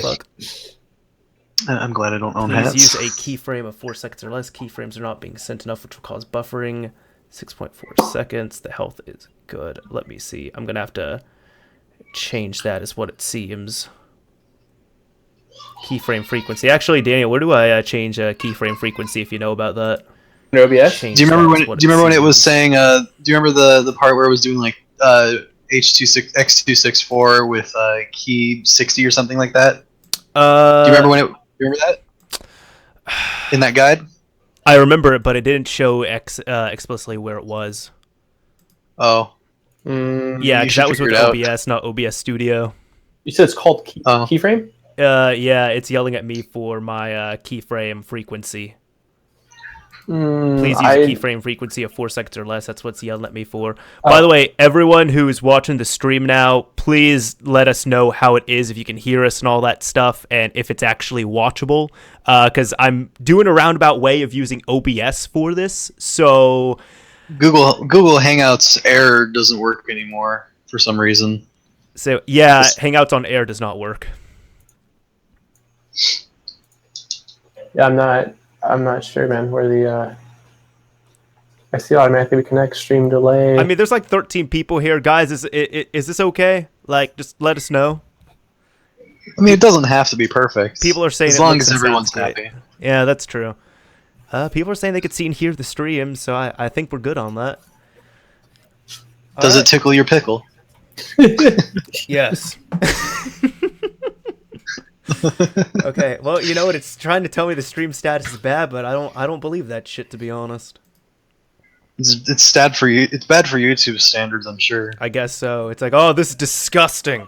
Fuck. I'm glad I don't own Please hats. use a keyframe of 4 seconds or less. Keyframes are not being sent enough, which will cause buffering. 6.4 seconds. The health is good. Let me see. I'm gonna have to change that is what it seems. Keyframe frequency. Actually, Daniel, where do I change keyframe frequency if you know about that? OBS? Change Do you remember that when? is Do what you remember when it was seems. saying? Do you remember the part where it was doing like H26 X264 with key 60 or something like that? Do you remember when it? You remember that? In that guide? I remember it, but it didn't show explicitly where it was. Oh. Yeah, You because should that was with figure it out. OBS, not OBS Studio. You said it's called keyframe? Yeah, it's yelling at me for my keyframe frequency. Please use a keyframe frequency of 4 seconds or less. That's what's yelling at me for. By the way, everyone who's watching the stream now, please let us know how it is, if you can hear us and all that stuff, and if it's actually watchable. Because I'm doing a roundabout way of using OBS for this, so... Google Hangouts error doesn't work anymore for some reason. So, yeah, Hangouts on Air does not work. Yeah, I'm not sure, man, where the I see automatically connect stream delay. I mean, there's like 13 people here. Guys, is this okay? Like, just let us know. I mean, it doesn't have to be perfect. People are saying as it long looks as and everyone's sounds great. happy. Yeah, that's true. People are saying they could see and hear the stream, so I think we're good on that. Does it tickle your pickle? Yes. Okay. Well, you know what? It's trying to tell me the stream status is bad, but I don't believe that shit, to be honest. It's bad for you. It's bad for YouTube standards, I'm sure. I guess so. It's like, oh, this is disgusting.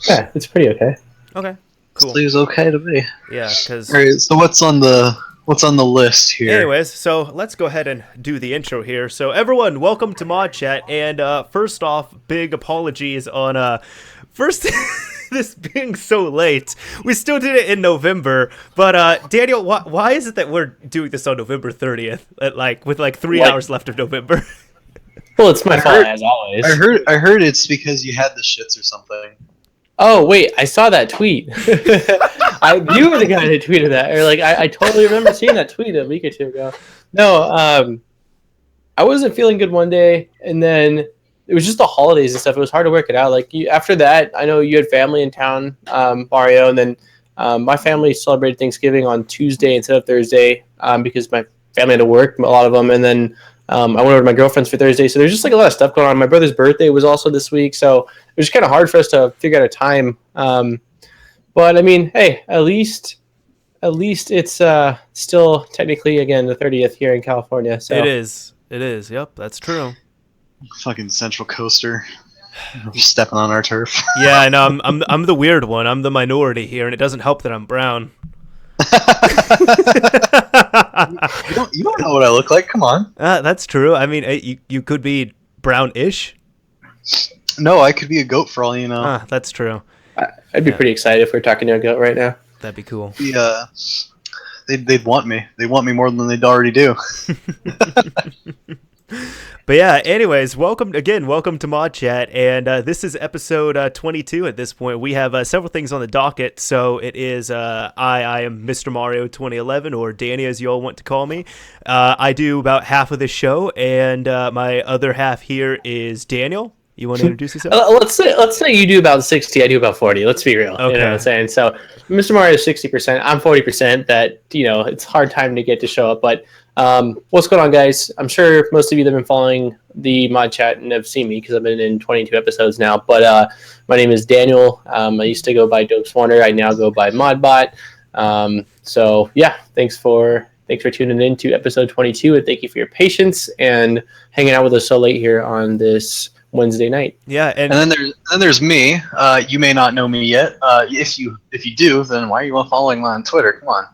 Yeah, it's pretty okay. Okay. Cool. Seems okay to me. Yeah, because. All right. So what's on the list here? Anyways, so let's go ahead and do the intro here. So everyone, welcome to ModChat, and first off, big apologies on first this being so late. We still did it in November, but Daniel, why is it that we're doing this on November 30th, with 3 hours left of November? Well, it's my fault as always. I heard it's because you had the shits or something. Oh wait, I saw that tweet. You were the guy that tweeted that, or I totally remember seeing that tweet a week or two ago. No, I wasn't feeling good one day, and then it was just the holidays and stuff. It was hard to work it out. After that, I know you had family in town, Mario, and then my family celebrated Thanksgiving on Tuesday instead of Thursday because my family had to work, a lot of them, and then I went over to my girlfriend's for Thursday. So there's just a lot of stuff going on. My brother's birthday was also this week, so it was kind of hard for us to figure out a time. But I mean, hey, at least it's still technically again the 30th here in California. So It is. Yep, that's true. Fucking Central Coaster. Just stepping on our turf. Yeah, I know. I'm the weird one. I'm the minority here, and it doesn't help that I'm brown. You don't know what I look like. Come on. That's true. I mean, you could be brownish. No, I could be a goat for all you know. That's true. I'd be pretty excited if we're talking to a goat right now. That'd be cool. They'd want me. They want me more than they'd already do. But yeah, anyways, welcome to ModChat, and this is episode 22 at this point. We have several things on the docket, so it is I am Mr. Mario 2011, or Danny as you all want to call me. I do about half of this show, and my other half here is Daniel. You want to introduce yourself? Let's say you do about 60, I do about 40. Let's be real. Okay. You know what I'm saying? So Mr. Mario is 60%. I'm 40%. That, it's a hard time to get to show up. But what's going on, guys? I'm sure most of you that have been following the mod chat and have seen me because I've been in 22 episodes now. But my name is Daniel. I used to go by Dopes Wonder. I now go by Modbot. So yeah, thanks for tuning in to episode 22, and thank you for your patience and hanging out with us so late here on this Wednesday night. Yeah, and then there's me. You may not know me yet. If you do, then why are you following me on Twitter? Come on.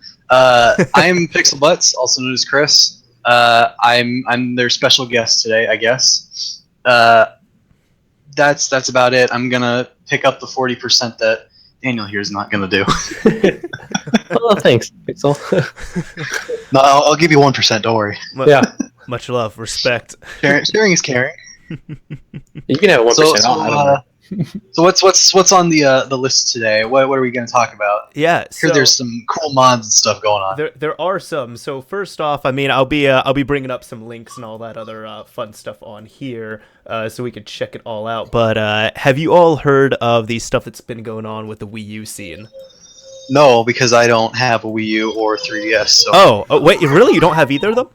I'm PixelButts, also known as Chris. I'm their special guest today, I guess. That's about it. I'm gonna pick up the 40% that Daniel here is not gonna do. Well, thanks, Pixel. No, I'll give you 1%. Don't worry. Yeah, much love, respect. Sharing is caring. you can have 1% off. So what's on the list today? What are we going to talk about? Yeah, Here, there's some cool mods and stuff going on. There are some. So first off, I mean, I'll be bringing up some links and all that other fun stuff on here, so we could check it all out. But have you all heard of the stuff that's been going on with the Wii U scene? No, because I don't have a Wii U or 3DS. So. Oh, wait, really? You don't have either of them?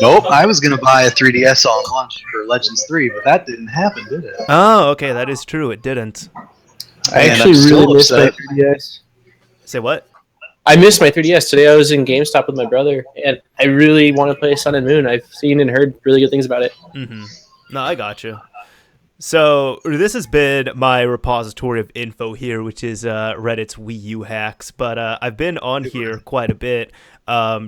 Nope. I was gonna buy a 3DS on launch for Legends 3, but that didn't happen, did it? Oh, okay, that is true. It didn't. I actually really missed my 3DS. Say what? I missed my 3DS. Today I was in GameStop with my brother, and I really want to play Sun and Moon. I've seen and heard really good things about it. Mm-hmm. No, I got you. So this has been my repository of info here, which is Reddit's Wii U hacks. But I've been on here quite a bit,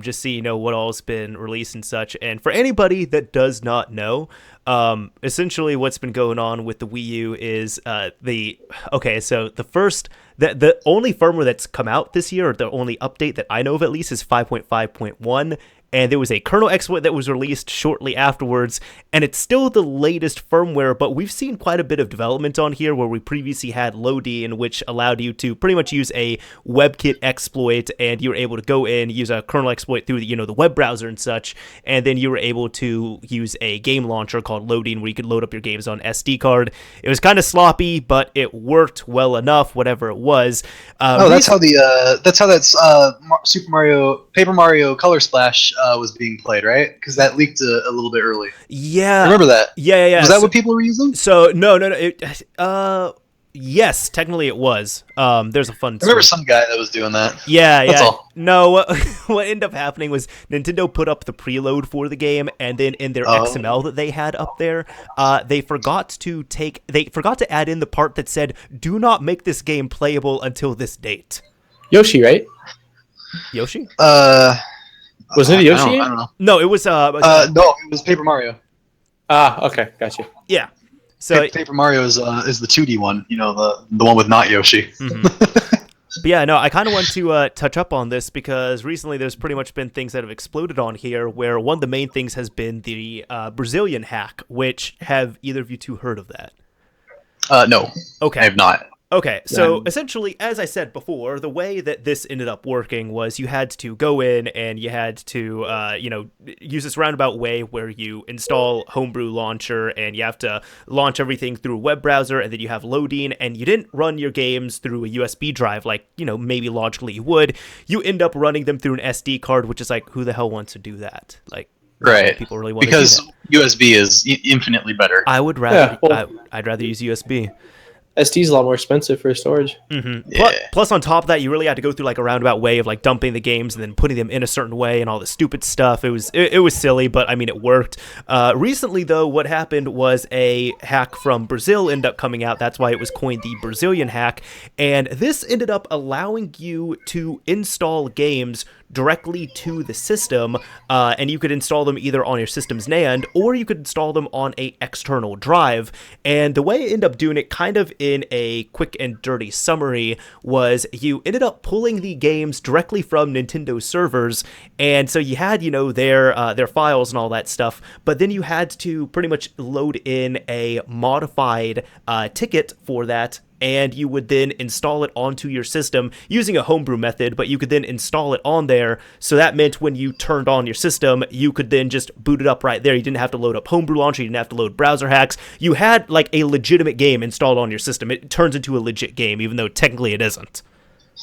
just so you know what all's been released and such. And for anybody that does not know, essentially what's been going on with the Wii U is so the only firmware that's come out this year, or the only update that I know of at least, is 5.5.1. And there was a kernel exploit that was released shortly afterwards, and it's still the latest firmware, but we've seen quite a bit of development on here where we previously had Loadin, which allowed you to pretty much use a WebKit exploit, and you were able to go in, use a kernel exploit through the web browser and such, and then you were able to use a game launcher called Loadin where you could load up your games on SD card. It was kind of sloppy, but it worked well enough, whatever it was. That's how Paper Mario Color Splash was being played, right? Because that leaked a little bit early. Yeah, I remember that. Yeah. Was that what people were using? So no. Yes, technically it was. There's a fun. I remember some guy that was doing that. Yeah. That's all. No, what ended up happening was Nintendo put up the preload for the game, and then in their XML that they had up there, they forgot to add in the part that said, "Do not make this game playable until this date." Yoshi, right? Yoshi? Wasn't it Yoshi? I don't know. No, it was. No, it was Paper Mario. Okay, gotcha. Yeah. So Paper Mario is the 2D one, the one with not Yoshi. Mm-hmm. But yeah, no, I kind of want to touch up on this because recently there's pretty much been things that have exploded on here, where one of the main things has been the Brazilian hack, which have either of you two heard of that? No. Okay. I have not. Okay, so essentially, as I said before, the way that this ended up working was you had to go in and you had to, use this roundabout way where you install Homebrew Launcher and you have to launch everything through a web browser, and then you have loading, and you didn't run your games through a USB drive like, maybe logically you would. You end up running them through an SD card, which is like, who the hell wants to do that? Like, right. People really want because to do that. USB is infinitely better. I would rather, I'd rather use USB. SD is a lot more expensive for storage. Mm-hmm. Yeah. Plus, on top of that, you really had to go through like a roundabout way of like dumping the games and then putting them in a certain way and all this stupid stuff. It was silly, but I mean, it worked. Recently, though, what happened was a hack from Brazil ended up coming out. That's why it was coined the Brazilian hack. And this ended up allowing you to install games directly to the system, and you could install them either on your system's NAND or you could install them on a external drive. And the way I ended up doing it, kind of in a quick and dirty summary, was you ended up pulling the games directly from Nintendo servers, and so you had their files and all that stuff, but then you had to pretty much load in a modified ticket for that, and you would then install it onto your system using a homebrew method, but you could then install it on there. So that meant when you turned on your system, you could then just boot it up right there. You didn't have to load up homebrew launcher. You didn't have to load browser hacks. You had like a legitimate game installed on your system. It turns into a legit game, even though technically it isn't.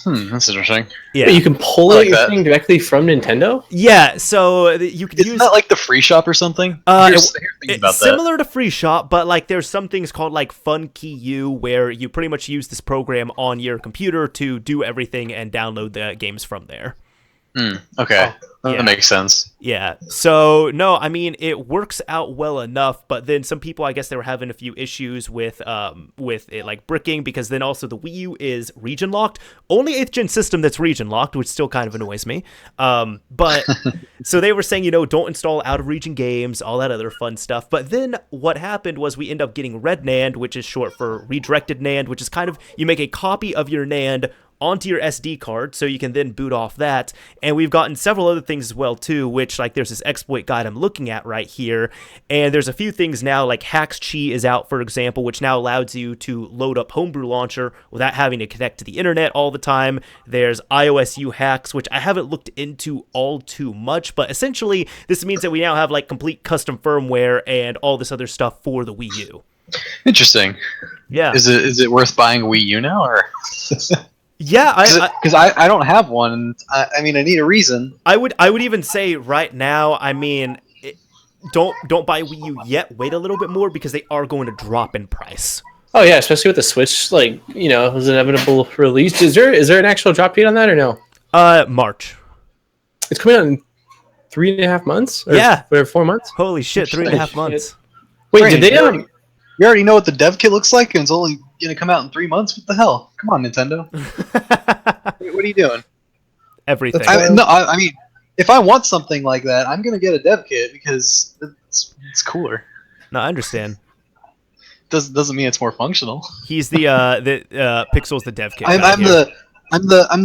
That's interesting. Yeah, you can pull out your thing directly from Nintendo. Yeah, so you can use. Isn't that like the Free Shop or something? It's similar to Free Shop, but like there's some things called like FunKey where you pretty much use this program on your computer to do everything and download the games from there. Okay. That makes sense. Yeah. So, no, I mean, it works out well enough, but then some people, I guess they were having a few issues with it, like bricking, because then also the Wii U is region locked. Only 8th gen system that's region locked, which still kind of annoys me. But so they were saying, don't install out of region games, all that other fun stuff. But then what happened was we end up getting red NAND, which is short for redirected NAND, which is kind of, you make a copy of your NAND onto your SD card, so you can then boot off that. And we've gotten several other things as well too, which like there's this exploit guide I'm looking at right here, and there's a few things now like HaxChi is out, for example, which now allows you to load up Homebrew Launcher without having to connect to the internet all the time. There's iOS hacks, which I haven't looked into all too much, but essentially this means that we now have like complete custom firmware and all this other stuff for the Wii U. Interesting. Yeah. Is it worth buying a Wii U now, or? Yeah, because I don't have one. I mean, I need a reason. I would even say right now, I mean, don't buy Wii U yet. Wait a little bit more because they are going to drop in price. Oh yeah, especially with the Switch, like, you know, it was an inevitable release. Is there an actual drop date on that or no? March. It's coming out in 3.5 months. Or 4 months. Holy shit, 3.5 months. Wait, Brain, did they? You already know what the dev kit looks like, and it's only gonna come out in 3 months. What the hell? Come on, Nintendo. What are you doing? Everything. I mean, if I want something like that, I'm gonna get a dev kit because it's cooler. No, I understand. Doesn't mean it's more functional. He's the Pixel's the dev kit. I'm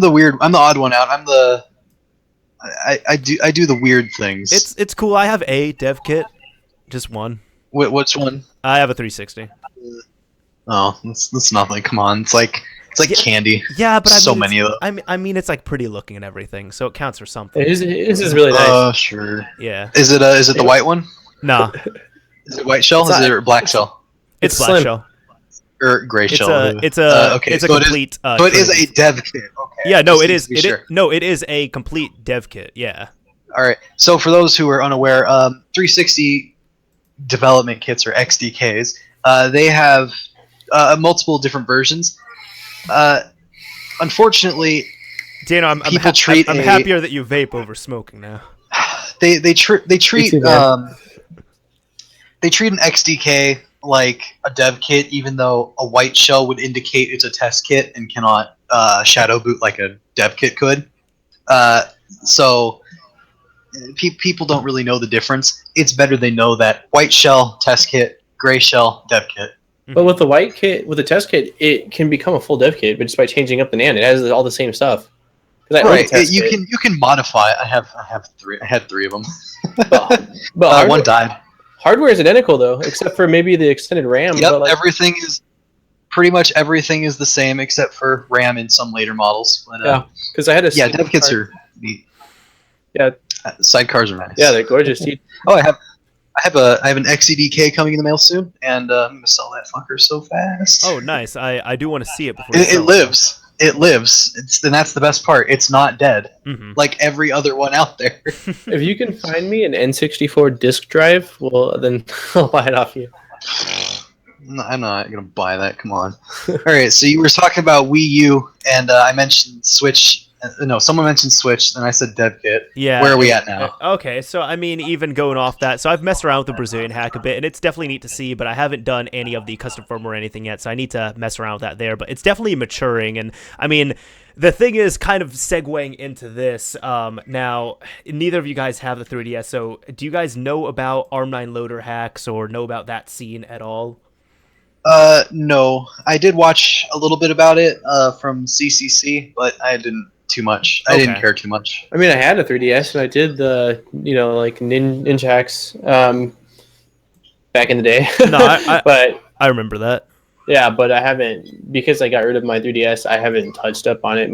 the weird. I'm the odd one out. I do the weird things. It's cool. I have a dev kit, just one. Which one? I have a 360. Oh, that's nothing. Come on, it's like candy. Yeah, but so many of them. I mean, it's like pretty looking and everything, so it counts for something. This is really nice. Oh, sure. Yeah. Is it the white one? Nah. Is it white shell? Is it black shell? It's black slim. shell. Or gray shell? It's a so complete. So it is a dev kit. Okay. Yeah, no, it is. It is a complete dev kit. Yeah. All right. So for those who are unaware, 360 development kits or XDKs, they have multiple different versions. Unfortunately, Dano, I'm happier that you vape over smoking now. They treat an XDK like a dev kit, even though a white shell would indicate it's a test kit and cannot shadow boot like a dev kit could. So people don't really know the difference. It's better they know that white shell test kit, gray shell dev kit. But with the white kit, with the test kit, it can become a full dev kit, but just by changing up the NAND, it has all the same stuff. Right, you can modify it. I had three of them. but one died. Hardware is identical though, except for maybe the extended RAM. Yep, but everything is pretty much everything is the same except for RAM in some later models. But, yeah, because I had a dev kits are neat. Yeah, sidecars are nice. Yeah, they're gorgeous. Oh, I have an XCDK coming in the mail soon, and I'm gonna sell that fucker so fast. Oh, nice! I do want to see it before. It lives. It lives. And that's the best part. It's not dead, like every other one out there. If you can find me an N64 disk drive, well, then I'll buy it off you. I'm not gonna buy that. Come on. All right. So you were talking about Wii U, and I mentioned Switch. No, someone mentioned Switch, and I said dev kit. Yeah. Where are we at now? Okay, so I mean, even going off that, so I've messed around with the Brazilian hack a bit, and it's definitely neat to see, but I haven't done any of the custom firmware or anything yet, so I need to mess around with that there, but it's definitely maturing, and I mean, the thing is kind of segueing into this. Now, neither of you guys have the 3DS, so do you guys know about ARM9 loader hacks or know about that scene at all? No. I did watch a little bit about it from CCC, but I didn't too much. I didn't care too much. I mean, I had a 3DS, and I did the, like ninja hacks back in the day. No, but I remember that. Yeah, but I haven't, because I got rid of my 3DS, I haven't touched up on it.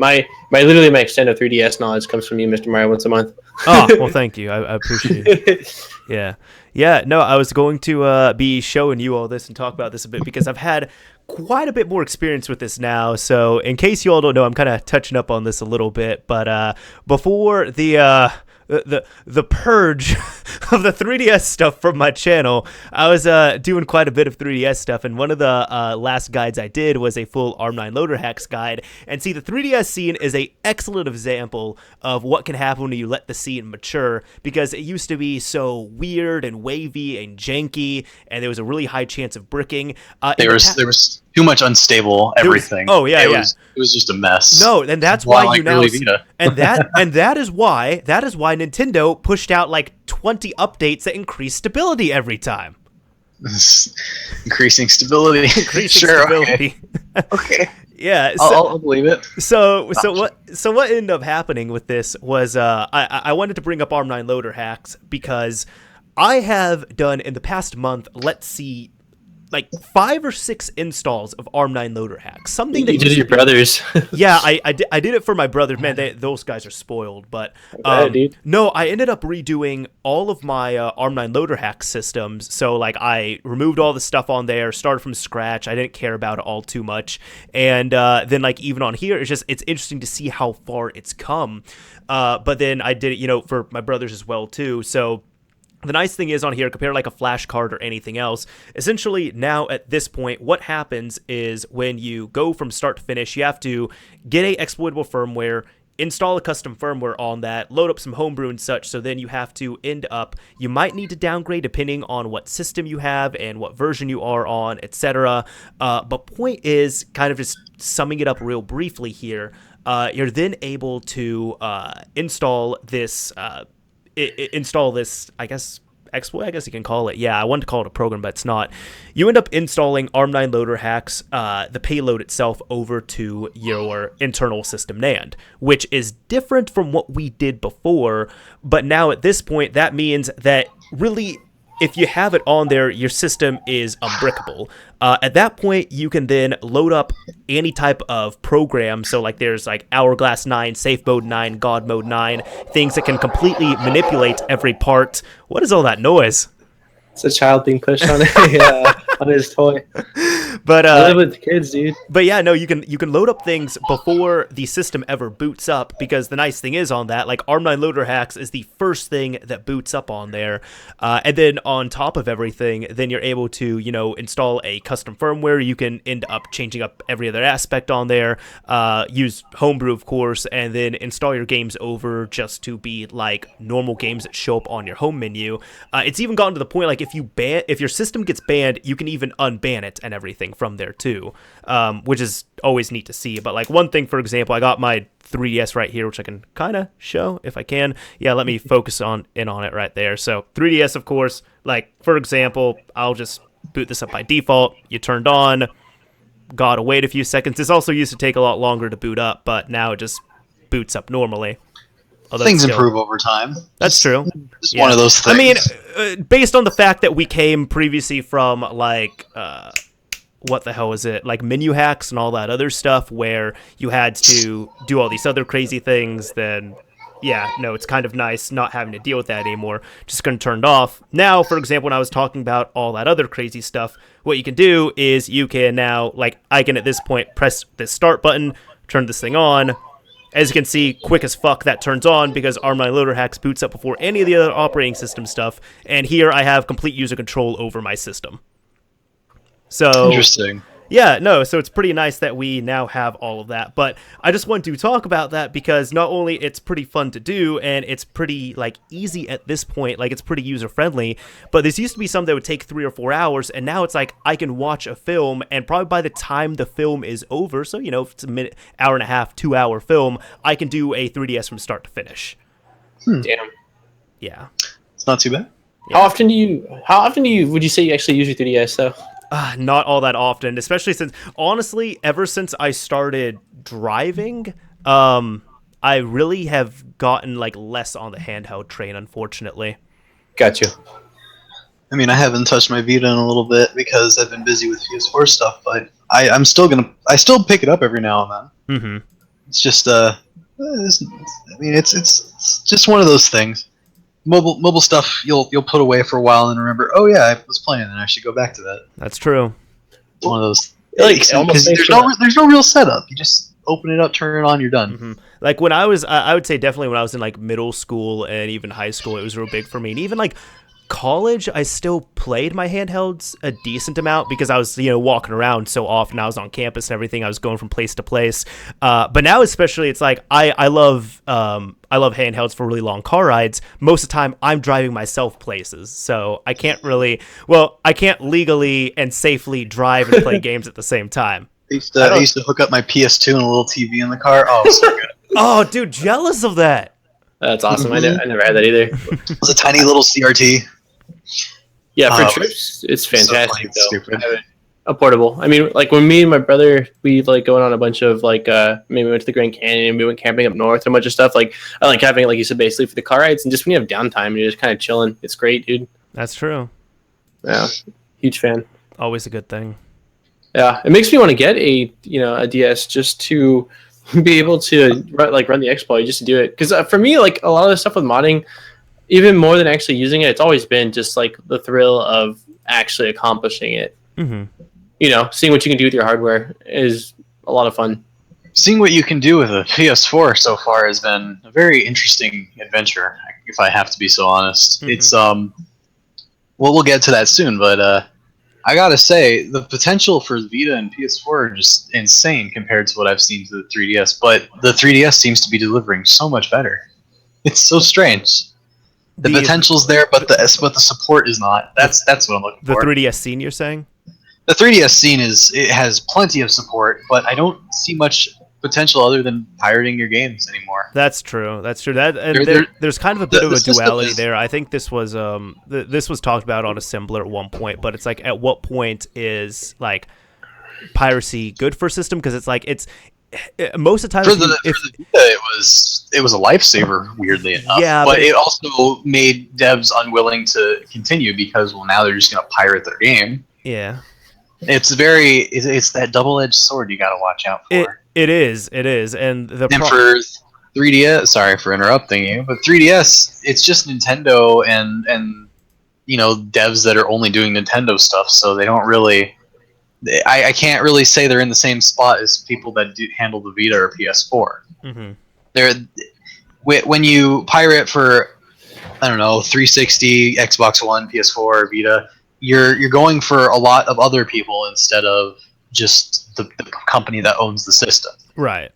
Literally my extended 3DS knowledge comes from you, Mr. Mario, once a month. Oh, well, thank you. I appreciate it. Yeah. Yeah, no, I was going to be showing you all this and talk about this a bit because I've had quite a bit more experience with this now. So in case you all don't know, I'm kind of touching up on this a little bit. But before the purge of the 3DS stuff from my channel, I was doing quite a bit of 3DS stuff, and one of the last guides I did was a full ARM9 loader hacks guide. And see, the 3DS scene is a excellent example of what can happen when you let the scene mature, because it used to be so weird and wavy and janky, and there was a really high chance of bricking. There was too much unstable everything. It was just a mess. No, and that's why you now and that is why Nintendo pushed out like 20 updates that increase stability every time. Increasing stability. Stability. Okay. Yeah, I'll believe it. So what ended up happening with this was I wanted to bring up ARM9 loader hacks because I have done in the past month, let's see, like 5 or 6 installs of ARM9 loader hacks. Something that you did your brothers. Yeah, I did it for my brothers. Man, those guys are spoiled. But no, I ended up redoing all of my ARM9 loader hack systems. So like I removed all the stuff on there, started from scratch. I didn't care about it all too much. And then like even on here, it's interesting to see how far it's come. But then I did it, for my brothers as well too. So the nice thing is on here, compared to like a flash card or anything else, essentially now at this point, what happens is when you go from start to finish, you have to get a exploitable firmware, install a custom firmware on that, load up some homebrew and such, so then you have to you might need to downgrade depending on what system you have and what version you are on, etc. But point is, kind of just summing it up real briefly here, you're then able to install this I guess exploit, I guess you can call it. Yeah, I wanted to call it a program, but it's not. You end up installing ARM9 loader hacks, the payload itself, over to your internal system NAND, which is different from what we did before. But now at this point, that means that really, if you have it on there, your system is unbrickable. At that point, you can then load up any type of program. So like there's like Hourglass 9, Safe Mode 9, God Mode 9, things that can completely manipulate every part. What is all that noise? It's a child being pushed on on his toy. But I live with kids, dude. But yeah, no, you can load up things before the system ever boots up, because the nice thing is on that, like ARM9 loader hacks is the first thing that boots up on there, and then on top of everything, then you're able to install a custom firmware. You can end up changing up every other aspect on there, use homebrew of course, and then install your games over just to be like normal games that show up on your home menu. It's even gotten to the point like if your system gets banned, you can even unban it and everything from there too, which is always neat to see. But like one thing, for example, I got my 3DS right here, which I can kind of show if I can. Yeah, let me focus on it right there. So 3DS, of course, like for example, I'll just boot this up by default. You turned on, gotta wait a few seconds. This also used to take a lot longer to boot up, but now it just boots up normally. Things improve over time. That's true. It's one of those things. I mean, based on the fact that we came previously from like what the hell is it, like menu hacks and all that other stuff where you had to do all these other crazy things, then yeah, no, it's kind of nice not having to deal with that anymore. Just gonna turn it off. Now, for example, when I was talking about all that other crazy stuff, what you can do is you can now, like, I can at this point press the start button, turn this thing on. As you can see, quick as fuck that turns on because ARM9 loader hacks boots up before any of the other operating system stuff. And here I have complete user control over my system. So interesting. Yeah, no, so it's pretty nice that we now have all of that. But I just wanted to talk about that because not only it's pretty fun to do and it's pretty like easy at this point, like it's pretty user friendly, but this used to be something that would take 3 or 4 hours, and now it's like I can watch a film, and probably by the time the film is over, so if it's a minute, hour and a half, 2 hour film, I can do a 3DS from start to finish. Damn. Yeah. It's not too bad. Yeah. How often would you say you actually use your 3DS though? Not all that often, especially since, honestly, ever since I started driving, I really have gotten like less on the handheld train, unfortunately. Gotcha. I mean, I haven't touched my Vita in a little bit because I've been busy with PS4 stuff, but I still pick it up every now and then. Mm-hmm. It's just it's just one of those things. Mobile stuff you'll put away for a while and remember, oh yeah, I was playing and I should go back to that. That's true. It's one of those, like, because there's no real setup. You just open it up, turn it on, you're done. Mm-hmm. Like when I was, I would say definitely when I was in like middle school and even high school, it was real big for me. And even like college, I still played my handhelds a decent amount because I was, walking around so often. I was on campus and everything. I was going from place to place. But now especially, it's like I love handhelds for really long car rides. Most of the time, I'm driving myself places, so I can't legally and safely drive and play games at the same time. I used to hook up my PS2 and a little TV in the car. Oh, so good. Oh, dude, jealous of that. That's awesome. Mm-hmm. I never had that either. It was a tiny little CRT. Yeah, for trips, it's fantastic. So stupid. a portable. I mean, like when me and my brother, we like going on a bunch of like maybe we went to the Grand Canyon, we went camping up north, and a bunch of stuff. Like I like having, like you said, basically for the car rides, and just when you have downtime and you're just kind of chilling, it's great, dude. That's true. Yeah, huge fan. Always a good thing. Yeah, it makes me want to get a DS just to be able to run the exploit, just to do it. Because for me, like a lot of the stuff with modding, even more than actually using it, it's always been just like the thrill of actually accomplishing it. Mm-hmm. You know, seeing what you can do with your hardware is a lot of fun. Seeing what you can do with a PS4 so far has been a very interesting adventure, if I have to be so honest. Mm-hmm. It's well, we'll get to that soon, but I gotta say, the potential for Vita and PS4 are just insane compared to what I've seen to the 3DS. But the 3DS seems to be delivering so much better. It's so strange. The potential's there, but the support is not. That's what I'm looking for. The 3DS scene, you're saying? The 3DS scene has plenty of support, but I don't see much potential other than pirating your games anymore. That's true. There's kind of a bit of a duality there. I think this was this was talked about on Assembler at one point, but it's like, at what point is like piracy good for a system? Because it's like most of the time for the Vita, it was a lifesaver, weirdly enough. Yeah, but it also made devs unwilling to continue because now they're just going to pirate their game. Yeah. It's that double-edged sword you got to watch out for. It is, and for 3DS, sorry for interrupting you, but 3DS, it's just Nintendo and devs that are only doing Nintendo stuff, so they don't really. I can't really say they're in the same spot as people that do handle the Vita or PS4. Mm-hmm. When you pirate for, I don't know, 360, Xbox One, PS4, or Vita. You're going for a lot of other people instead of just the company that owns the system. Right.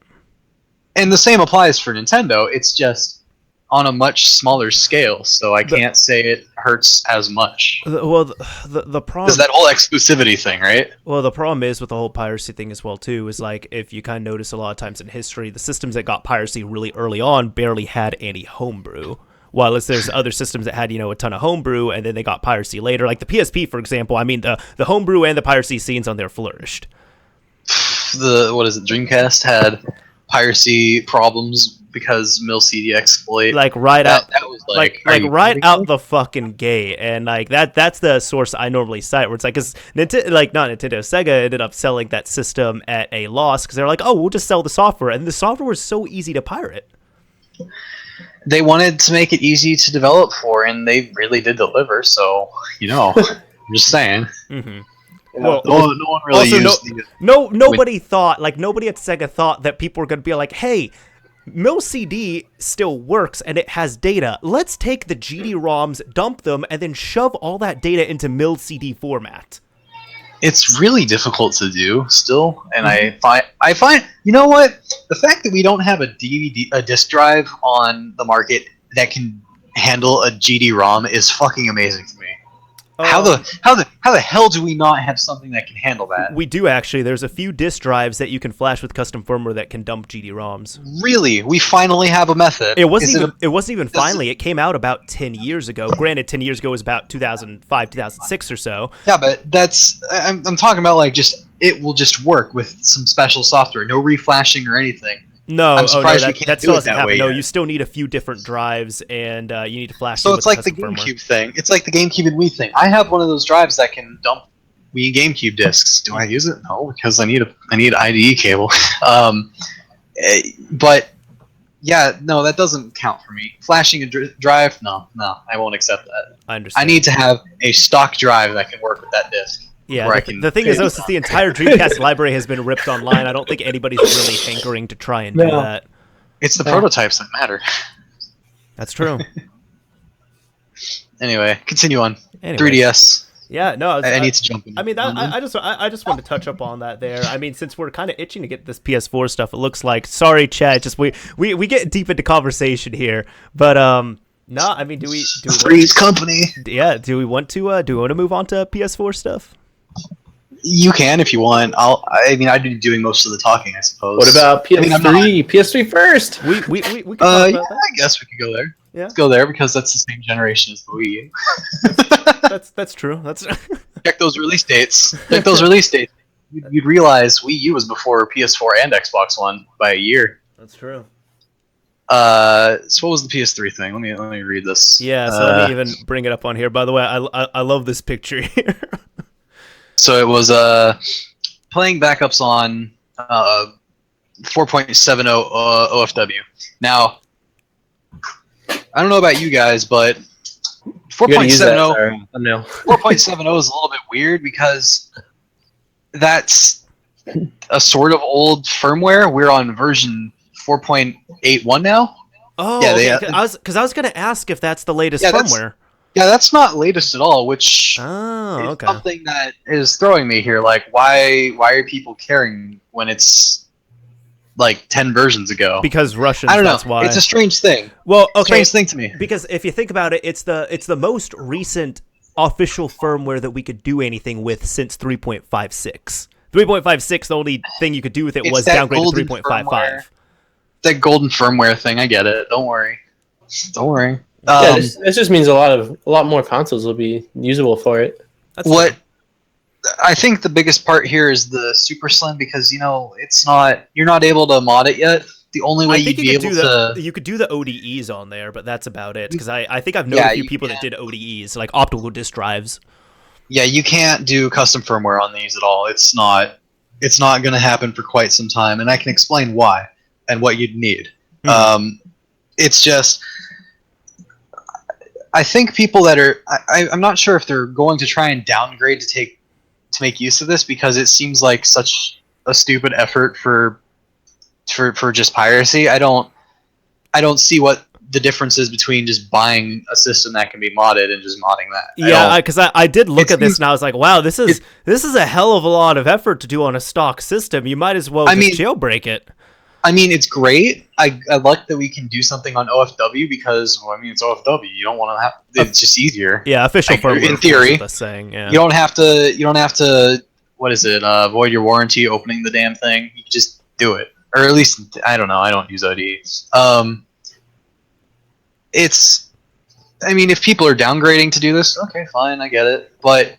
And the same applies for Nintendo. It's just on a much smaller scale, so I can't say it hurts as much. The problem is that whole exclusivity thing, right? Well, the problem is with the whole piracy thing as well too, is like, if you kind of notice a lot of times in history, the systems that got piracy really early on barely had any homebrew. While there's other systems that had, a ton of homebrew, and then they got piracy later. Like the PSP, for example. I mean, the homebrew and the piracy scenes on there flourished. Dreamcast had piracy problems because MIL-CD exploit. Like that was right out the fucking gate, and like that's the source I normally cite, where it's like, because Sega ended up selling that system at a loss because they're like, oh, we'll just sell the software, and the software was so easy to pirate. They wanted to make it easy to develop for, and they really did deliver. So, I'm just saying. Mm-hmm. Well, no one really used nobody thought, like, nobody at Sega thought that people were going to be like, hey, MIL-CD still works and it has data. Let's take the GD-ROMs, dump them, and then shove all that data into MIL-CD format. It's really difficult to do still, and I find you know what, the fact that we don't have a disc drive on the market that can handle a GD-ROM is fucking amazing to me. How the hell do we not have something that can handle that? We do, actually. There's a few disk drives that you can flash with custom firmware that can dump GD-ROMs. Really? We finally have a method. It wasn't even finally. It came out about 10 years ago. Granted, 10 years ago was about 2005, 2006 or so. Yeah, but I'm talking about, like, it will just work with some special software. No reflashing or anything. No, I'm surprised we can't that do still it doesn't that happen. way No, yet. you still need a few different drives, and you need to flash. So them it's with like the custom GameCube firmware. thing. It's like the GameCube and Wii thing. I have one of those drives that can dump Wii GameCube discs. Do I use it? No, because I need IDE cable. But yeah, no, that doesn't count for me. Flashing a drive? No, I won't accept that. I understand. I need to have a stock drive that can work with that disc. Yeah, the thing is, though, since the entire Dreamcast library has been ripped online, I don't think anybody's really hankering to try and do that. It's the prototypes that matter. That's true. Anyway, continue on. 3DS. Yeah, no, I need to jump in. I mean, I just wanted to touch up on that there. I mean, since we're kind of itching to get this PS4 stuff, it looks like. Sorry, Chad. Just we get deep into conversation here, but no, I mean, do we Three's Company? Yeah, do we want to move on to PS4 stuff? You can if you want. I'd be doing most of the talking, I suppose. What about PS3? PS3 first. We could talk about yeah, that. I guess we could go there. Let's go there because that's the same generation as the Wii U. That's true. That's Check those release dates. Check those release dates. You'd realize Wii U was before PS4 and Xbox One by a year. That's true. So what was the PS3 thing? Let me read this. Yeah, so let me even bring it up on here. By the way, I love this picture here. So it was playing backups on 4.70 OFW. Now, I don't know about you guys, but 4.70 4.70 is a little bit weird because that's a sort of old firmware. We're on version 4.81 now. Oh, yeah, okay. I was gonna ask if that's the latest firmware. That's not latest at all, which is something that is throwing me here. Like, why are people caring when it's like 10 versions ago? Because Russians. I don't know. That's why. It's a strange thing. Well, okay. Strange thing to me. Because if you think about it, it's the most recent official firmware that we could do anything with since 3.56. 3.56, the only thing you could do with it was downgrade to 3.55. That golden firmware thing, I get it. Don't worry. This just means a lot more consoles will be usable for it. What I think the biggest part here is the Super Slim, because you're not able to mod it yet. The only way you could do the ODEs on there, but that's about it. Because I think I've known a few people that did ODEs, like optical disk drives. Yeah, you can't do custom firmware on these at all. It's not going to happen for quite some time, and I can explain why and what you'd need. It's just, I think people that are, I'm not sure if they're going to try and downgrade to make use of this, because it seems like such a stupid effort for just piracy. I don't see what the difference is between just buying a system that can be modded and just modding that. Yeah, because I did look at this and I was like, wow, this is a hell of a lot of effort to do on a stock system. You might as well just jailbreak it. I mean, it's great. I like that we can do something on OFW because, it's OFW. You don't want to have. It's just easier. Yeah, official firmware. In theory, that's saying. Yeah. You don't have to. What is it? Void your warranty opening the damn thing. You just do it, or at least I don't know. I don't use OD. It's. I mean, if people are downgrading to do this, okay, fine, I get it. But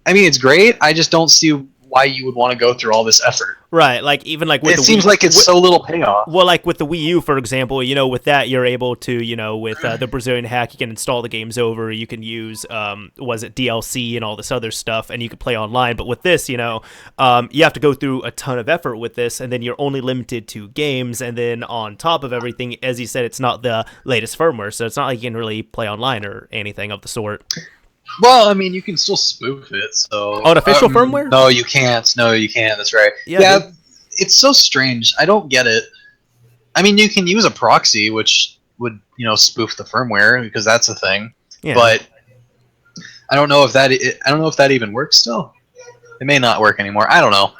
I mean, it's great. I just don't see why you would want to go through all this effort. Right, like even like with it seems like it's so little payoff. Well, like with the Wii U, for example, with that you're able to, with the Brazilian hack, you can install the games over. You can use DLC and all this other stuff, and you can play online. But with this, you have to go through a ton of effort with this, and then you're only limited to games. And then on top of everything, as you said, it's not the latest firmware, so it's not like you can really play online or anything of the sort. Well, I mean, you can still spoof it. So on official firmware? No, you can't. That's right. Yeah, it's so strange. I don't get it. I mean, you can use a proxy, which would spoof the firmware, because that's a thing. Yeah. But I don't know if that even works still. It may not work anymore. I don't know.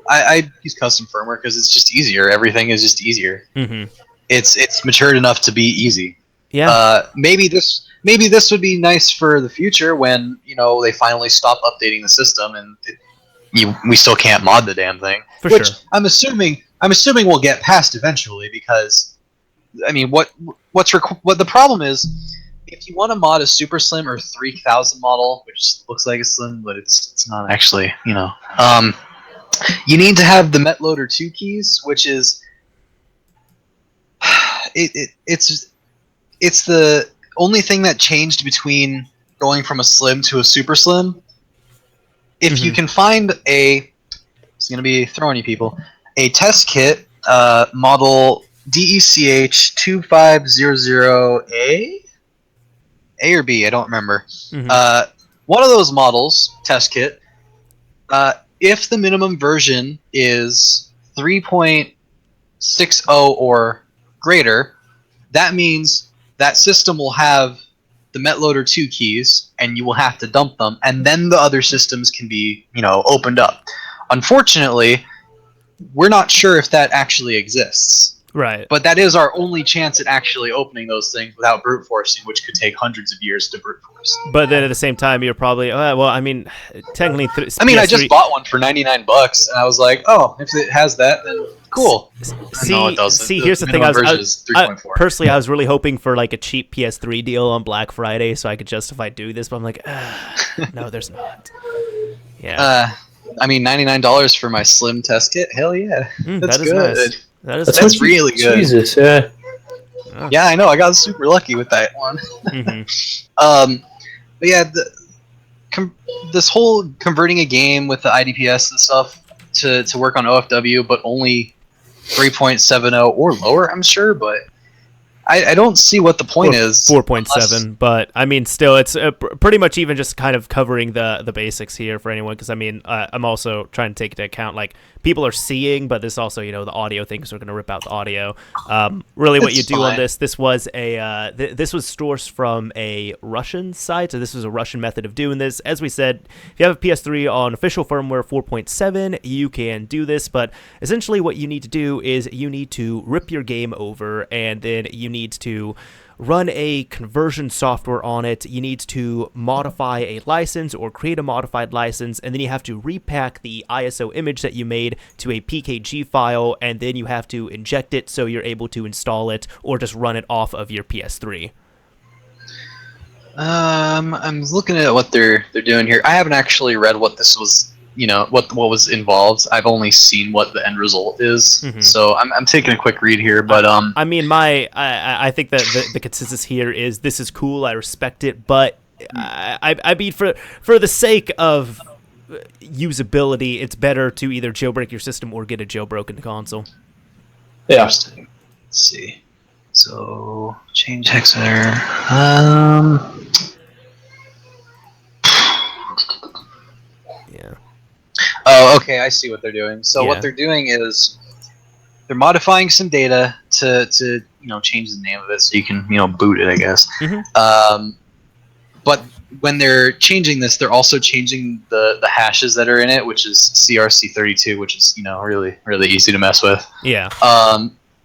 I use custom firmware because it's just easier. Everything is just easier. Mm-hmm. It's matured enough to be easy. Yeah. Maybe this would be nice for the future when they finally stop updating the system and we still can't mod the damn thing. Which sure. I'm assuming we'll get past eventually, because I mean, what the problem is, if you want to mod a Super Slim or 3000 model, which looks like a Slim but it's not actually, you need to have the MetLoader 2 keys, which is it's the only thing that changed between going from a Slim to a Super Slim. If you can find it's going to be throwing you people, a TestKit model DECH 2500A? A or B, I don't remember. One of those models, TestKit, if the minimum version is 3.60 or greater, that means that system will have the MetLoader 2 keys, and you will have to dump them, and then the other systems can be, opened up. Unfortunately, we're not sure if that actually exists. Right. But that is our only chance at actually opening those things without brute forcing, which could take hundreds of years to brute force. But then at the same time, you're probably, technically... I just bought one for $99, and I was like, oh, if it has that, then Cool. See, no, it doesn't. see, here's the thing. Personally, I was really hoping for like a cheap PS3 deal on Black Friday so I could justify do this, but I'm like, no, there's not. Yeah. I mean, $99 for my slim test kit. Hell yeah, that's that is good. Nice. That's really good. Jesus, yeah. Yeah, I know. I got super lucky with that one. But yeah, this whole converting a game with the IDPS and stuff to work on OFW, but only 3.70 or lower, I'm sure, but I don't see what the point is. 4.7, but I mean, still, it's pretty much even just kind of covering the basics here for anyone, because I mean, I'm also trying to take into account, like, people are seeing, but this also, the audio things are going to rip out the audio. Really, what you do on this was this was sourced from a Russian site, so this was a Russian method of doing this. As we said, if you have a PS3 on official firmware 4.7, you can do this, but essentially what you need to do is you need to rip your game over, and then you need to run a conversion software on it. You need to modify a license or create a modified license, and then you have to repack the ISO image that you made to a PKG file, and then you have to inject it so you're able to install it or just run it off of your PS3. I'm looking at what they're doing here. I haven't actually read what this was. What was involved. I've only seen what the end result is, so I'm taking a quick read here. But I mean, I think that the consensus here is this is cool. I respect it, but I mean, for the sake of usability, it's better to either jailbreak your system or get a jailbroken console. Yeah. Let's see. So change hex there. Yeah. Oh, okay. I see what they're doing. So what they're doing is they're modifying some data to change the name of it so you can boot it, I guess. But when they're changing this, they're also changing the hashes that are in it, which is CRC32, which is really really easy to mess with. Yeah.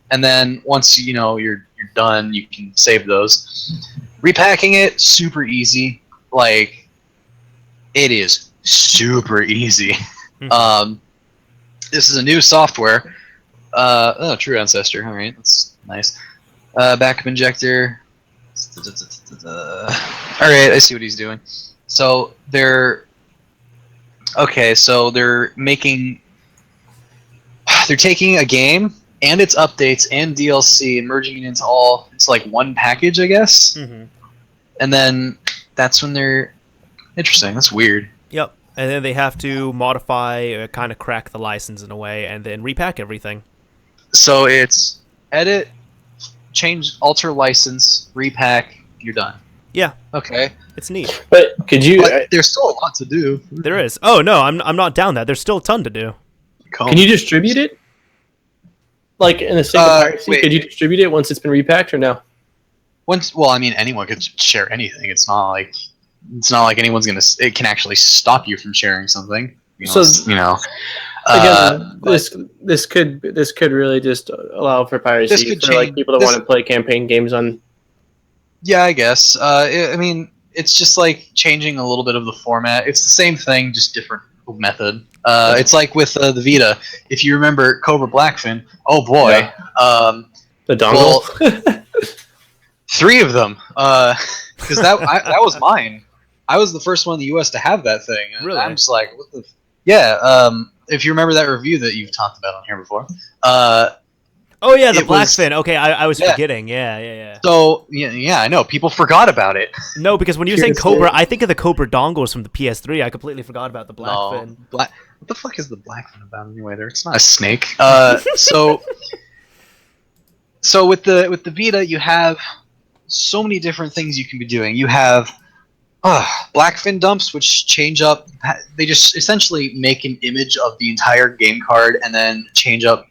And then once you're done, you can save those. Repacking it, super easy. Like, it is super easy. This is a new software. True Ancestor. All right, that's nice. Backup injector. All right, I see what he's doing. So they're taking a game and its updates and DLC and merging it into like one package, I guess. And then that's when they're interesting. That's weird. Yep. And then they have to modify, kind of crack the license in a way, and then repack everything. So it's edit, change, alter license, repack, you're done. Yeah. Okay. It's neat. But there's still a lot to do. There is. Oh no, I'm not down that. There's still a ton to do. Can you distribute it? Like in the sake of piracy, could you distribute it once it's been repacked or no? Well, I mean, anyone could share anything. It's not like anyone's it can actually stop you from sharing something. Again, this could really just allow for piracy for like people that want to play campaign games on. Yeah, I guess. I mean, it's just like changing a little bit of the format. It's the same thing, just different method. It's like with the Vita. If you remember Cobra Blackfin, oh boy, yeah. The dongle. Well, 3 of them. Because that was mine. I was the first one in the U.S. to have that thing. Really? I'm just like, what the? Yeah. If you remember that review that you've talked about on here before. Oh yeah, the Blackfin. Okay, I was forgetting. Yeah. So yeah, I know people forgot about it. No, because when you're saying Cobra, I think of the Cobra dongles from the PS3. I completely forgot about the Blackfin. What the fuck is the Blackfin about anyway? It's not a snake. So with the Vita, you have so many different things you can be doing. You have Blackfin dumps, which change up. They just essentially make an image of the entire game card and then change up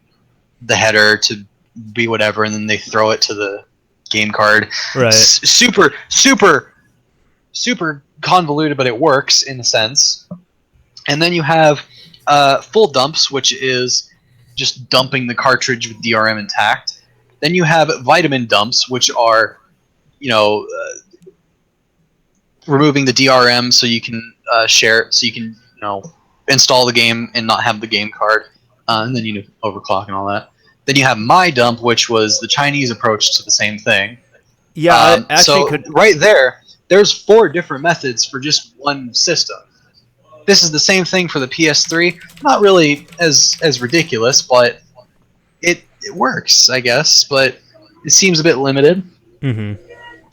the header to be whatever, and then they throw it to the game card. Right. Super convoluted, but it works in a sense. And then you have full dumps, which is just dumping the cartridge with DRM intact. Then you have vitamin dumps, which are removing the DRM so you can share, so you can install the game and not have the game card. and then you overclock and all that. Then you have my dump, which was the Chinese approach to the same thing. Yeah, I actually so right there's 4 different methods for just one system. This is the same thing for the PS3. Not really as ridiculous, but it works, I guess. But it seems a bit limited. Mm-hmm.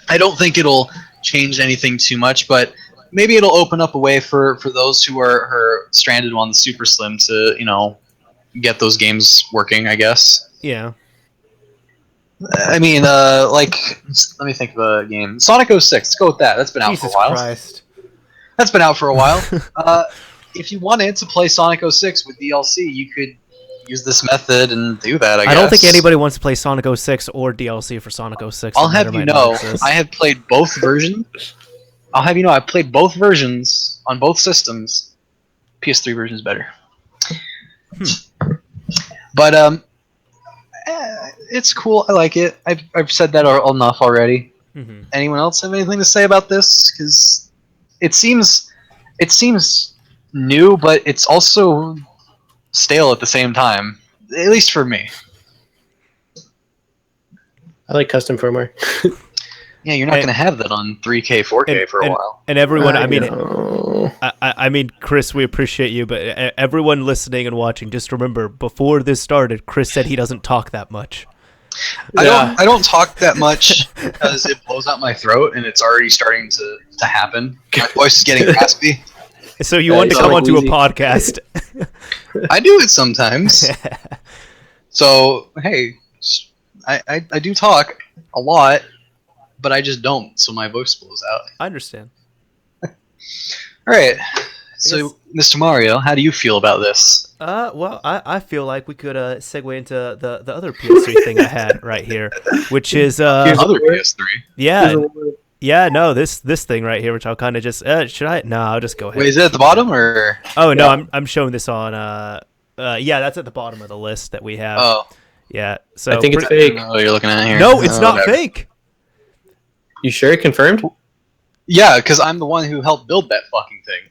I don't think it'll change anything too much, but maybe it'll open up a way for those who are stranded on the Super Slim to get those games working, I guess. Yeah. I mean, like, let me think of a game. Sonic 06. Let's go with that. That's been out for a while. Christ. That's been out for a while. If you wanted to play Sonic 06 with DLC, you could use this method and do that, I guess. I don't think anybody wants to play Sonic 06 or DLC for Sonic 06. I'll have you know, I have played both versions. I'll have you know, I've played both versions on both systems. PS3 version is better. But it's cool. I like it. I've said that enough already. Mm-hmm. Anyone else have anything to say about this? Because it seems new, but it's also stale at the same time. At least for me. I like custom firmware. Yeah, you're not going to have that on 3K, 4K for a while. And everyone, I mean, Chris, we appreciate you, but everyone listening and watching, just remember, before this started, Chris said he doesn't talk that much. I don't talk that much because it blows out my throat, and it's already starting to happen. My voice is getting raspy. So you want to come onto a podcast? I do it sometimes. So hey, I do talk a lot, but I just don't. So my voice blows out. I understand. All right. So, Mr. Mario, how do you feel about this? Well, I feel like we could segue into the other PS3 thing I had right here, which is other PS3. Yeah, no, this thing right here, which I'll kind of just should I? No, I'll just go ahead. Wait, is it at the bottom or? Oh no, I'm showing this on. Yeah, that's at the bottom of the list that we have. Oh, yeah. So I think it's fake. Oh, you're looking at it here. No, it's not fake. You sure? Confirmed? Yeah, because I'm the one who helped build that fucking thing.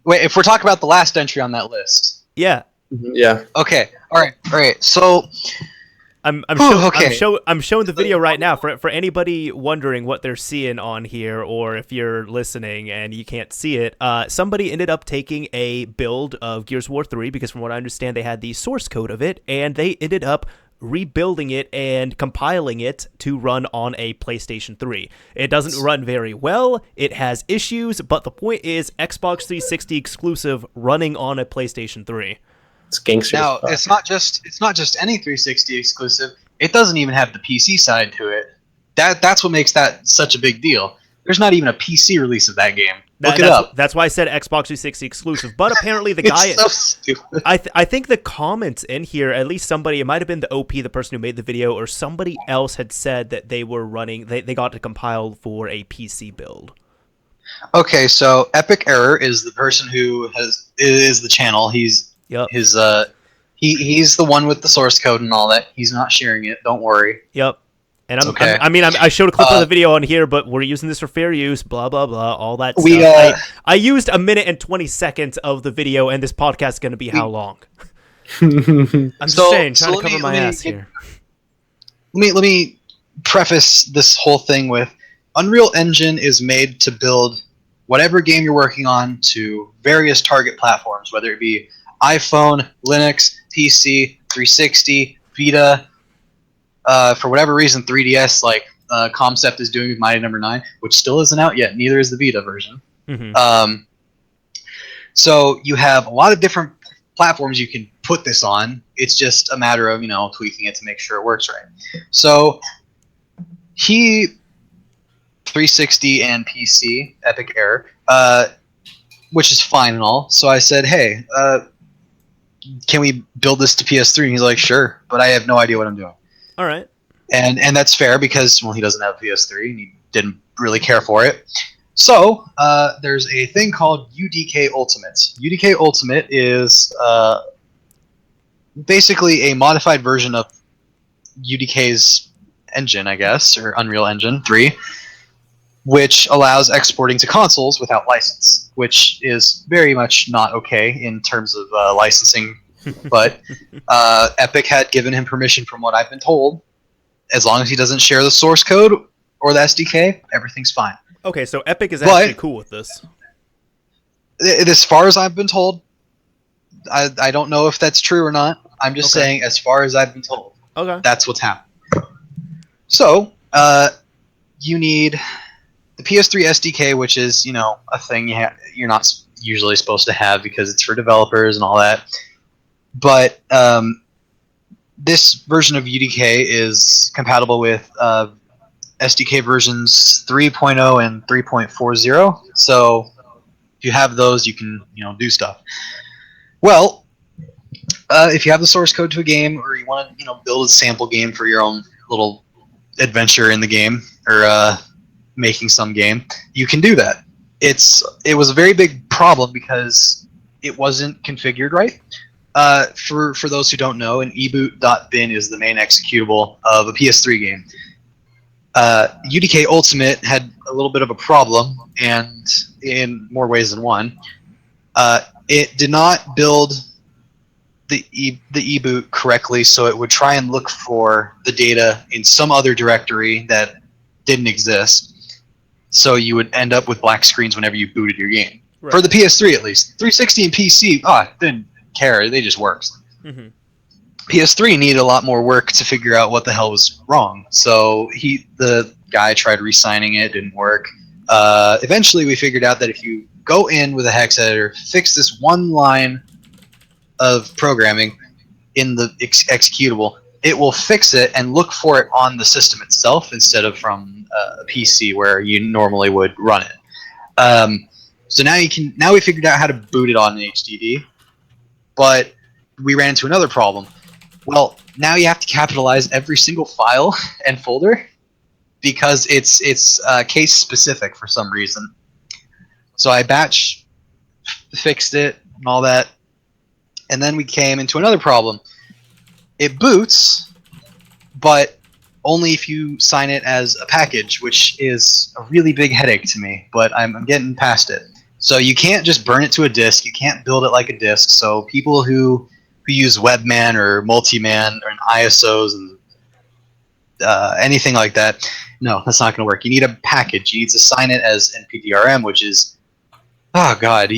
Wait, if we're talking about the last entry on that list. Yeah. Yeah. Okay. All right. So I'm showing the video right now for anybody wondering what they're seeing on here, or if you're listening and you can't see it. Somebody ended up taking a build of Gears of War 3 because, from what I understand, they had the source code of it, and they ended up rebuilding it and compiling it to run on a PlayStation 3. It doesn't run very well. It has issues, but the point is Xbox 360 exclusive running on a PlayStation 3. It's gangster. Now, it's not just any 360 exclusive. It doesn't even have the PC side to it. That's what makes that such a big deal. There's not even a PC release of that game. Look it up. That's why I said Xbox 360 exclusive. But apparently the guy... It's so stupid. I think the comments in here, at least somebody, it might have been the OP, the person who made the video, or somebody else had said that they were running... They got to compile for a PC build. Okay, so Epic Error is the person who is the channel. He's the one with the source code and all that. He's not sharing it. Don't worry. Yep. And okay. I showed a clip of the video on here, but we're using this for fair use, blah, blah, blah, all that stuff. I used 1 minute and 20 seconds of the video, and this podcast is going to be how long? I'm just saying, trying to cover my ass here. Let me preface this whole thing with Unreal Engine is made to build whatever game you're working on to various target platforms, whether it be iPhone, Linux, PC, 360, Vita. For whatever reason, 3DS, like Concept is doing with Mighty Number 9, which still isn't out yet. Neither is the Vita version. Mm-hmm. So you have a lot of different platforms you can put this on. It's just a matter of tweaking it to make sure it works right. So 360 and PC, Epic Error, which is fine and all. So I said, hey, can we build this to PS3? And he's like, sure, but I have no idea what I'm doing. All right. And that's fair because, well, he doesn't have a PS3 and he didn't really care for it. So there's a thing called UDK Ultimate. UDK Ultimate is basically a modified version of UDK's engine, I guess, or Unreal Engine 3. which allows exporting to consoles without license, which is very much not okay in terms of licensing. But Epic had given him permission, from what I've been told. As long as he doesn't share the source code or the SDK, everything's fine. Okay, so Epic is actually cool with this. As far as I've been told, I don't know if that's true or not. I'm just saying, as far as I've been told, that's what's happening. So, you need the PS3 SDK, which is, a thing you're not usually supposed to have because it's for developers and all that. But this version of UDK is compatible with SDK versions 3.0 and 3.40. So if you have those, you can do stuff. Well, if you have the source code to a game, or you want to build a sample game for your own little adventure in the game, or making some game, you can do that. It was a very big problem because it wasn't configured right. For those who don't know, an eboot.bin is the main executable of a PS3 game. UDK Ultimate had a little bit of a problem, and in more ways than one. It did not build the eboot correctly, so it would try and look for the data in some other directory that didn't exist. So you would end up with black screens whenever you booted your game. Right. For the PS3 at least. 360 and PC, didn't care. They just worked. Mm-hmm. PS3 needed a lot more work to figure out what the hell was wrong. So the guy tried re-signing it, didn't work. Eventually we figured out that if you go in with a hex editor, fix this one line of programming in the executable, it will fix it and look for it on the system itself instead of from a PC where you normally would run it. So now we figured out how to boot it on an HDD, but we ran into another problem. Well, now you have to capitalize every single file and folder because it's case specific for some reason. So I batch fixed it and all that, and then we came into another problem. It boots, but only if you sign it as a package, which is a really big headache to me, but I'm getting past it. So you can't just burn it to a disk. You can't build it like a disk. So people who use Webman or Multiman or ISOs and anything like that, no, that's not going to work. You need a package. You need to sign it as NPDRM, which is, oh god,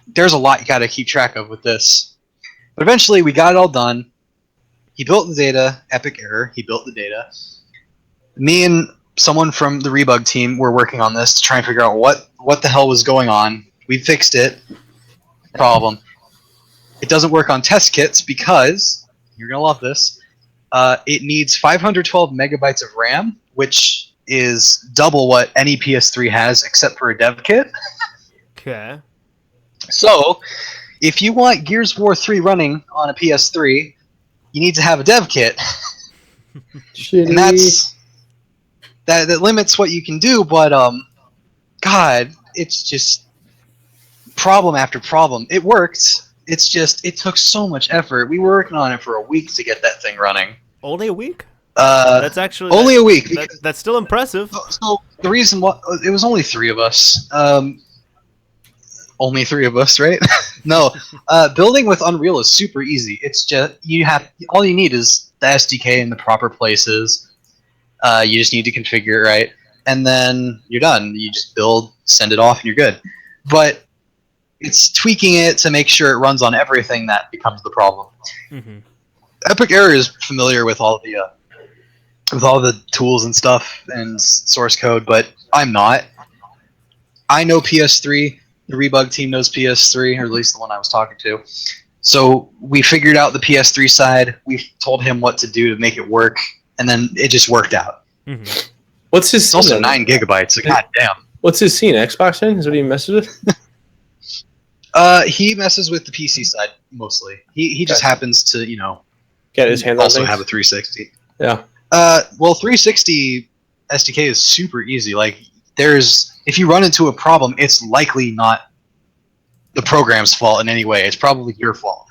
there's a lot you got to keep track of with this. But eventually we got it all done. He built the data, epic error, he built the data. Me and someone from the Rebug team were working on this to try and figure out what the hell was going on. We fixed it. Problem. It doesn't work on test kits because, you're going to love this, it needs 512 megabytes of RAM, which is double what any PS3 has except for a dev kit. Okay. So, if you want Gears of War 3 running on a PS3, you need to have a dev kit. And that limits what you can do, but god, it's just problem after problem. It worked. It's just it took so much effort. We were working on it for a week to get that thing running. Only a week? That's actually only a week. That's still impressive. So the reason why it was only 3 of us. Only 3 of us, right? No, building with Unreal is super easy. It's just all you need is the SDK in the proper places. You just need to configure it right, and then you're done. You just build, send it off, and you're good. But it's tweaking it to make sure it runs on everything that becomes the problem. Mm-hmm. Epic Error is familiar with all the tools and stuff and source code, but I'm not. I know PS3. The Rebug team knows PS3, or at least the one I was talking to. So we figured out the PS3 side. We told him what to do to make it work, and then it just worked out. Mm-hmm. What's his? It's also 9 gigabytes. So god damn. What's his scene? Xbox in? Is what he messes with? He messes with the PC side mostly. He just happens to get his hands also have a 360. Yeah. Well, 360 SDK is super easy. Like if you run into a problem, it's likely not the program's fault in any way. It's probably your fault.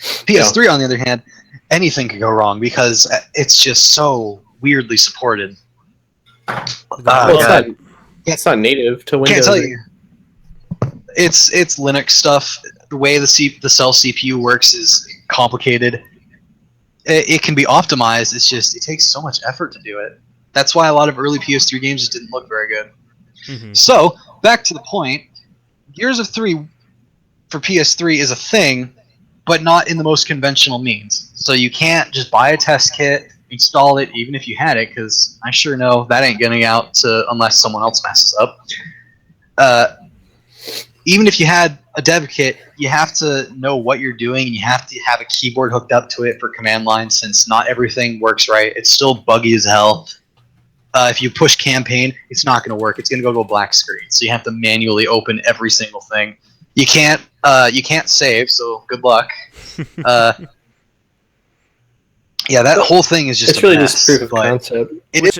PS3, on the other hand, anything could go wrong because it's just so weirdly supported. It's not native to Windows. Can't tell you. It's Linux stuff. The way the cell CPU works is complicated. It can be optimized. It's just it takes so much effort to do it. That's why a lot of early PS3 games just didn't look very good. Mm-hmm. So back to the point, Gears of 3 for PS3 is a thing, but not in the most conventional means. So you can't just buy a test kit, install it, even if you had it, because I sure know that ain't getting out unless someone else messes up. Even if you had a dev kit, you have to know what you're doing, and you have to have a keyboard hooked up to it for command line, since not everything works right. It's still buggy as hell. If you push campaign, it's not going to work. It's going to go to a black screen, so you have to manually open every single thing. You can't save, so good luck. Yeah, that whole thing is just. It's really just proof of concept,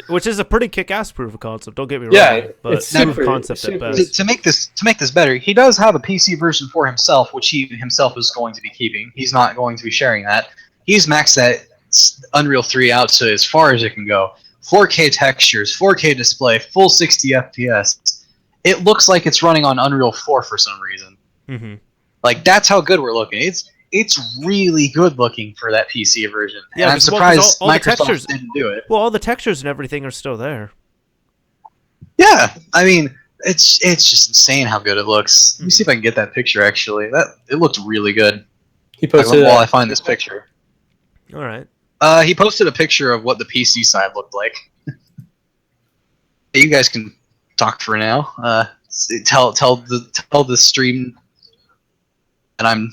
which is a pretty kick-ass proof of concept. Don't get me wrong. Yeah, but it's proof super, of concept at best. To make this better, he does have a PC version for himself, which he himself is going to be keeping. He's not going to be sharing that. He's maxed that Unreal 3 out to as far as it can go. 4K textures, 4K display, full 60 FPS. It looks like it's running on Unreal 4 for some reason. Mm-hmm. Like, that's how good we're looking. It's really good looking for that PC version. Yeah, and I'm surprised all Microsoft didn't do it. Well, all the textures and everything are still there. Yeah, I mean, it's just insane how good it looks. Let me see if I can get that picture, actually. It looked really good. He posted while I find this picture. All right. He posted a picture of what the PC side looked like. You guys can talk for now. Tell the stream that I'm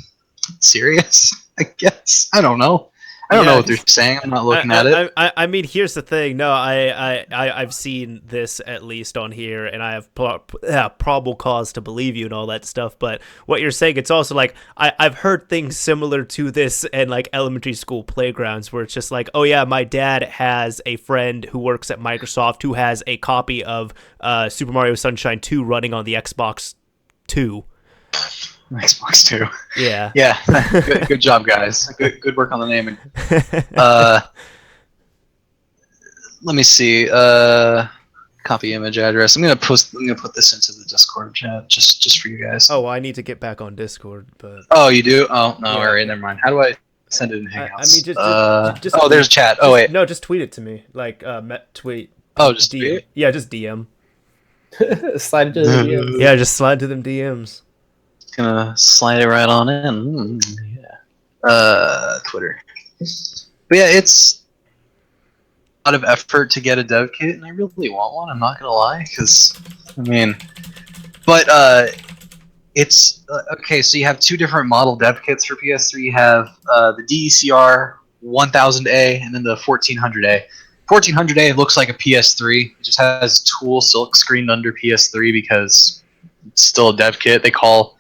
serious, I guess. I don't know. I don't know what they're saying. I'm not looking at it. I mean, here's the thing. No, I've seen this at least on here, and I have probable cause to believe you and all that stuff. But what you're saying, it's also like I've heard things similar to this in like elementary school playgrounds, where it's just like, oh yeah, my dad has a friend who works at Microsoft who has a copy of Super Mario Sunshine 2 running on the Xbox 2. Xbox 2. Yeah. Yeah. Good job, guys. Good work on the naming. Let me see. Copy image address. I'm gonna put this into the Discord chat just for you guys. Oh, well, I need to get back on Discord, but. Oh, you do? Oh no, all right, never mind. How do I send it in Hangouts? I mean, just oh, there's a chat. Oh wait. No, just tweet it to me. Like tweet. Oh, just DM. tweet it? Yeah, just DM. Slide to the DMs. Yeah, just slide to them DMs. Gonna slide it right on in. Yeah. Twitter. But yeah, it's a lot of effort to get a dev kit, and I really want one. I'm not gonna lie, because I mean, but it's okay. So you have two different model dev kits for PS3. You have the DECR 1000A and then the 1400A. 1400A looks like a PS3. It just has tool silk screened under PS3 because it's still a dev kit. They call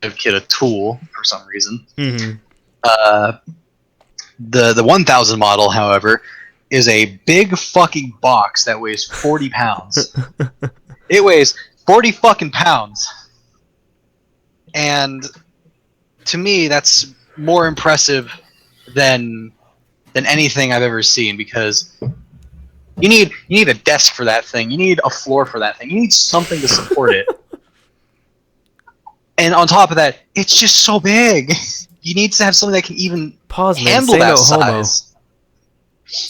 dev kit a tool for some reason. Mm-hmm. The 1000 model, however, is a big fucking box that weighs 40 pounds. It weighs 40 fucking pounds. And to me, that's more impressive than anything I've ever seen, because you need a desk for that thing. You need a floor for that thing. You need something to support it. And on top of that, it's just so big. You need to have something that can even handle that size.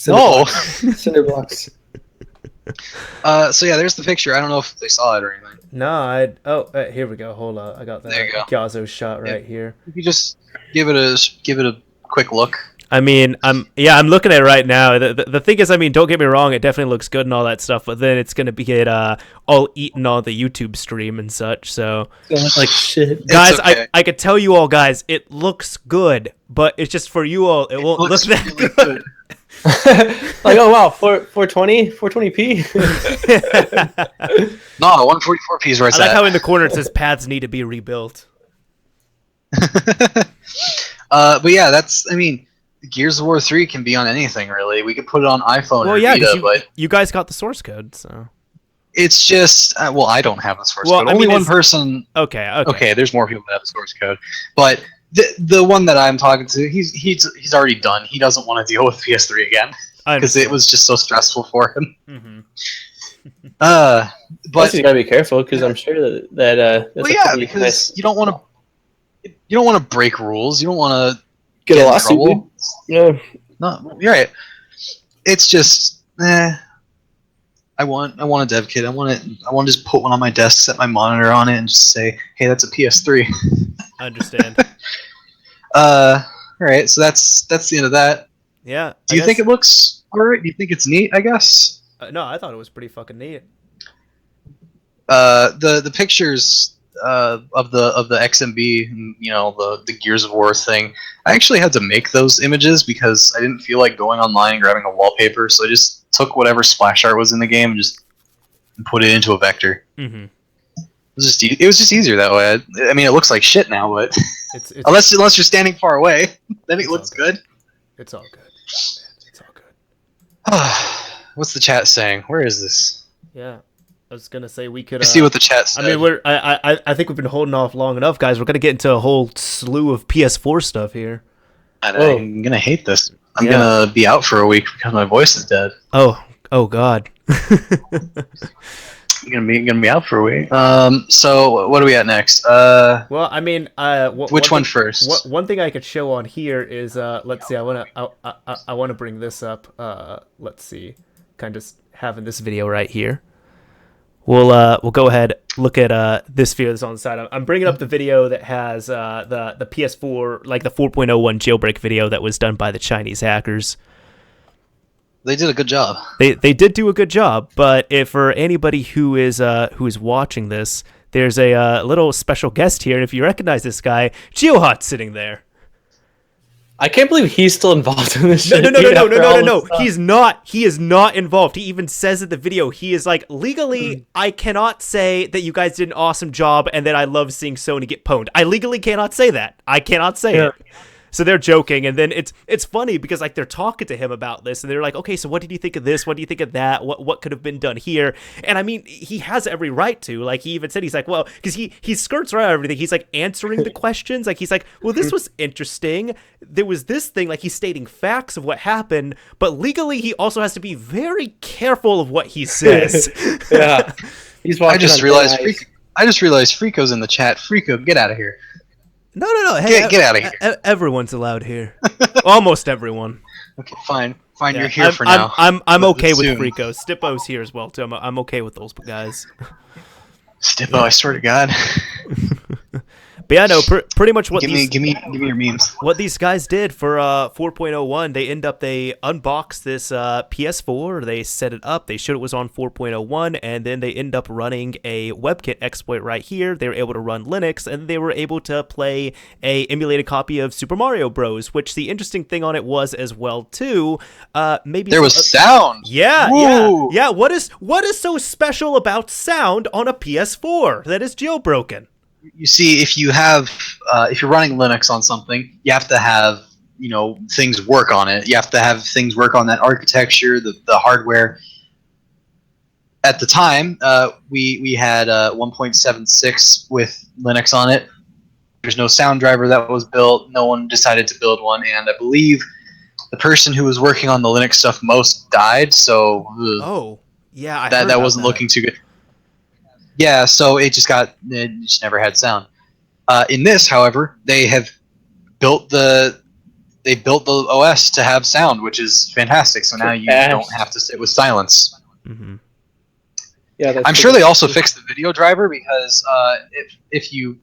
No. Cinder blocks. So yeah, there's the picture. I don't know if they saw it or anything. No, here we go. Hold on, I got that. There you go. Gazzo shot right here. You just give it a quick look. I mean, I'm looking at it right now. The thing is, I mean, don't get me wrong, it definitely looks good and all that stuff, but then it's gonna be all eaten on the YouTube stream and such. So like shit, guys, okay. I could tell you all, guys, it looks good, but it's just for you all, it won't look that really good. Like, oh wow, 420p. No, 144p is right. I like how in the corner it says paths need to be rebuilt. But yeah, I mean, Gears of War 3 can be on anything, really. We could put it on iPhone or Vita, but you guys got the source code, so it's just well, I don't have the source code. Only one person. Okay. There's more people that have the source code, but the one that I'm talking to, he's already done. He doesn't want to deal with PS3 again. because it was just so stressful for him. Mm-hmm. But you gotta be careful because I'm sure that that's well, yeah, because nice... you don't want to break rules. You don't want to get a lawsuit. Trouble. Yeah, no, you're right. It's just, I want a dev kit. I want to just put one on my desk, set my monitor on it, and just say, "Hey, that's a PS3." I understand. All right, so that's the end of that. Yeah. Do you think it looks alright? Do you think it's neat? I guess. No, I thought it was pretty fucking neat. The pictures of the XMB, and, the Gears of War thing. I actually had to make those images because I didn't feel like going online and grabbing a wallpaper, so I just took whatever splash art was in the game and just put it into a vector. Mm-hmm. It was just easier that way. I mean, it looks like shit now, but it's unless you're standing far away, then it looks good. It's all good. It's all good. What's the chat saying? Where is this? Yeah. I was gonna say we could see what the chat said. I mean, I think we've been holding off long enough, guys. We're gonna get into a whole slew of PS4 stuff here. I'm gonna hate this. I'm gonna be out for a week because my voice is dead. Oh God. I'm gonna be out for a week. So what are we at next? Well, I mean, which one first? One thing I could show on here is let's see. I wanna bring this up. Let's see. Kind of having this video right here. We'll go ahead, look at this video that's on the side. I'm bringing up the video that has the PS4, like the 4.01 jailbreak video that was done by the Chinese hackers. They did a good job. They did do a good job, but if for anybody who is watching this, there's a little special guest here, and if you recognize this guy, GeoHot sitting there. I can't believe he's still involved in this shit. No. He's not. He is not involved. He even says in the video, he is like, legally, I cannot say that you guys did an awesome job and that I love seeing Sony get pwned. I legally cannot say that. I cannot say it. So they're joking, and then it's funny because like they're talking to him about this, and they're like, okay, so what did you think of this? What do you think of that? What could have been done here? And I mean, he has every right to. Like he even said, he's like, well, because he skirts around everything. He's like answering the questions. Like he's like, well, this was interesting. There was this thing. Like he's stating facts of what happened, but legally he also has to be very careful of what he says. Yeah, he's watching. I just realized Freako's in the chat. Freako, get out of here. No. Hey, get out of here. Everyone's allowed here. Almost everyone. Okay, fine. You're here for now. I'm okay with Freako. Stippo's here as well too. I'm okay with those guys. Stippo, I swear to God. But yeah, no, pretty much what give me your memes. What these guys did for 4.01, they unboxed this PS4, they set it up, they showed it was on 4.01, and then they end up running a WebKit exploit right here. They were able to run Linux, and they were able to play a emulated copy of Super Mario Bros. Which the interesting thing on it was as well too. Maybe there was sound. Yeah. What is so special about sound on a PS4 that is jailbroken? You see, if you're running Linux on something, you have to have things work on it. You have to have things work on that architecture, the hardware. At the time, we had 1.76 with Linux on it. There's no sound driver that was built. No one decided to build one, and I believe the person who was working on the Linux stuff most died. So that wasn't looking too good. Yeah, so it just never had sound. In this, however, they have built the OS to have sound, which is fantastic. So now you don't have to sit with silence. Mm-hmm. Yeah, I'm sure they also fixed the video driver because if you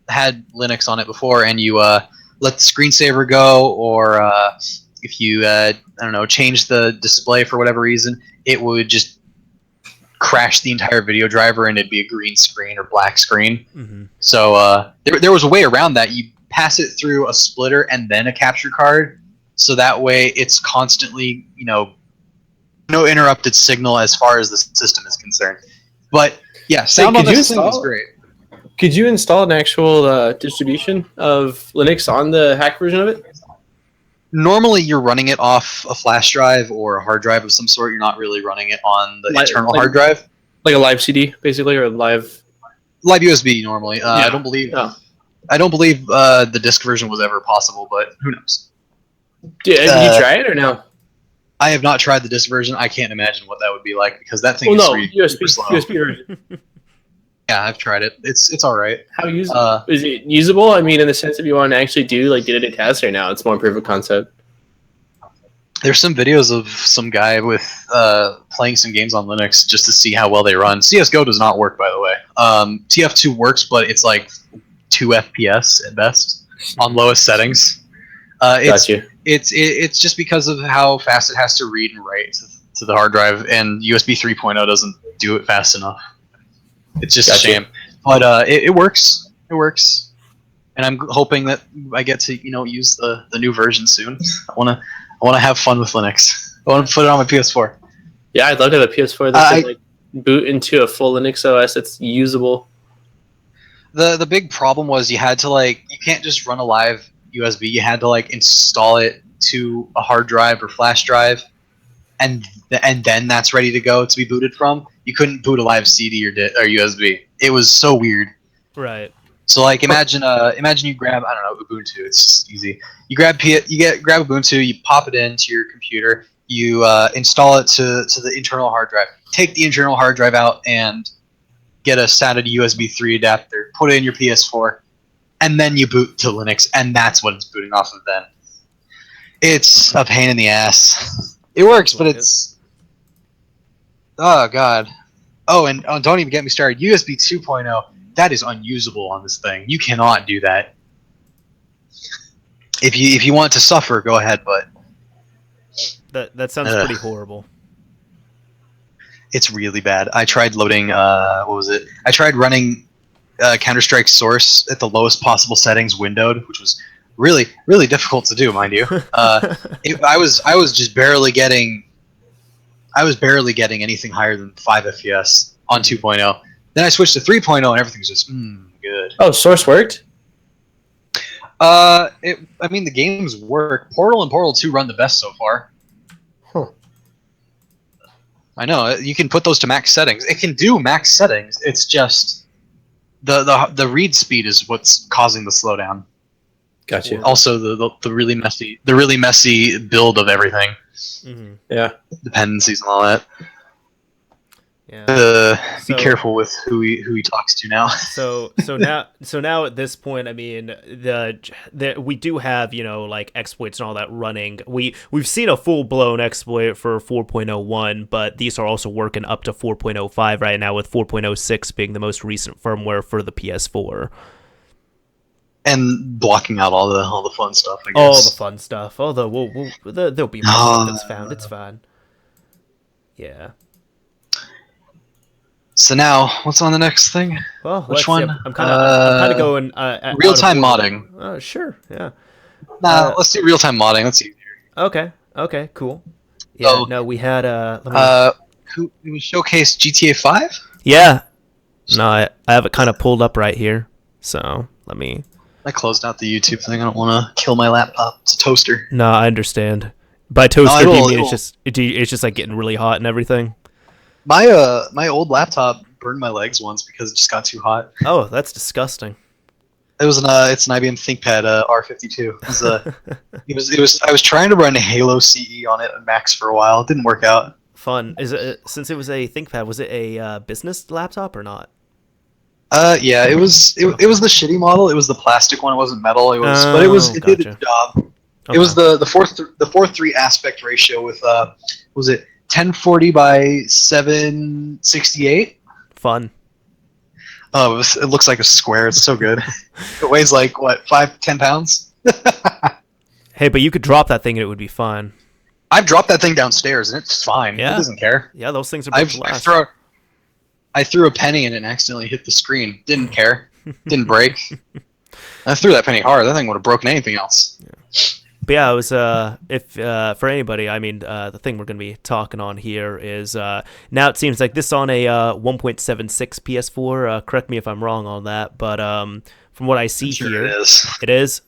had Linux on it before and you let the screensaver go, or if you change the display for whatever reason, it would just crash the entire video driver and it'd be a green screen or black screen. Mm-hmm. So there was a way around that. You pass it through a splitter and then a capture card, so that way it's constantly no interrupted signal as far as the system is concerned. But yeah, sound on this thing is great. Could you install an actual distribution of Linux on the hack version of it? Normally, you're running it off a flash drive or a hard drive of some sort. You're not really running it on the internal hard drive, like a live CD, basically, or live USB. Normally, I don't believe the disk version was ever possible, but who knows? Did you try it or no? I have not tried the disk version. I can't imagine what that would be like because that thing is super slow. USB version. Yeah, I've tried it. It's all right. How usable? Is it usable? I mean, in the sense if you want to actually do like day-to-day tasks, or now it's more proof of concept. There's some videos of some guy with playing some games on Linux just to see how well they run. CS:GO does not work, by the way. TF2 works, but it's like 2 FPS at best on lowest settings. It's just because of how fast it has to read and write to the hard drive, and USB 3.0 doesn't do it fast enough. It's just a shame, but it works. It works, and I'm hoping that I get to use the new version soon. I want to have fun with Linux. I want to put it on my PS4. Yeah, I'd love to have a PS4 that could like boot into a full Linux OS that's usable. The big problem was you had to you can't just run a live USB. You had to install it to a hard drive or flash drive, and then that's ready to go to be booted from. You couldn't boot a live CD or USB. It was so weird. Right. So imagine you grab, I don't know, Ubuntu. It's just easy. You grab Ubuntu, you pop it into your computer, you install it to the internal hard drive. Take the internal hard drive out and get a SATA to USB 3 adapter. Put it in your PS4, and then you boot to Linux, and that's what it's booting off of then. It's a pain in the ass. It works, but it's oh god. Oh, and don't even get me started. USB 2.0. That is unusable on this thing. You cannot do that. If you want to suffer, go ahead, but that sounds pretty horrible. It's really bad. I tried loading what was it? I tried running Counter-Strike Source at the lowest possible settings windowed, which was really difficult to do, mind you. I was just barely getting anything higher than 5 FPS on 2.0. Then I switched to 3.0 and everything's just good. Oh, Source worked? I mean, the games work. Portal and Portal 2 run the best so far. Huh. I know. You can put those to max settings. It can do max settings. It's just the read speed is what's causing the slowdown. Gotcha. Also, the really messy build of everything. Mm-hmm. Yeah. Dependencies and all that. Yeah. Be careful with who he talks to now. so now at this point, I mean, we do have exploits and all that running. We've seen a full blown exploit for 4.01, but these are also working up to 4.05 right now, with 4.06 being the most recent firmware for the PS4. And blocking out all the fun stuff, I guess. All the fun stuff. Although there'll be more stuff that's found. It's fine. Yeah. So now, what's on the next thing? Well, which one? I'm kind of going real-time modding. Sure. Yeah. Let's do real-time modding. Let's see. Okay. Cool. Yeah. So, no, we had we showcased GTA 5. Yeah. No, I have it kind of pulled up right here. So let me. I closed out the YouTube thing. I don't want to kill my laptop. It's a toaster. No, I understand. By toaster, do you mean it's just like getting really hot and everything? My old laptop burned my legs once because it just got too hot. Oh, that's disgusting. It's an IBM ThinkPad R52. I was trying to run Halo CE on it at max for a while. It didn't work out. Fun. Since it was a ThinkPad, was it a business laptop or not? Yeah, it was the shitty model. It was the plastic one. It wasn't metal. It did its job. Okay. It was the 4:3 aspect ratio with was it 1040 by 768? Fun. Oh, it looks like a square. It's so good. It weighs like what, 5-10 pounds? Hey, but you could drop that thing and it would be fine. I've dropped that thing downstairs and it's fine. Yeah. It doesn't care. Yeah, those things are I threw a penny in it and accidentally hit the screen. Didn't care. Didn't break. I threw that penny hard. That thing would have broken anything else. Yeah. But yeah, it was if for anybody, I mean, the thing we're going to be talking on here is now it seems like this is on a 1.76 PS4. Correct me if I'm wrong on that, but from what I see here, it is. It is.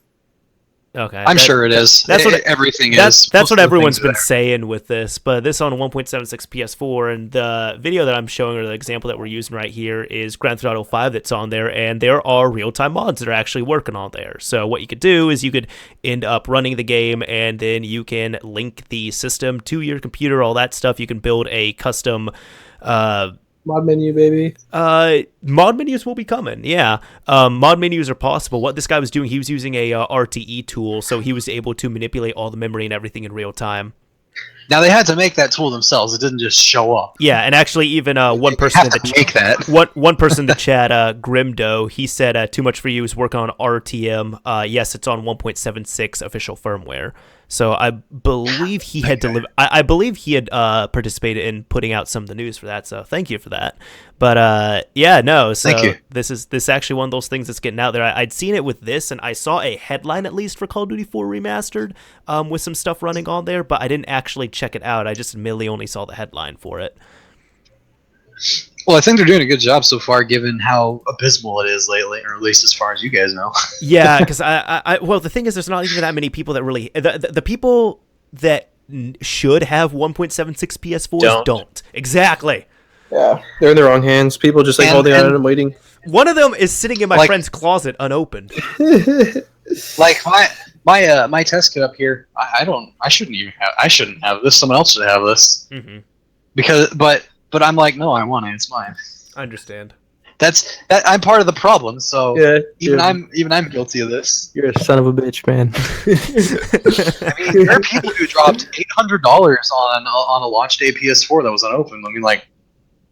Okay, I'm sure it is. That's what everything is. That's what everyone's been there. saying with this. But this on 1.76 PS4, and the video that I'm showing, or the example that we're using right here, is Grand Theft Auto 5 that's on there, and there are real-time mods that are actually working on there. So what you could do is you could end up running the game, and then you can link the system to your computer, all that stuff. You can build a custom mod menu, baby. Mod menus will be coming. Yeah, mod menus are possible. What this guy was doing, he was using a RTE tool, so he was able to manipulate all the memory and everything in real time. Now they had to make that tool themselves. It didn't just show up. Yeah, and actually, even one person in the make that. one person in the chat, Grimdo, he said, "Too much for you is working on RTM." Yes, it's on 1.76 official firmware. So I believe he had I believe he had participated in putting out some of the news for that. So thank you for that. But yeah, no. So thank you. This is actually one of those things that's getting out there. I'd seen it with this, and I saw a headline at least for Call of Duty 4 Remastered with some stuff running on there, but I didn't actually check it out. I just admittedly only saw the headline for it. Well, I think they're doing a good job so far, given how abysmal it is lately, or at least as far as you guys know. Yeah, because well, the thing is, there's not even that many people that really the people that should have 1.76 PS4s don't. Exactly. Yeah, they're in the wrong hands. People just holding on and waiting. One of them is sitting in my friend's closet unopened. Like my test kit up here, I shouldn't have this. Someone else should have this. Mm-hmm. But I'm like, no, I want it. It's mine. I understand. I'm part of the problem. So yeah, even I'm guilty of this. You're a son of a bitch, man. I mean, there are people who dropped $800 on a launch day PS4 that was unopened. I mean, like,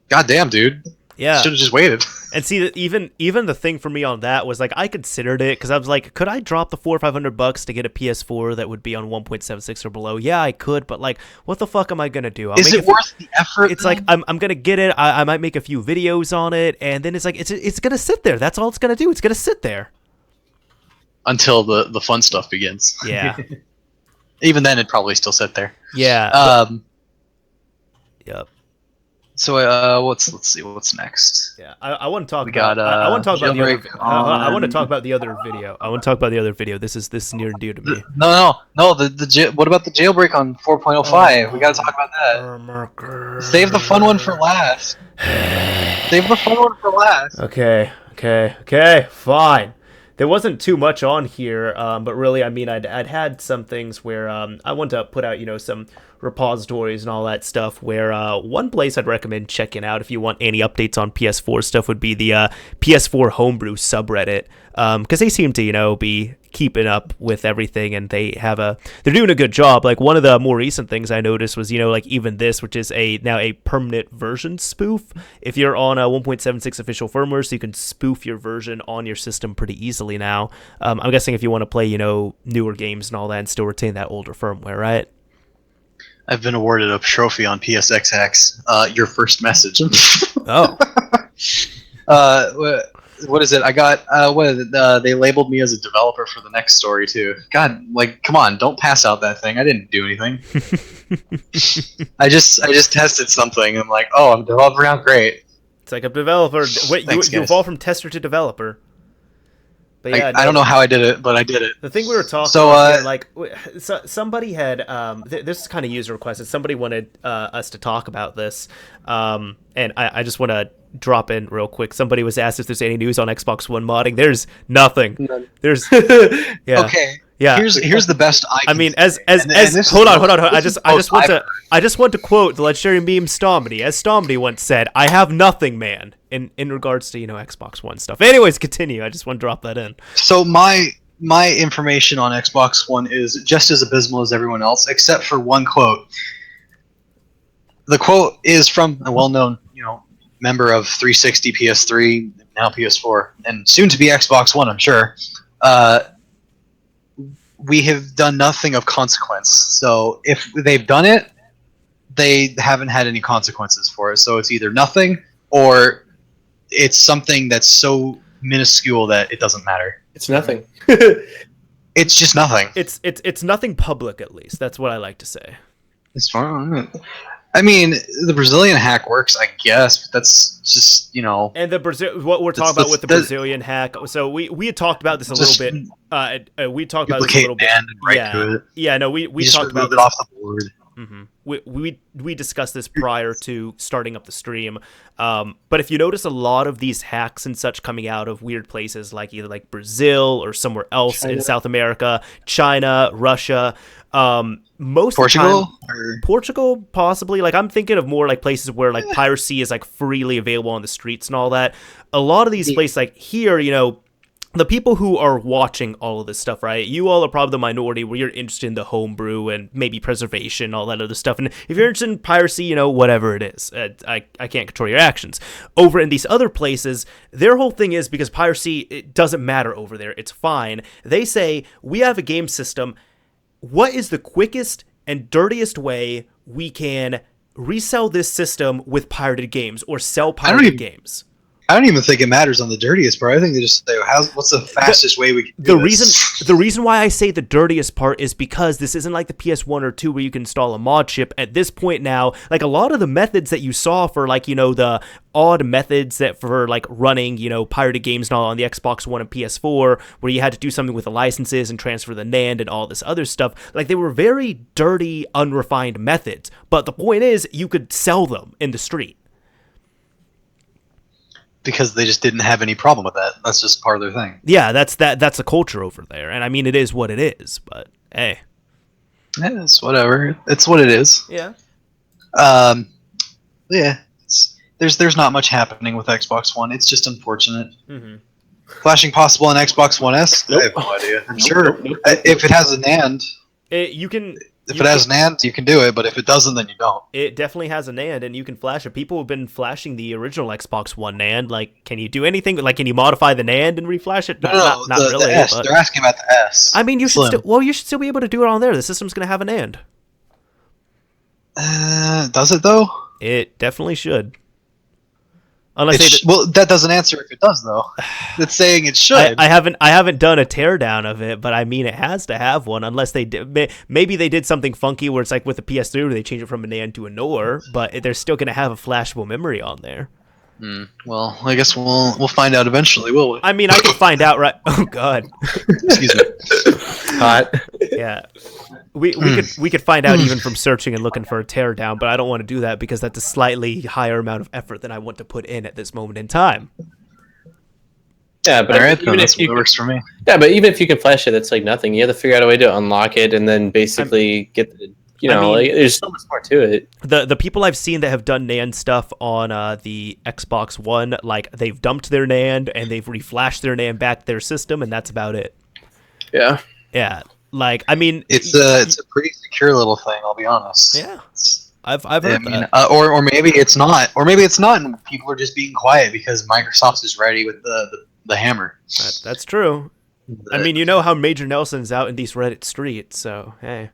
goddamn, dude. Yeah. Should have just waited. And see, even the thing for me on that was, like, I considered it, because I was like, could I drop the $400 or $500 to get a PS4 that would be on 1.76 or below? Yeah, I could, but, like, what the fuck am I going to do? Is it worth the effort? It's like, I'm going to get it, I might make a few videos on it, and then it's like, it's going to sit there. That's all it's going to do. It's going to sit there. Until the fun stuff begins. Yeah. Even then, it'd probably still sit there. Yeah. Yep. So let's see what's next. Yeah, I want to talk. I want to talk about the other. I want to talk about the other video. I want to talk about the other video. This is near and dear to me. No. What about the jailbreak on 4.05? We gotta talk about that. Save the fun one for last. Save the fun one for last. Okay. Fine. There wasn't too much on here, but really, I mean, I'd had some things where I wanted to put out, some repositories and all that stuff, where one place I'd recommend checking out if you want any updates on PS4 stuff would be the PS4 homebrew subreddit, because they seem to, be keeping up with everything, and they're doing a good job. Like, one of the more recent things I noticed was, like, even this, which is now a permanent version spoof. If you're on a 1.76 official firmware, so you can spoof your version on your system pretty easily now. I'm guessing if you want to play, newer games and all that and still retain that older firmware, right? I've been awarded a trophy on PSXX. Your first message. Oh. What is it? I got they labeled me as a developer for the next story too. God, like, come on, don't pass out that thing. I didn't do anything. I just tested something. I'm like, oh, I'm a developer now. Great. It's like a developer. Wait, Thanks, you evolved from tester to developer. But yeah, I don't know how I did it, but I did it. The thing we were talking about here, like, somebody had this is kind of user requested. Somebody wanted us to talk about this, and I just want to drop in real quick. Somebody was asked if there's any news on Xbox One modding. There's nothing. None. There's yeah. Okay. Yeah. Here's the best I mean, can hold on. I just want to quote the legendary meme Stomedy. As Stomedy once said, "I have nothing, man." In regards to Xbox One stuff. Anyways, continue. I just want to drop that in. So my information on Xbox One is just as abysmal as everyone else, except for one quote. The quote is from a well-known, member of 360, PS3, now PS4, and soon to be Xbox One, I'm sure. We have done nothing of consequence. So if they've done it, they haven't had any consequences for it. So it's either nothing or it's something that's so minuscule that it doesn't matter. It's nothing. It's just nothing. It's nothing public, at least. That's what I like to say. It's fine. I mean, the Brazilian hack works, I guess, but that's just, you know. And what we're talking about with the Brazilian hack. So we had talked about this a little bit. We talked about this a little bit. We talked about it off the board. Mm-hmm. We discussed this prior to starting up the stream. But if you notice a lot of these hacks and such coming out of weird places like either like Brazil or somewhere else in South America, China, Russia, most Portugal? of the time, Portugal possibly. Like I'm thinking of more like places where like piracy is like freely available on the streets and all that. A lot of these places like here, you know, the people who are watching all of this stuff, right? You all are probably the minority where you're interested in the homebrew and maybe preservation, all that other stuff. And if you're interested in piracy, you know, whatever it is, I can't control your actions. Over in these other places, their whole thing is because piracy, it doesn't matter over there. It's fine. They say, we have a game system. What is the quickest and dirtiest way we can resell this system with pirated games or sell pirated games? I don't even think it matters on the dirtiest part. I think they just say, what's the fastest way we can do this? The reason why I say the dirtiest part is because this isn't like the PS1 or 2 where you can install a mod chip. At this point now, like a lot of the methods that you saw for like, you know, the odd methods that for like running, you know, pirated games and all on the Xbox One and PS4 where you had to do something with the licenses and transfer the NAND and all this other stuff, like they were very dirty, unrefined methods. But the point is you could sell them in the street. Because they just didn't have any problem with that. That's just part of their thing. Yeah, that's a culture over there. And I mean, it is what it is, but hey. Yeah, it's whatever. It's what it is. Yeah. Yeah. There's not much happening with Xbox One. It's just unfortunate. Mm-hmm. Flashing possible on Xbox One S? Nope. I have no idea. I'm sure. If it has a NAND... If it has NAND, you can do it, but if it doesn't, then you don't. It definitely has a NAND, and you can flash it. People have been flashing the original Xbox One NAND. Like, can you do anything? Like, can you modify the NAND and reflash it? No, not really. The S. But... They're asking about the S. I mean, you should still be able to do it on there. The system's going to have a NAND. Does it, though? It definitely should. Well, that doesn't answer if it does, though. It's saying it should. I haven't done a teardown of it, but I mean, it has to have one, unless they did. Maybe they did something funky where it's like with the PS3 where they change it from a NAND to a NOR, but they're still going to have a flashable memory on there. Well, I guess we'll find out eventually, will we? I mean, I can find out, right? Oh God. Excuse me. Hot. Yeah. We could find out even from searching and looking for a teardown, but I don't want to do that because that's a slightly higher amount of effort than I want to put in at this moment in time. Yeah, but that's what works for me. Yeah, but even if you can flash it, that's like nothing. You have to figure out a way to unlock it and then basically get the. There's so much more to it. The people I've seen that have done NAND stuff on the Xbox One, like they've dumped their NAND and they've reflashed their NAND back to their system, and that's about it. Yeah. Yeah. Like, I mean, it's a pretty secure little thing. I'll be honest. Yeah. I've heard that. Or maybe it's not. Or maybe it's not, and people are just being quiet because Microsoft is ready with the hammer. That's true. I mean, you know how Major Nelson's out in these Reddit streets, so hey.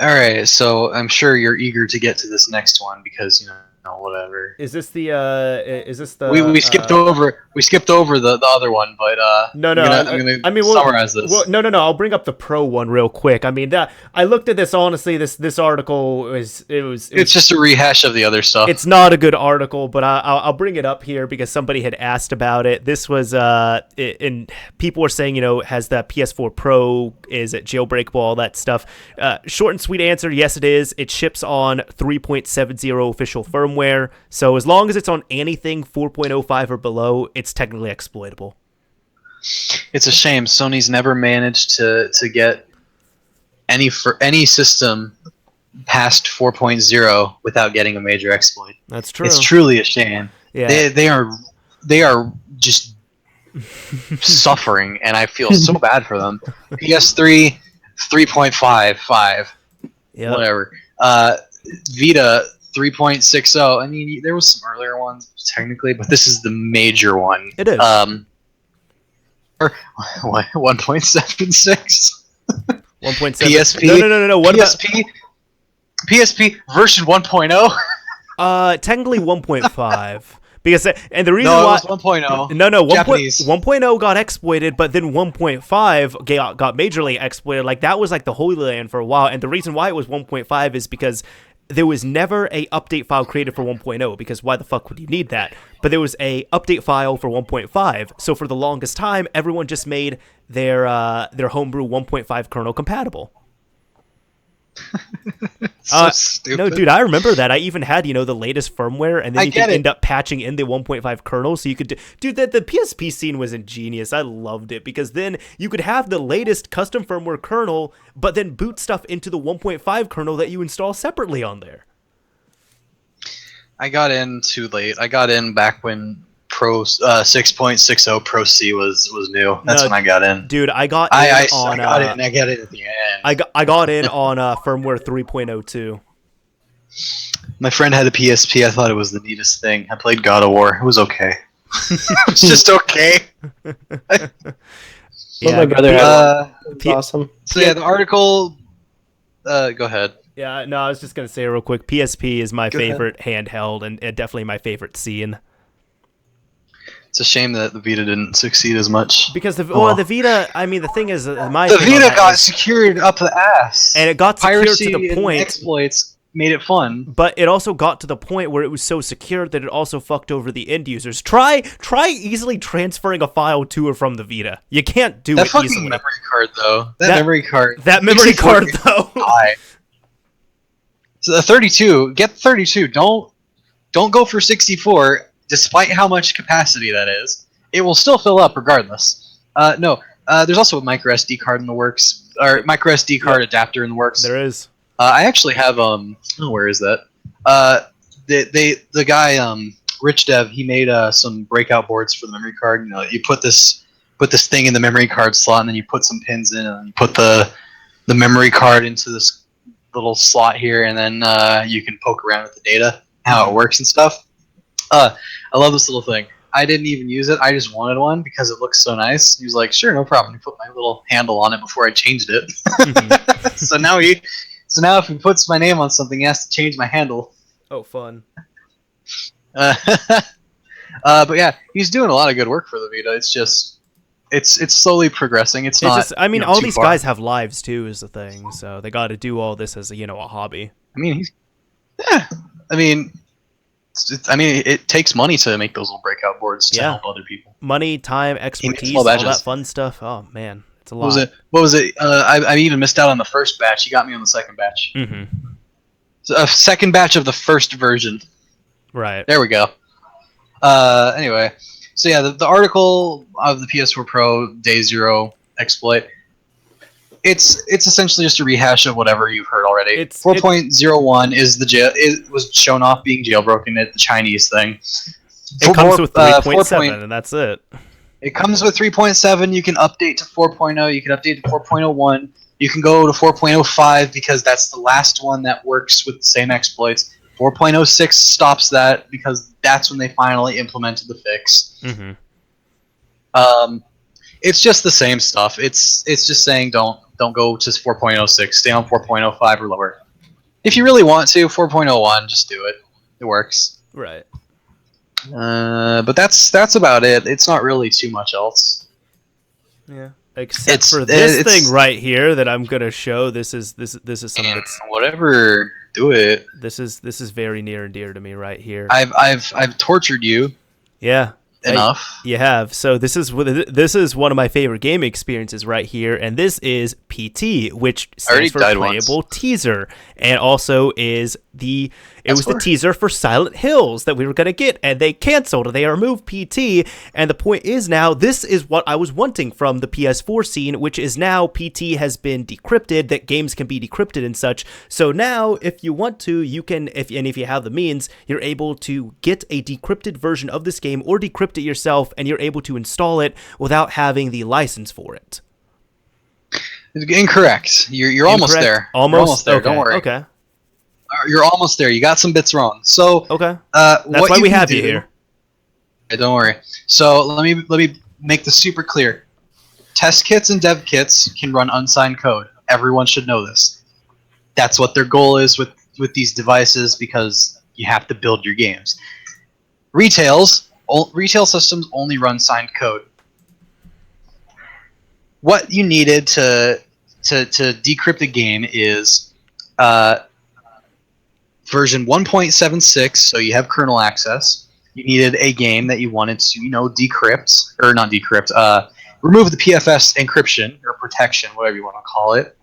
All right, so I'm sure you're eager to get to this next one because whatever. Is this the? We skipped over the other one, but no. I'm gonna summarize this. Well, no. I'll bring up the pro one real quick. I mean, I looked at this honestly. This article it's just a rehash of the other stuff. It's not a good article, but I'll bring it up here because somebody had asked about it. This was and people were saying, has the PS4 Pro, is it jailbreakable, all that stuff. Short and sweet answer: yes, it is. It ships on 3.70 official firmware. So as long as it's on anything 4.05 or below, it's technically exploitable. It's a shame Sony's never managed to get any system past 4.0 without getting a major exploit. That's true. It's truly a shame. Yeah. They are just suffering, and I feel so bad for them. PS3 3.55. Yeah. Whatever. Vita 3.60. I mean, there was some earlier ones technically, but this is the major one. It is. Or 1.76. 1.7. PSP. No. What PSP? PSP version 1.0. Technically 1.5. Because and the reason why it was 1.0. No, Japanese. 1.0 got exploited, but then 1.5 got majorly exploited. Like that was like the Holy Land for a while, and the reason why it was 1.5 is because there was never a update file created for 1.0 because why the fuck would you need that? But there was a update file for 1.5. So for the longest time, everyone just made their homebrew 1.5 kernel compatible. So stupid. No, dude, I remember that. I even had, the latest firmware, and then you could end up patching in the 1.5 kernel, so you could dude, the PSP scene was ingenious. I loved it, because then you could have the latest custom firmware kernel, but then boot stuff into the 1.5 kernel that you install separately on there. I got in too late. I got in back when Pro 6.60 Pro C was new. That's when I got in. Dude, I got in on... I got in at the end. I got in on firmware 3.0 too. My friend had a PSP. I thought it was the neatest thing. I played God of War. It was okay. It was just okay. Yeah, my brother had it was awesome. So yeah, the article... go ahead. Yeah, no, I was just going to say real quick, PSP is my favorite handheld, and definitely my favorite scene. It's a shame that the Vita didn't succeed as much. Because the Vita, I mean, the thing is, the Vita got secured up the ass, and it got secured to the point. And exploits made it fun, but it also got to the point where it was so secure that it also fucked over the end users. Try easily transferring a file to or from the Vita. You can't do it easily. That fucking memory card, though. That memory card, though. So the 32, get 32. Don't go for 64. Despite how much capacity that is, it will still fill up regardless. There's also a micro SD card in the works, or micro SD card adapter in the works. There is. I actually have where is that? The guy Rich Dev, he made some breakout boards for the memory card. You put this thing in the memory card slot, and then you put some pins in, and then you put the memory card into this little slot here, and then you can poke around with the data, how it works and stuff. I love this little thing. I didn't even use it. I just wanted one because it looks so nice. He was like, "Sure, no problem." He put my little handle on it before I changed it. Mm-hmm. So now if he puts my name on something, he has to change my handle. Oh, fun. But yeah, he's doing a lot of good work for the Vita. It's just it's slowly progressing. It's not. Just, I mean, all these guys have lives too, is the thing. So they got to do all this as a hobby. I mean, it takes money to make those little breakout boards to help other people. Money, time, expertise, all that fun stuff. Oh man, it's a lot. What was it? I even missed out on the first batch. He got me on the second batch. Mm-hmm. So a second batch of the first version. Right. There we go. Anyway, so yeah, the article of the PS4 Pro Day Zero exploit. It's essentially just a rehash of whatever you've heard already. 4.01 is it was shown off being jailbroken at the Chinese thing. It comes with 3.7, and that's it. It comes with 3.7. You can update to 4.0. You can update to 4.01. You can go to 4.05 because that's the last one that works with the same exploits. 4.06 stops that because that's when they finally implemented the fix. Mm-hmm. It's just the same stuff. It's just saying don't go to 4.06. Stay on 4.05 or lower. If you really want to, 4.01, just do it. It works. Right. But that's about it. It's not really too much else. Yeah. Except for this thing right here that I'm gonna show. This is something that's whatever. Do it. This is very near and dear to me right here. I've tortured you. Yeah. Enough. You have. So this is one of my favorite gaming experiences right here, and this is PT, which stands for Playable Teaser, and also is the teaser for Silent Hills that we were gonna get, and they canceled. They removed PT, and the point is now this is what I was wanting from the PS4 scene, which is now PT has been decrypted, that games can be decrypted and such. So now, if you want to, you can, if you have the means, you're able to get a decrypted version of this game or decrypt it yourself, and you're able to install it without having the license for it. Incorrect. You're almost there. Almost there. Okay. Don't worry. Okay. You're almost there. You got some bits wrong. So okay. That's why we have you here. Don't worry. So let me make this super clear. Test kits and dev kits can run unsigned code. Everyone should know this. That's what their goal is with these devices, because you have to build your games. Retail systems only run signed code. What you needed to decrypt a game is version 1.76, so you have kernel access. You needed a game that you wanted to, decrypt, or not decrypt, remove the PFS encryption or protection, whatever you want to call it,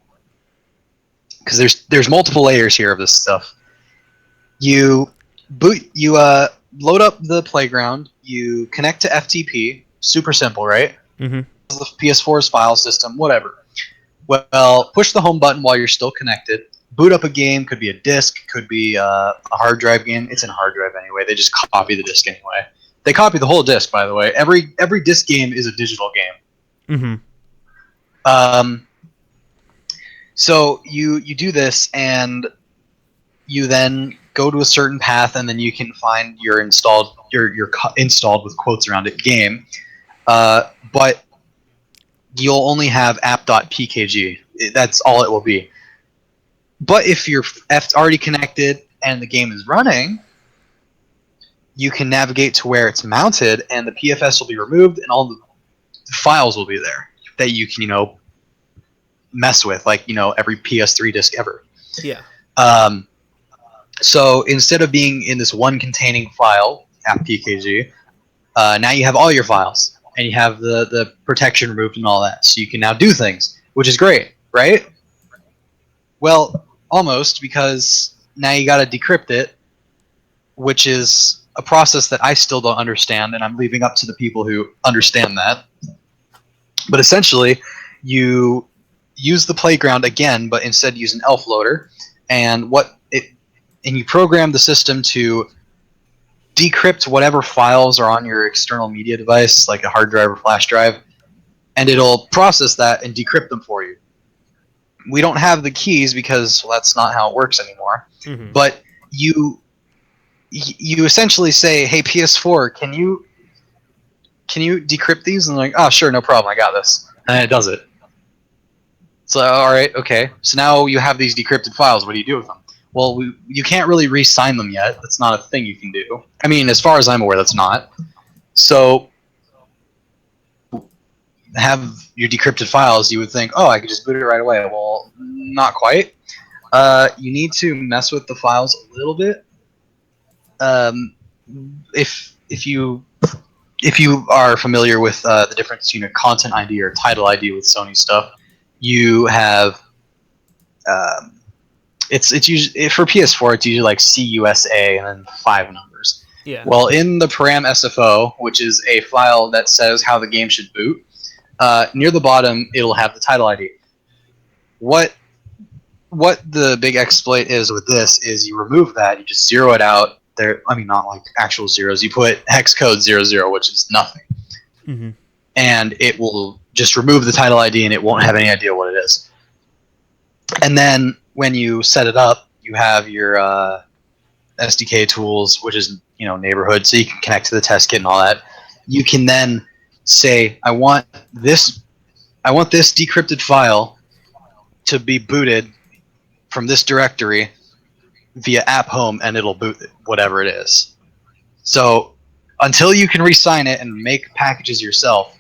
because there's multiple layers here of this stuff. You load up the playground. You connect to FTP. Super simple, right? Mm-hmm. The PS4's file system, whatever. Well, push the home button while you're still connected. Boot up a game. Could be a disc. Could be a hard drive game. It's in a hard drive anyway. They just copy the disc anyway. They copy the whole disc, by the way. Every disc game is a digital game. Mm-hmm. So you do this, and you then go to a certain path, and then you can find your installed with quotes around it game. But you'll only have app.pkg. That's all it will be. But if you're already connected and the game is running, you can navigate to where it's mounted, and the PFS will be removed, and all the files will be there that you can, mess with, like, every PS3 disc ever. Yeah. So instead of being in this one containing file, app.pkg, now you have all your files, and you have the protection removed and all that, so you can now do things, which is great, right? Well, almost, because now you got to decrypt it, which is a process that I still don't understand, and I'm leaving up to the people who understand that. But essentially, you use the playground again, but instead use an elf loader, and you program the system to decrypt whatever files are on your external media device, like a hard drive or flash drive, and it'll process that and decrypt them for you. We don't have the keys because that's not how it works anymore. Mm-hmm. But you essentially say, "Hey, PS4, can you decrypt these?" And they're like, "Oh, sure, no problem, I got this," and it does it. So, all right, okay. So now you have these decrypted files. What do you do with them? Well, you can't really re-sign them yet. That's not a thing you can do. I mean, as far as I'm aware, that's not. So, have your decrypted files, you would think, oh, I could just boot it right away. Well, not quite. You need to mess with the files a little bit. If you are familiar with the difference between a content ID or title ID with Sony stuff, you have it's usually for PS4. It's usually like CUSA and then 5 numbers. Yeah. Well, in the param SFO, which is a file that says how the game should boot, near the bottom it'll have the title ID. What the big exploit is with this is you remove that, you just zero it out. There, I mean, not like actual zeros. You put hex code 00, which is nothing, Mm-hmm. and it will just remove the title ID, and it won't have any idea what it is. And then when you set it up, you have your SDK tools, which is neighborhood, so you can connect to the test kit and all that. You can then say, I want this decrypted file to be booted from this directory via app home, and it'll boot whatever it is. So until you can re-sign it and make packages yourself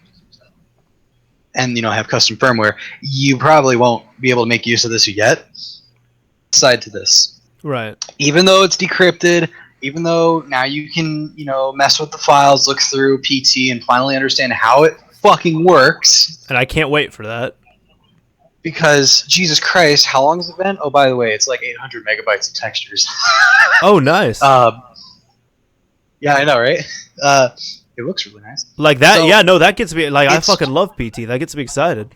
and have custom firmware, you probably won't be able to make use of this yet. Side to this, Right. even though it's decrypted, even though now you can mess with the files, look through PT, and finally understand how it fucking works. And I can't wait for that. Because, Jesus Christ, how long has it been? Oh, by the way, it's like 800 megabytes of textures. Oh, nice. Yeah, I know, right? It looks really nice. Like that? So, yeah, no, that gets me. Like, I fucking love PT. That gets me excited.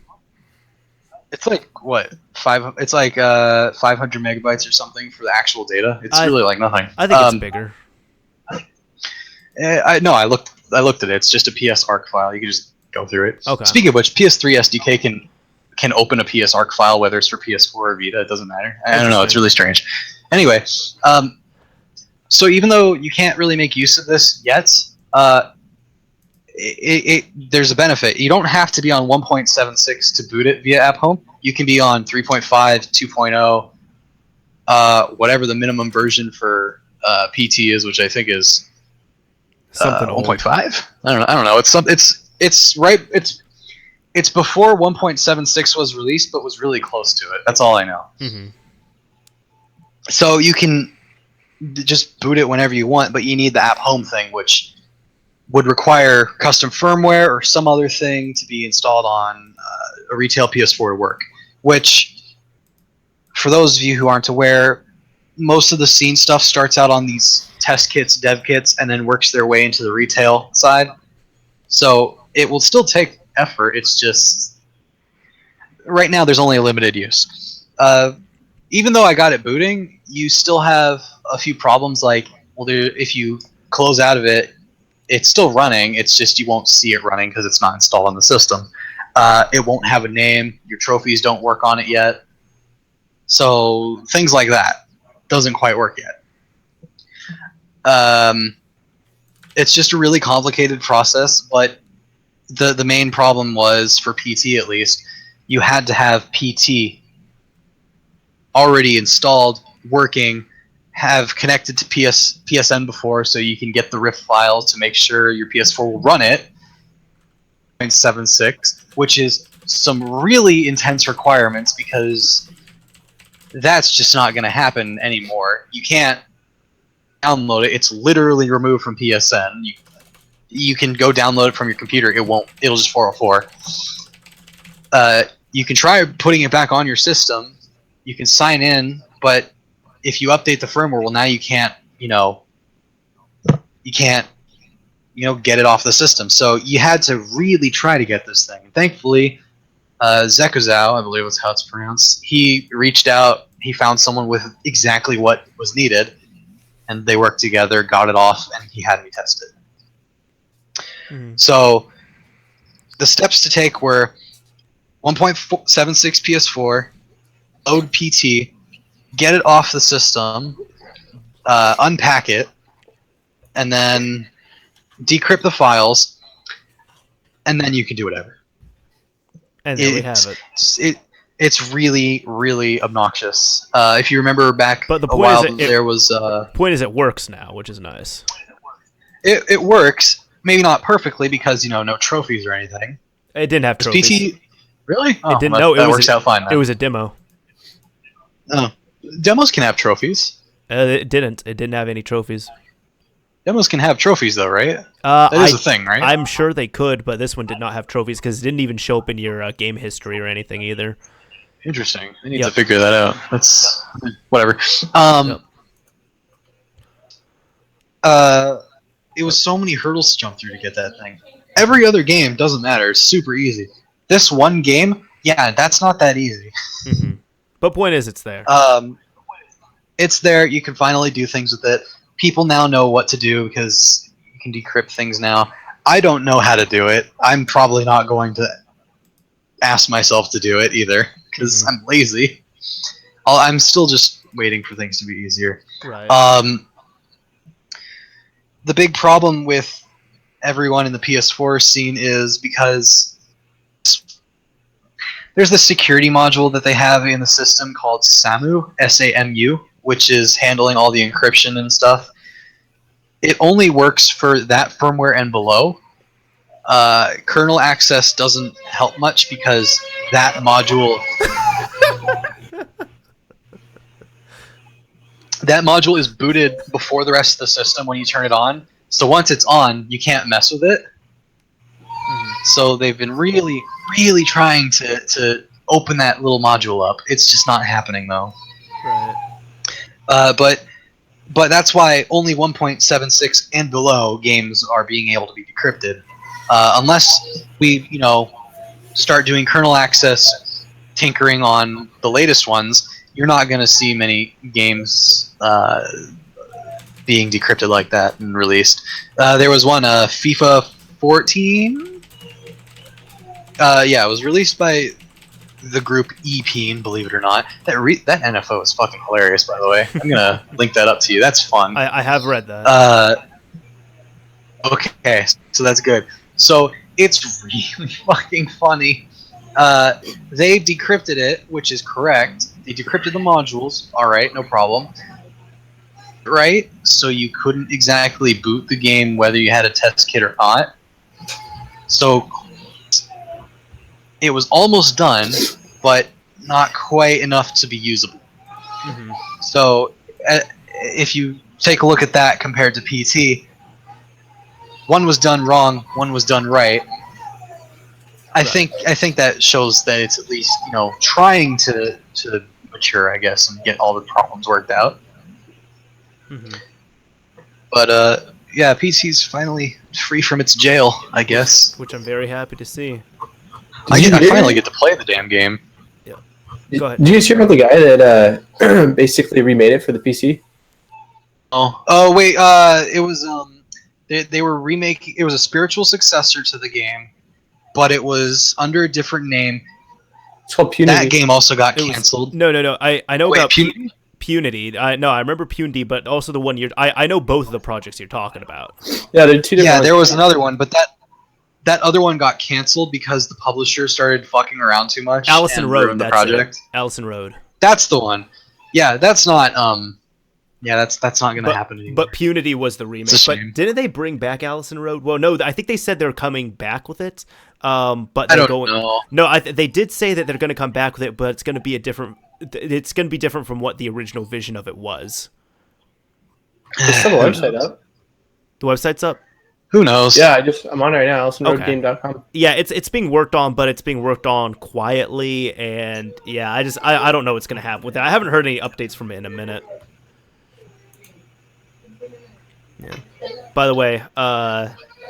It's like, what? It's like 500 megabytes or something for the actual data. It's really like nothing. I think it's bigger. I looked at it. It's just a PSArc file. You can just go through it. Okay. Speaking of which, PS3 SDK can open a PS Arc file, whether it's for PS4 or Vita. It doesn't matter. I don't know. It's really strange. Anyway, so even though you can't really make use of this yet, there's a benefit. You don't have to be on 1.76 to boot it via App Home. You can be on 3.5, 2.0, whatever the minimum version for PT is, which I think is something 1.5. I don't know. It's before 1.76 was released, but was really close to it. That's all I know. Mm-hmm. So you can just boot it whenever you want, but you need the app home thing, which would require custom firmware or some other thing to be installed on a retail PS4 to work. Which, for those of you who aren't aware, most of the scene stuff starts out on these test kits, dev kits, and then works their way into the retail side. So it will still take effort. It's just right now there's only a limited use. Even though I got it booting, you still have a few problems. Like, well, if you close out of it, it's still running. It's just you won't see it running because it's not installed on the system. It won't have a name. Your trophies don't work on it yet. So things like that doesn't quite work yet. It's just a really complicated process, but the main problem was, for PT at least, you had to have PT already installed, working, have connected to PSN before, so you can get the RIF files to make sure your PS4 will run it. 0.76, which is some really intense requirements, because that's just not going to happen anymore. You can't download it. It's literally removed from PSN. You can go download it from your computer. It won't. It'll just 404. You can try putting it back on your system. You can sign in, but if you update the firmware, well, now you can't. Get it off the system. So you had to really try to get this thing. And thankfully, Zekuzao, I believe that's how it's pronounced, he reached out. He found someone with exactly what was needed, and they worked together, got it off, and he had me test it. So the steps to take were 1.76 PS4, load PT, get it off the system, unpack it, and then decrypt the files, and then you can do whatever. And there we have it. It's really, really obnoxious. If you remember back but the a point while, is there was... point is it works now, which is nice. It works. Maybe not perfectly, because, no trophies or anything. It didn't have trophies. PT... Really? Oh, it didn't. No, that works out fine. Then. It was a demo. Oh. Demos can have trophies. It didn't. It didn't have any trophies. Demos can have trophies, though, right? That is a thing, right? I'm sure they could, but this one did not have trophies because it didn't even show up in your game history or anything either. Interesting. I need to figure that out. That's whatever. It was so many hurdles to jump through to get that thing. Every other game doesn't matter. It's super easy. This one game, yeah, that's not that easy. Mm-hmm. But point is, it's there. It's there. You can finally do things with it. People now know what to do because you can decrypt things now. I don't know how to do it. I'm probably not going to ask myself to do it either because I'm lazy. I'm still just waiting for things to be easier. Right. The big problem with everyone in the PS4 scene is because there's this security module that they have in the system called SAMU, S-A-M-U, which is handling all the encryption and stuff. It only works for that firmware and below. Kernel access doesn't help much because that module... that module is booted before the rest of the system when you turn it on. So once it's on, you can't mess with it. So they've been really, really trying to open that little module up. It's just not happening, though. Right. But that's why only 1.76 and below games are being able to be decrypted. Unless we, start doing kernel access tinkering on the latest ones, you're not going to see many games being decrypted like that and released. There was one, FIFA 14? Yeah, it was released by the group EP, believe it or not. That NFO is fucking hilarious, by the way. I'm going to link that up to you. That's fun. I have read that. Okay, so that's good. So it's really fucking funny. They decrypted it, which is correct. They decrypted the modules. Alright, no problem. Right? So you couldn't exactly boot the game whether you had a test kit or not. So it was almost done, but not quite enough to be usable. So if you take a look at that compared to PT. One was done wrong, one was done right. I think that shows that it's at least, you know, trying to mature, I guess, and get all the problems worked out. Mm-hmm. But yeah, PC's finally free from its jail, I guess. Which I'm very happy to see. I finally get to play the damn game. Yeah. Go ahead. Did you guys hear about the guy that basically remade it for the PC? Oh wait, it was they were remaking. It was a spiritual successor to the game, but it was under a different name. It's called Punity. That game also got canceled. No. I know about Punity. Punity. No, I remember Punity, but also the one I know both of the projects you're talking about. Yeah, they're two different. Yeah, there was another one, but that other one got canceled because the publisher started fucking around too much. Allison and Road. ruined the That's project. it. Allison Road. That's the one. Yeah, that's not. Yeah, that's not gonna happen anymore. But Punity was the remake. But didn't they bring back Allison Road? Well, no, I think they said they're coming back with it. But I don't know. No, they did say that they're going to come back with it, but it's going to be It's going to be different from what the original vision of it was. Is the website up? The website's up. Who knows? Yeah, I'm on right now. AllisonRoadGame.com. Yeah, it's being worked on, but it's being worked on quietly, and yeah, I don't know what's going to happen with it. I haven't heard any updates from it in a minute. Yeah. By the way,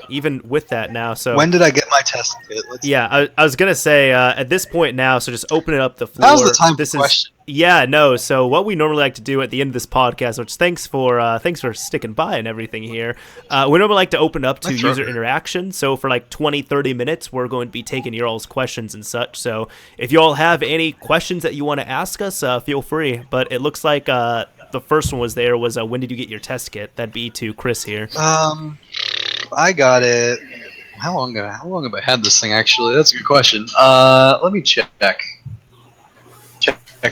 even with that now, so when did I get my test kit? I was gonna say at this point now, so just open it up the floor. That was the time for question. So what we normally like to do at the end of this podcast, which thanks for sticking by and everything here, we normally like to open up to user interaction. So for like 20-30 minutes, we're going to be taking your all's questions and such. So if you all have any questions that you want to ask us, feel free. But it looks like the first one was when did you get your test kit? That'd be to Chris here. I got it. How long have I had this thing? Actually, that's a good question. Let me check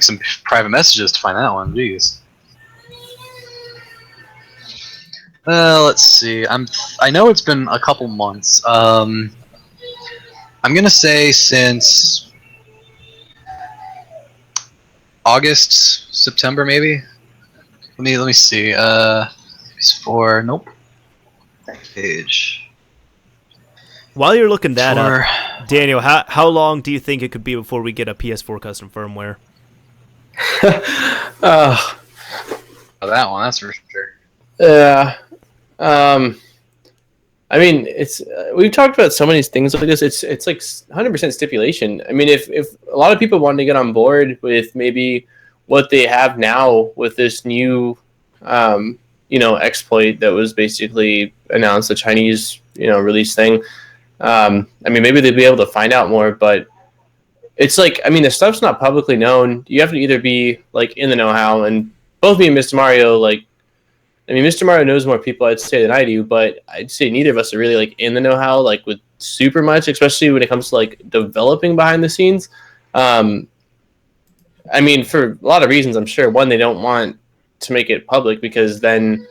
some private messages to find that one. Jeez. Let's see. I know it's been a couple months. I'm gonna say since August, September, maybe. Let me see. PS4. Nope. Page. While you're looking that up, Daniel, how long do you think it could be before we get a PS4 custom firmware? That one, that's for sure. Yeah. I mean, it's we've talked about so many things like this. It's like 100% stipulation. I mean, if a lot of people wanted to get on board with maybe what they have now with this new exploit that was basically announced, the Chinese, release thing. I mean, maybe they'd be able to find out more, but it's like, I mean, the stuff's not publicly known. You have to either be like in the know-how, and both me and Mr. Mario, like, I mean, Mr. Mario knows more people, I'd say, than I do, but I'd say neither of us are really like in the know-how, like with super much, especially when it comes to like developing behind the scenes. I mean, for a lot of reasons, I'm sure. One, they don't want to make it public because then,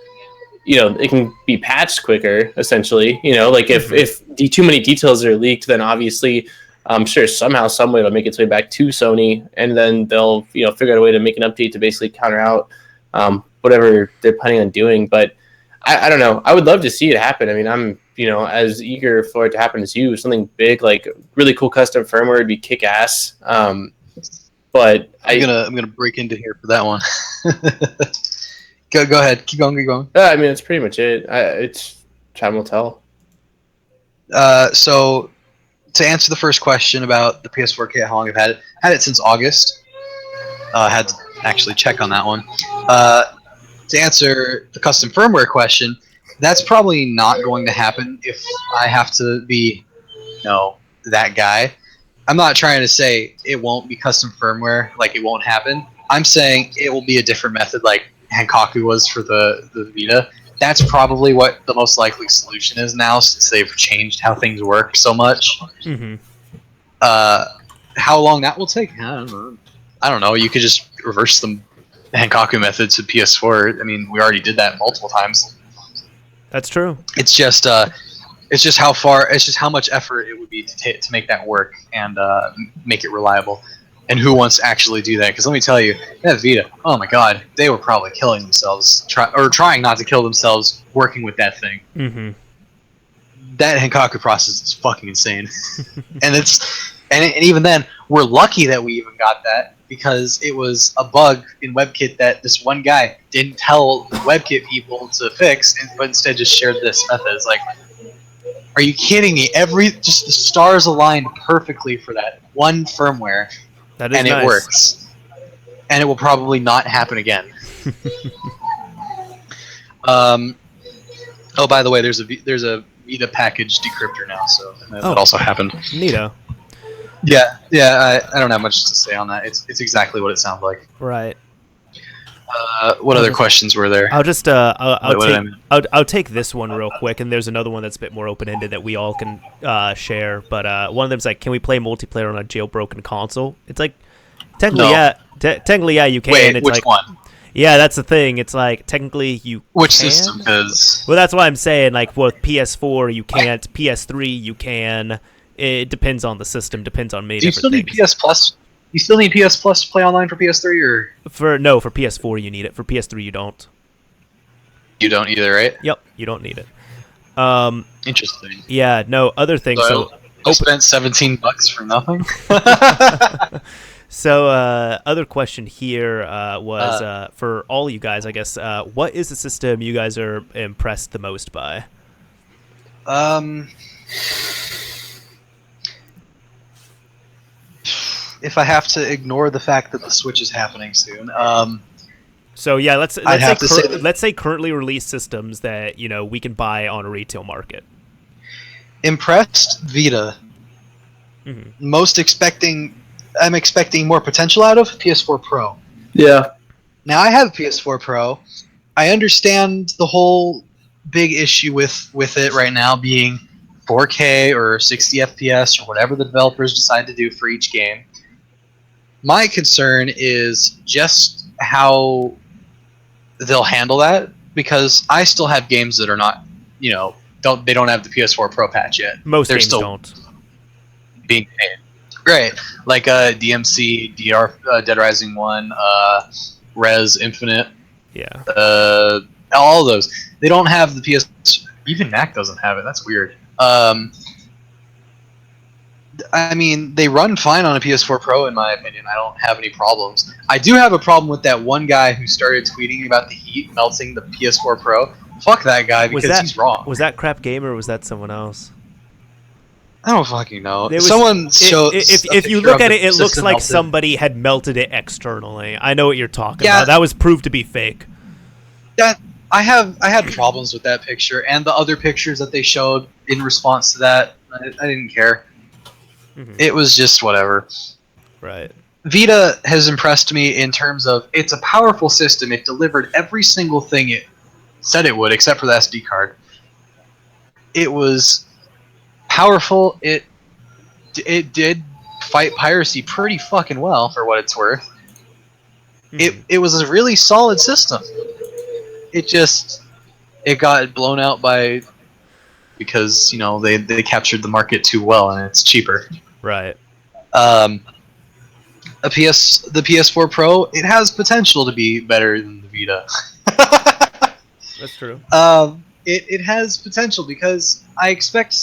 it can be patched quicker, essentially. Like if too many details are leaked, then obviously, I'm sure somehow, some way it'll make its way back to Sony, and then they'll, figure out a way to make an update to basically counter out whatever they're planning on doing. But I don't know. I would love to see it happen. I mean, I'm, as eager for it to happen as you. Something big, like really cool custom firmware would be kick ass. But I'm gonna break into here for that one. Go ahead. Keep going. I mean, that's pretty much it. It's time will tell. So to answer the first question about the PS4 kit, how long I've had it since August. Had to actually check on that one. To answer the custom firmware question, that's probably not going to happen if I have to be, that guy. I'm not trying to say it won't be custom firmware, like it won't happen. I'm saying it will be a different method, like Hankaku was for the Vita. That's probably what the most likely solution is now, since they've changed how things work so much. Mm-hmm. How long that will take? I don't know. You could just reverse the Hankaku method to PS4. I mean, we already did that multiple times. That's true. It's just how much effort it would be to make that work and make it reliable. And who wants to actually do that? Because let me tell you, that Vita, oh my god, they were probably killing themselves, trying not to kill themselves working with that thing. Mm-hmm. That Henkaku process is fucking insane. And even then, we're lucky that we even got that, because it was a bug in WebKit that this one guy didn't tell WebKit people to fix, but instead just shared this method. It's like, are you kidding me? Just the stars aligned perfectly for that one firmware. That is and nice. It works, and it will probably not happen again. Oh, by the way, there's a Vita package decryptor now, so that also happened. Neato. Yeah. I don't have much to say on that. It's exactly what it sounds like. Right. What other questions were there? I'll just I'll take this one real quick, and there's another one that's a bit more open ended that we all can share. But one of them's like, can we play multiplayer on a jailbroken console? It's like technically, yeah, you can. Wait, it's which like, one? Yeah, that's the thing. It's like technically you. Which can. system? Because well, that's why I'm saying like with PS4 you can't, PS3 you can. It depends on the system. Depends on many. Do you still need PS Plus? You still need PS Plus to play online for PS3, or for PS4 you need it. For PS3 you don't. You don't either, right? Yep, you don't need it. Interesting. Yeah, no other things. So I spent $17 for nothing. So other question here was for all you guys, I guess. What is the system you guys are impressed the most by? If I have to ignore the fact that the Switch is happening soon, so yeah, let's say currently released systems that we can buy on a retail market. Impressed Vita. Mm-hmm. I'm expecting more potential out of PS4 Pro. Yeah. Now I have a PS4 Pro. I understand the whole big issue with it right now being 4K or 60 FPS or whatever the developers decide to do for each game. My concern is just how they'll handle that, because I still have games that are not, they don't have the PS4 Pro patch yet. Most They're games still don't. Being made. Right, like DMC, Dead Rising 1, Res Infinite. Yeah. All of those. They don't have the PS. Even Mac doesn't have it. That's weird. I mean, they run fine on a PS4 Pro, in my opinion. I don't have any problems. I do have a problem with that one guy who started tweeting about the heat melting the PS4 Pro. Fuck that guy, because he's wrong. Was that Crap Gamer or was that someone else? I don't fucking know. Someone showed. If you look at it, it looks like somebody had melted it externally. I know what you're talking about. That was proved to be fake. I had problems with that picture and the other pictures that they showed in response to that. I didn't care. Mm-hmm. It was just whatever. Right. Vita has impressed me in terms of it's a powerful system. It delivered every single thing it said it would, except for the SD card. It was powerful. It did fight piracy pretty fucking well, for what it's worth. Mm-hmm. It was a really solid system. It got blown out because they captured the market too well and it's cheaper. Right. The PS4 Pro, it has potential to be better than the Vita. That's true. It has potential because I expect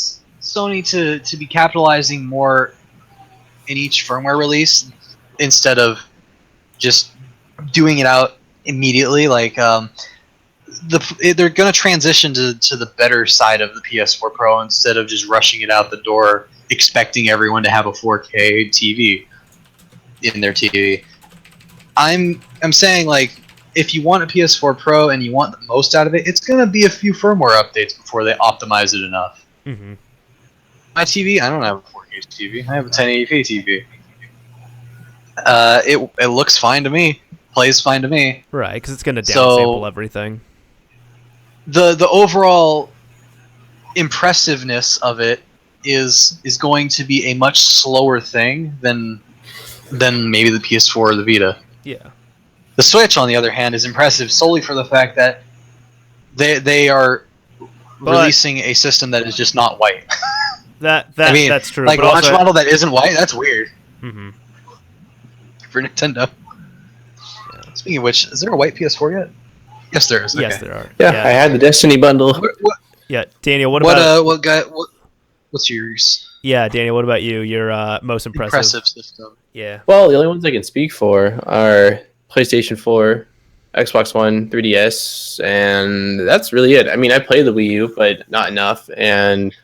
Sony to be capitalizing more in each firmware release instead of just doing it out immediately. Like they're going to transition to the better side of the PS4 Pro instead of just rushing it out the door expecting everyone to have a 4K TV in their TV. I'm saying, like, if you want a PS4 Pro and you want the most out of it, it's going to be a few firmware updates before they optimize it enough. Mm-hmm. My TV, I don't have a 4K TV. I have a 1080p TV. It looks fine to me. Plays fine to me. Right, because it's going to downsample everything. The overall impressiveness of it is going to be a much slower thing than maybe the PS4 or the Vita. Yeah. The Switch, on the other hand, is impressive solely for the fact that they are releasing a system that is just not white. That's true. Like, but launch model that isn't white, that's weird. Mm-hmm. for Nintendo. Speaking of which, is there a white PS4 yet? Yes, there is. Okay. Yes, there are. Yeah, I had the Destiny bundle. Yeah, Daniel, what about... what's yours? Yeah, Daniel, what about you? Your most impressive system. Yeah. Well, the only ones I can speak for are PlayStation 4, Xbox One, 3DS, and that's really it. I mean, I play the Wii U, but not enough. And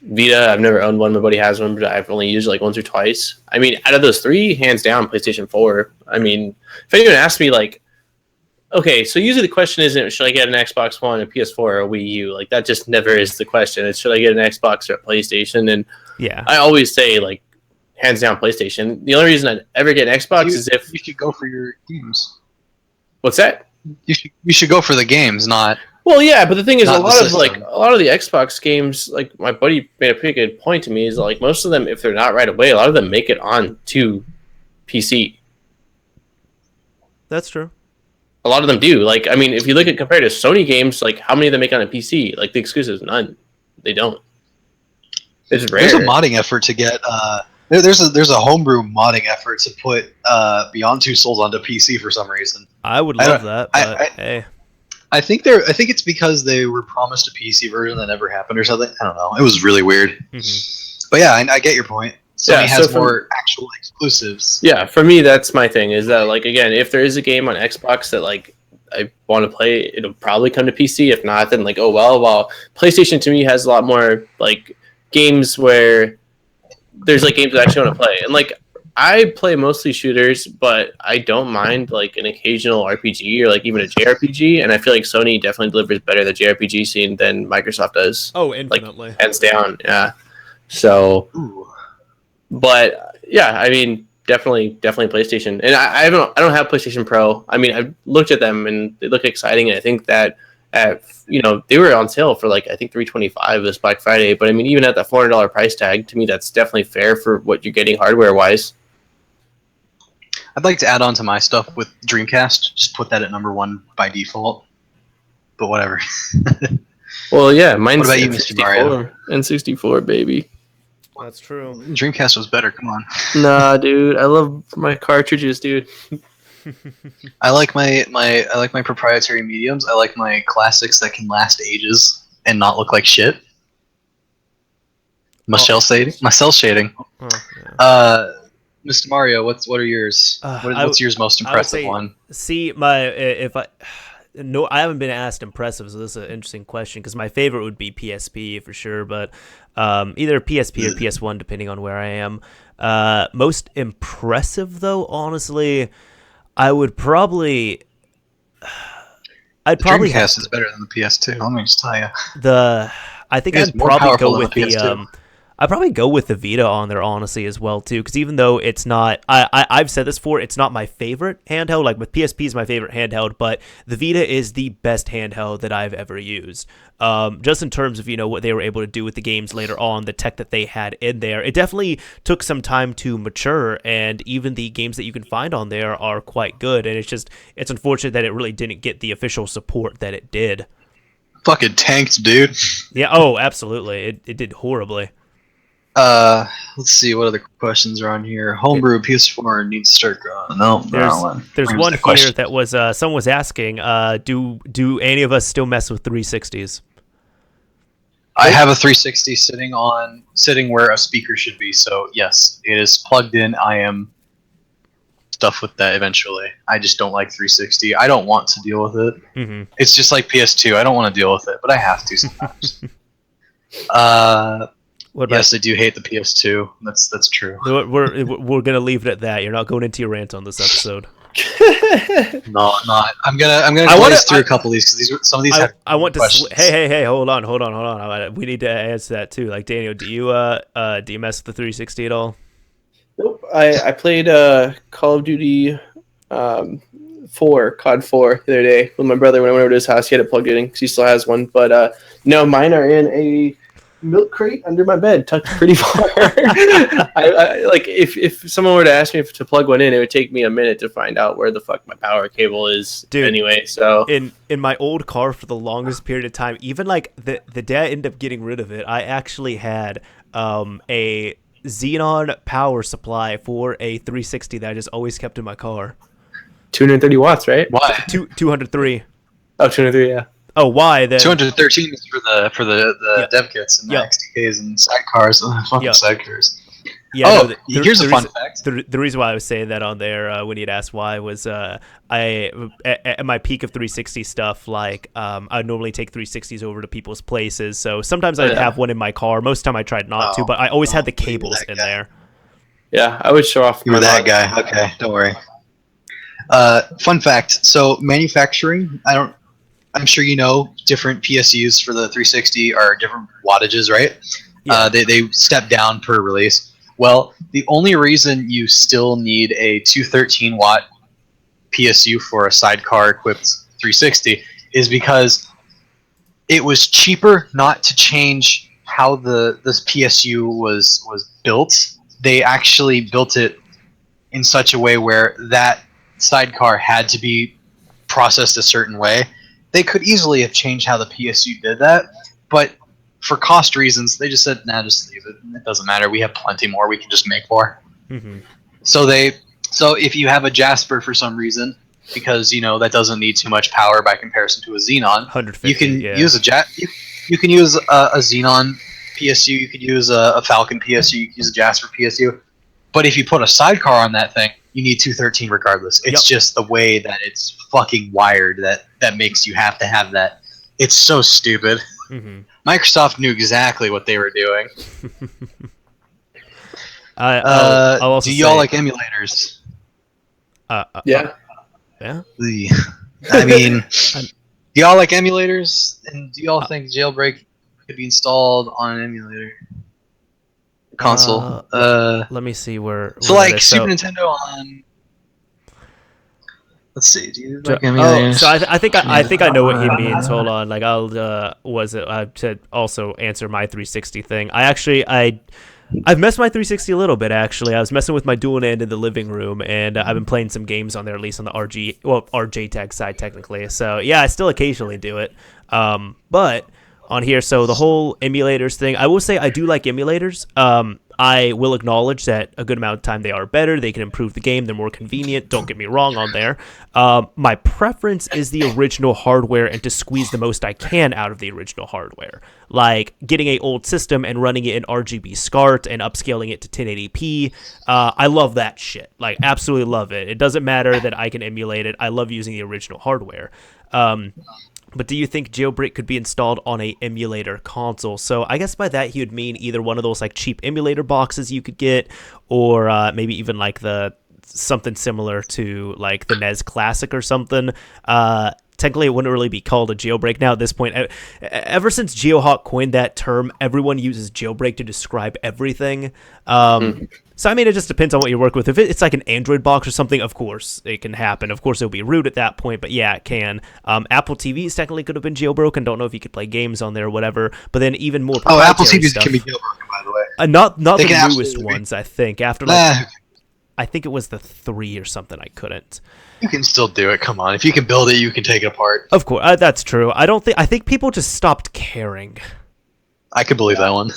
Vita, I've never owned one. My buddy has one, but I've only used it like once or twice. I mean, out of those three, hands down, PlayStation 4. I mean, if anyone asks me, like, okay, so usually the question isn't, should I get an Xbox One, a PS4, or a Wii U? Like, that just never is the question. It's, should I get an Xbox or a PlayStation? And yeah, I always say, like, hands down, PlayStation. The only reason I'd ever get an Xbox is if... You should go for your games. What's that? You should go for the games, not... Well, yeah, but the thing is, a lot of the Xbox games, like my buddy made a pretty good point to me, is like most of them, if they're not right away, a lot of them make it on to PC. That's true. A lot of them do. Like, I mean, if you look at compared to Sony games, like how many of them make on a PC? Like the exclusives, none. They don't. It's rare. There's a modding effort to get. There's a homebrew modding effort to put Beyond Two Souls onto PC for some reason. I would love that, but hey. I think it's because they were promised a PC version that never happened or something. I don't know. It was really weird. Mm-hmm. But yeah, I get your point. Sony has more actual exclusives. Yeah, for me, that's my thing. Is that like again, if there is a game on Xbox that like I want to play, it'll probably come to PC. If not, then like well, PlayStation to me has a lot more like games where there's like games that I actually want to play, and like I play mostly shooters, but I don't mind like an occasional RPG or like even a JRPG, and I feel like Sony definitely delivers better the JRPG scene than Microsoft does. Oh, infinitely. Like, hands down, yeah. So, but yeah, I mean, definitely PlayStation, and I don't have PlayStation Pro. I mean, I've looked at them and they look exciting, and I think that they were on sale for like I think $325 this Black Friday, but I mean, even at that $400 price tag, to me, that's definitely fair for what you're getting hardware wise. I'd like to add on to my stuff with Dreamcast. Just put that at number 1 by default. But whatever. Well, yeah, mine's what about you, Mr. Mario? N64, baby. That's true. Dreamcast was better. Come on. Nah, dude. I love my cartridges, dude. I like my proprietary mediums. I like my classics that can last ages and not look like shit. My cell shading. Oh, yeah. Mr. Mario, what are yours? What's yours most impressive one? See, I haven't been asked impressive, so this is an interesting question because my favorite would be PSP for sure, but either PSP or PS1 depending on where I am. Most impressive though, honestly, I'd probably Dreamcast is better than the PS2. Let me just tell you. I think I'd probably go with the I'd probably go with the Vita on there, honestly, as well, too, because even though it's not, I've said this before, it's not my favorite handheld, like with PSP is my favorite handheld, but the Vita is the best handheld that I've ever used. Just in terms of, what they were able to do with the games later on, the tech that they had in there, it definitely took some time to mature, and even the games that you can find on there are quite good, and it's unfortunate that it really didn't get the official support that it did. Fucking tanked, dude. Yeah, oh, absolutely. It did horribly. Let's see what other questions are on here. Homebrew PS4 needs to start growing. No, there's one here that was someone was asking, do any of us still mess with 360s? I have a 360 sitting where a speaker should be, so yes, it is plugged in. I am stuff with that eventually. I just don't like 360. I don't want to deal with it. Mm-hmm. It's just like PS2. I don't want to deal with it, but I have to sometimes. Yes, I do hate the PS2. That's true. We're gonna leave it at that. You're not going into your rant on this episode. No, I'm not. I'm gonna glaze through a couple of these because some of these. I want to. Hey! Hold on. We need to answer that too. Like Daniel, do you mess with the 360 at all? Nope. I played Call of Duty 4, COD 4 the other day with my brother when I went over to his house. He had it plugged in because he still has one. But no, mine are in a milk crate under my bed, tucked pretty far. I like if someone were to ask me to plug one in, it would take me a minute to find out where the fuck my power cable is. Dude, anyway, so in my old car for the longest period of time, even like the day I ended up getting rid of it, I actually had a Xenon power supply for a 360 that I just always kept in my car. 230 watts, right? Why? 203. Oh, 203, yeah. Oh, why? Then 213 is for the dev kits and the Yep. XTKs and sidecars. Fucking Yep. sidecars. Yeah, Oh, no, here's a fun fact. The reason why I was saying that on there when you'd asked why was I at my peak of 360 stuff, like I'd normally take 360s over to people's places. So sometimes I'd have one in my car. Most of the time I tried not to, but I always had the cables in there. Yeah, I would show off. You were that guy. Okay, don't worry. Fun fact. So manufacturing, I'm sure you know different PSUs for the 360 are different wattages, right? Yeah. They step down per release. Well, the only reason you still need a 213 watt PSU for a sidecar equipped 360 is because it was cheaper not to change how this PSU was built. They actually built it in such a way where that sidecar had to be processed a certain way. They could easily have changed how the PSU did that, but for cost reasons, they just said, "Nah, just leave it. It doesn't matter. We have plenty more. We can just make more." Mm-hmm. So if you have a Jasper for some reason, because that doesn't need too much power by comparison to a Xenon, 150, you can yeah. use you can use a Xenon PSU. You could use a Falcon PSU. You could use a Jasper PSU. But if you put a sidecar on that thing, you need 213 regardless. It's just the way that it's fucking wired that makes you have to have that. It's so stupid. Mm-hmm. Microsoft knew exactly what they were doing. I'll also do y'all say, like emulators? Yeah. Yeah. I mean, do y'all like emulators? And do y'all think Jailbreak could be installed on an emulator console? Let me see where. So where like that is. Super Nintendo on. Let's see. Do you like emulators? So I think I know what he means. Hold on, like I said also answer my 360 thing. I've messed my 360 a little bit actually. I was messing with my dual NAND in the living room, and I've been playing some games on there, at least on the RJ tag side technically. So yeah, I still occasionally do it. But on here, so the whole emulators thing, I will say I do like emulators. I will acknowledge that a good amount of time they are better. They can improve the game. They're more convenient. Don't get me wrong on there. My preference is the original hardware and to squeeze the most I can out of the original hardware. Like getting an old system and running it in RGB SCART and upscaling it to 1080p. I love that shit. Like, absolutely love it. It doesn't matter that I can emulate it. I love using the original hardware. But do you think Jailbreak could be installed on a emulator console? So I guess by that he would mean either one of those like cheap emulator boxes you could get, or maybe even like something similar to like the NES Classic or something. Technically, it wouldn't really be called a jailbreak now at this point. Ever since GeoHot coined that term, everyone uses jailbreak to describe everything. So, I mean, it just depends on what you work with. If it's like an Android box or something, of course, it can happen. Of course, it'll be root at that point, but yeah, it can. Apple TVs technically could have been jailbroken. Don't know if you could play games on there or whatever. But then even more Apple proprietary TVs stuff. can be jailbroken, by the way. Not They the can newest absolutely be. ones, I think. After like, I think it was the 3 or something, I couldn't. You can still do it. Come on, if you can build it, you can take it apart. Of course, that's true. I think people just stopped caring. I could believe that one.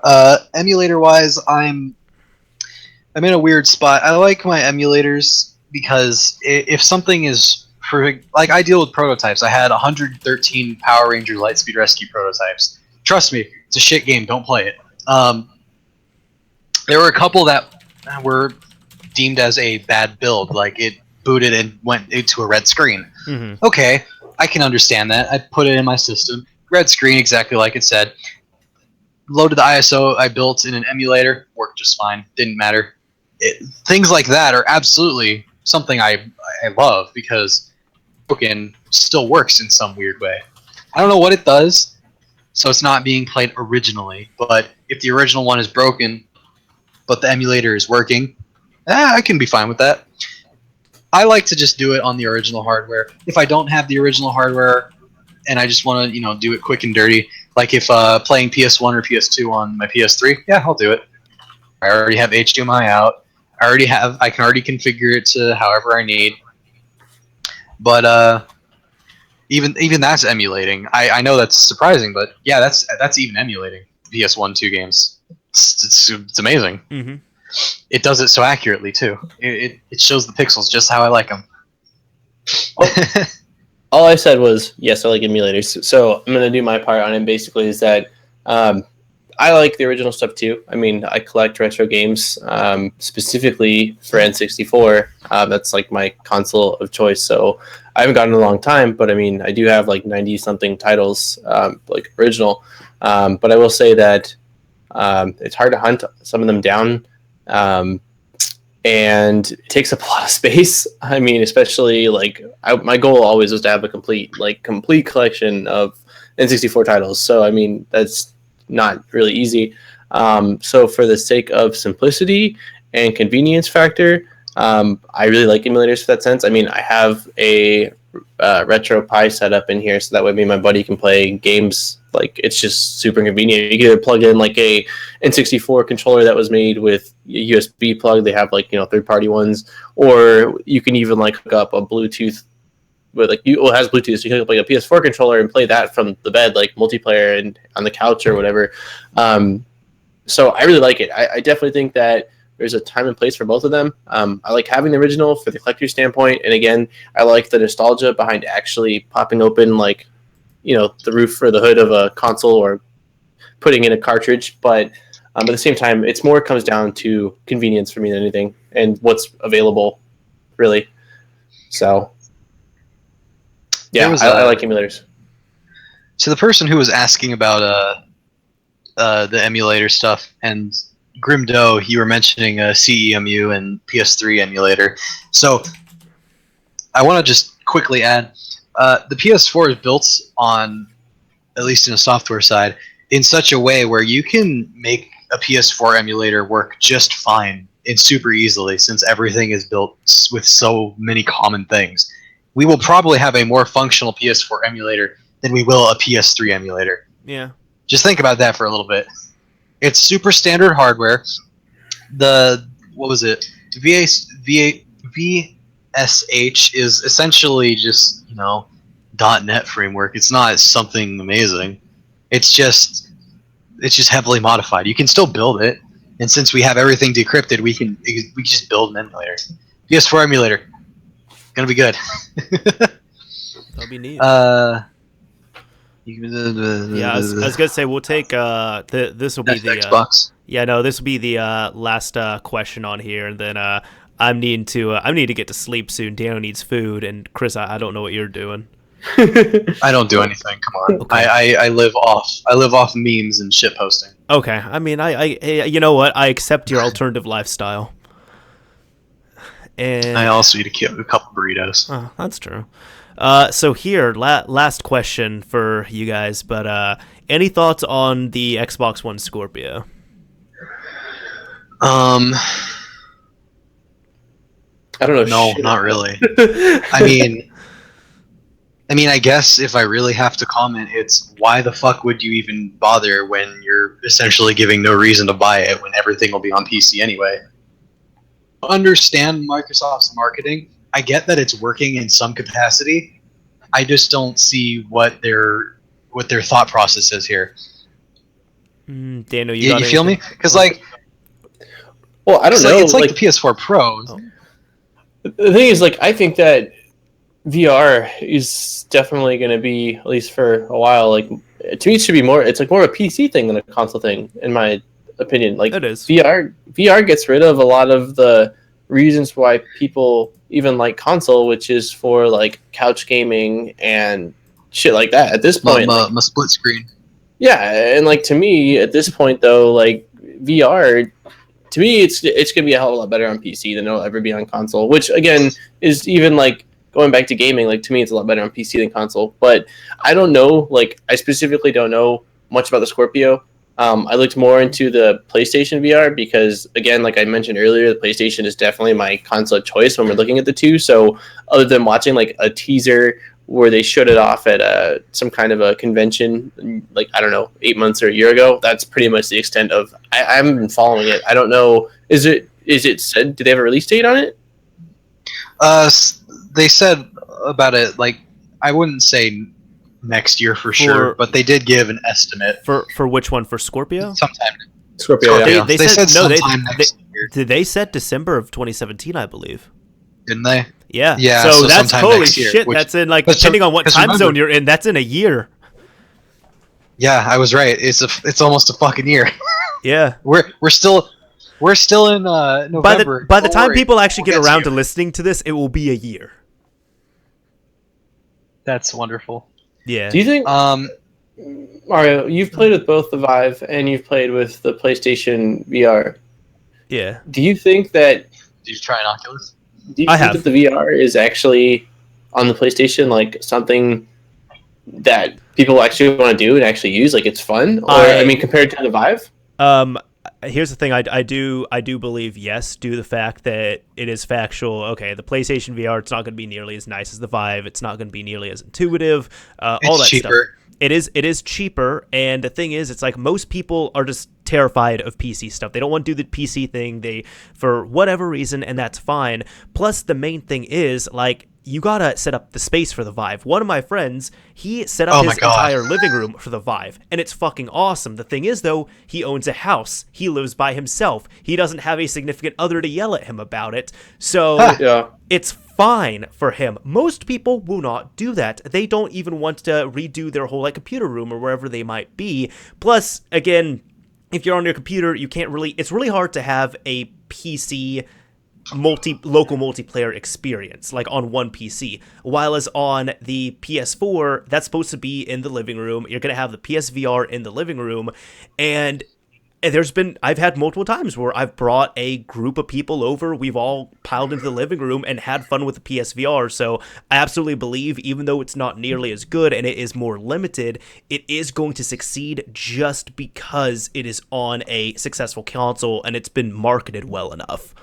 Yeah. Emulator wise, I'm in a weird spot. I like my emulators because if something is like I deal with prototypes. I had 113 Power Ranger Lightspeed Rescue prototypes. Trust me, it's a shit game. Don't play it. There were a couple that were deemed as a bad build, like it booted and went into a red screen. Mm-hmm. Okay, I can understand that. I put it in my system. Red screen, exactly like it said. Loaded the ISO I built in an emulator, worked just fine. Didn't matter. Things like that are absolutely something I love because broken still works in some weird way. I don't know what it does, so it's not being played originally. But if the original one is broken, but the emulator is working, I can be fine with that. I like to just do it on the original hardware. If I don't have the original hardware and I just want to, do it quick and dirty, like if playing PS1 or PS2 on my PS3, yeah, I'll do it. I already have HDMI out. I can already configure it to however I need. But even that's emulating. I know that's surprising, but yeah, that's even emulating. PS1, 2 games. It's amazing. Mm-hmm. It does it so accurately too. It shows the pixels just how I like them. All I said was yes, I like emulators. So I'm gonna do my part on it. Basically, is that I like the original stuff too. I mean, I collect retro games, specifically for N64. That's like my console of choice. So I haven't gotten in a long time, but I mean, I do have like 90 something titles, like original. But I will say that it's hard to hunt some of them down. And it takes up a lot of space. I mean, especially like my goal always was to have a complete collection of N64 titles. So I mean, that's not really easy. So for the sake of simplicity and convenience factor, I really like emulators for that sense. I mean, I have a retro Pi set up in here, so that way me and my buddy can play games. Like, it's just super convenient. You can either plug in like a N64 controller that was made with a USB plug. They have like, you know, third-party ones, or you can even like hook up a Bluetooth with like it has Bluetooth, so you can hook up like a PS4 controller and play that from the bed, like multiplayer and on the couch or whatever. So I really like it. I definitely think that there's a time and place for both of them. I like having the original for the collector standpoint, and again, I like the nostalgia behind actually popping open like, you know, the roof or the hood of a console or putting in a cartridge. But at the same time, it's more comes down to convenience for me than anything, and what's available, really. So yeah, I like emulators. So the person who was asking about the emulator stuff, and Grimdo, you were mentioning CEMU and PS3 emulator. So I want to just quickly add, the PS4 is built on, at least in a software side, in such a way where you can make a PS4 emulator work just fine and super easily, since everything is built with so many common things. We will probably have a more functional PS4 emulator than we will a PS3 emulator. Yeah. Just think about that for a little bit. It's super standard hardware. The what was it? VSH is essentially just, you know, .NET framework. It's not something amazing. It's just heavily modified. You can still build it, and since we have everything decrypted, we just build an emulator. PS4 emulator, gonna be good. That'll be neat. Yeah, I was gonna say we'll take this will be the Xbox. This will be the last question on here, and then I need to get to sleep soon. Daniel needs food, and Chris, I don't know what you're doing. I don't do anything. Come on, okay. I live off memes and shit posting. Okay, I mean, I you know what? I accept your alternative lifestyle. And I also eat a couple burritos. Oh, that's true. So here, last question for you guys, but any thoughts on the Xbox One Scorpio? I don't know. No, not really. I mean, I guess if I really have to comment, it's why the fuck would you even bother when you're essentially giving no reason to buy it when everything will be on PC anyway? Understand Microsoft's marketing. I get that it's working in some capacity. I just don't see what their thought process is here. Daniel, you feel me? Because like, well, I don't know. It's like the PS4 Pro. Oh. The thing is, like, I think that VR is definitely going to be, at least for a while, like, to me it should be more. It's like more of a PC thing than a console thing, in my opinion. Like, it is. VR gets rid of a lot of the reasons why people even like console, which is for like couch gaming and shit like that. At this point, my split screen. Yeah, and like to me, at this point though, like VR, to me, it's gonna be a hell of a lot better on PC than it'll ever be on console. Which again is even like going back to gaming. Like to me, it's a lot better on PC than console. But I don't know. Like I specifically don't know much about the Scorpio. I looked more into the PlayStation VR because, again, like I mentioned earlier, the PlayStation is definitely my console of choice when we're looking at the two. So other than watching like a teaser where they showed it off at some kind of a convention, like, I don't know, 8 months or a year ago, that's pretty much the extent of I haven't been following it. I don't know. Is it said, did they have a release date on it? They said about it, like, I wouldn't say next year for sure, but they did give an estimate for which one? For Scorpio? sometime. Scorpio. Yeah. They said sometime next year. Did they said December of 2017, I believe. Didn't they? Yeah. Yeah. So that's sometime holy next year, shit. That's in like depending on what time zone you're in. That's in a year. Yeah, I was right. It's almost a fucking year. Yeah. We're still in November. By the time people actually get around to listening to this, it will be a year. That's wonderful. Yeah. Do you think, Mario, you've played with both the Vive and you've played with the PlayStation VR. Yeah. Do you think that... Did you try an Oculus? Do you think that the VR is actually on the PlayStation like something that people actually want to do and actually use? Like it's fun? Or I mean, compared to the Vive? Here's the thing. I do believe yes, due to the fact that it is factual. Okay, the PlayStation VR, it's not going to be nearly as nice as the Vive. It's not going to be nearly as intuitive. All that cheaper. Stuff. It is cheaper, and the thing is, it's like most people are just terrified of PC stuff. They don't want to do the PC thing. They, for whatever reason, and that's fine. Plus, the main thing is like you gotta set up the space for the Vive. One of my friends, he set up his entire living room for the Vive, and it's fucking awesome. The thing is, though, he owns a house. He lives by himself. He doesn't have a significant other to yell at him about it. So it's fine for him. Most people will not do that. They don't even want to redo their whole like computer room or wherever they might be. Plus, again, if you're on your computer, you can't really... It's really hard to have a PC local multiplayer experience like on one PC, while as on the PS4 that's supposed to be in the living room. You're gonna have the PSVR in the living room, and I've had multiple times where I've brought a group of people over, we've all piled into the living room and had fun with the PSVR. So I absolutely believe, even though it's not nearly as good and it is more limited, it is going to succeed just because it is on a successful console and it's been marketed well enough.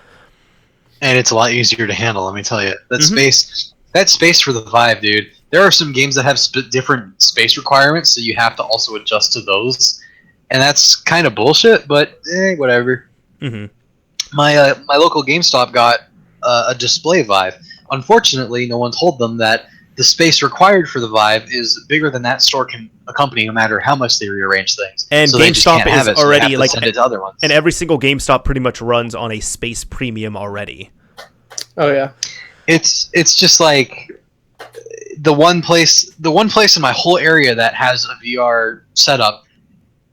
And it's a lot easier to handle, let me tell you. That space for the Vive, dude. There are some games that have different space requirements, so you have to also adjust to those. And that's kind of bullshit, but whatever. Mm-hmm. My local GameStop got a display Vive. Unfortunately, no one told them that the space required for the Vive is bigger than that store can accompany, no matter how much they rearrange things. And so GameStop is already like send it to other ones. And every single GameStop pretty much runs on a space premium already. Oh yeah, it's just like the one place in my whole area that has a VR setup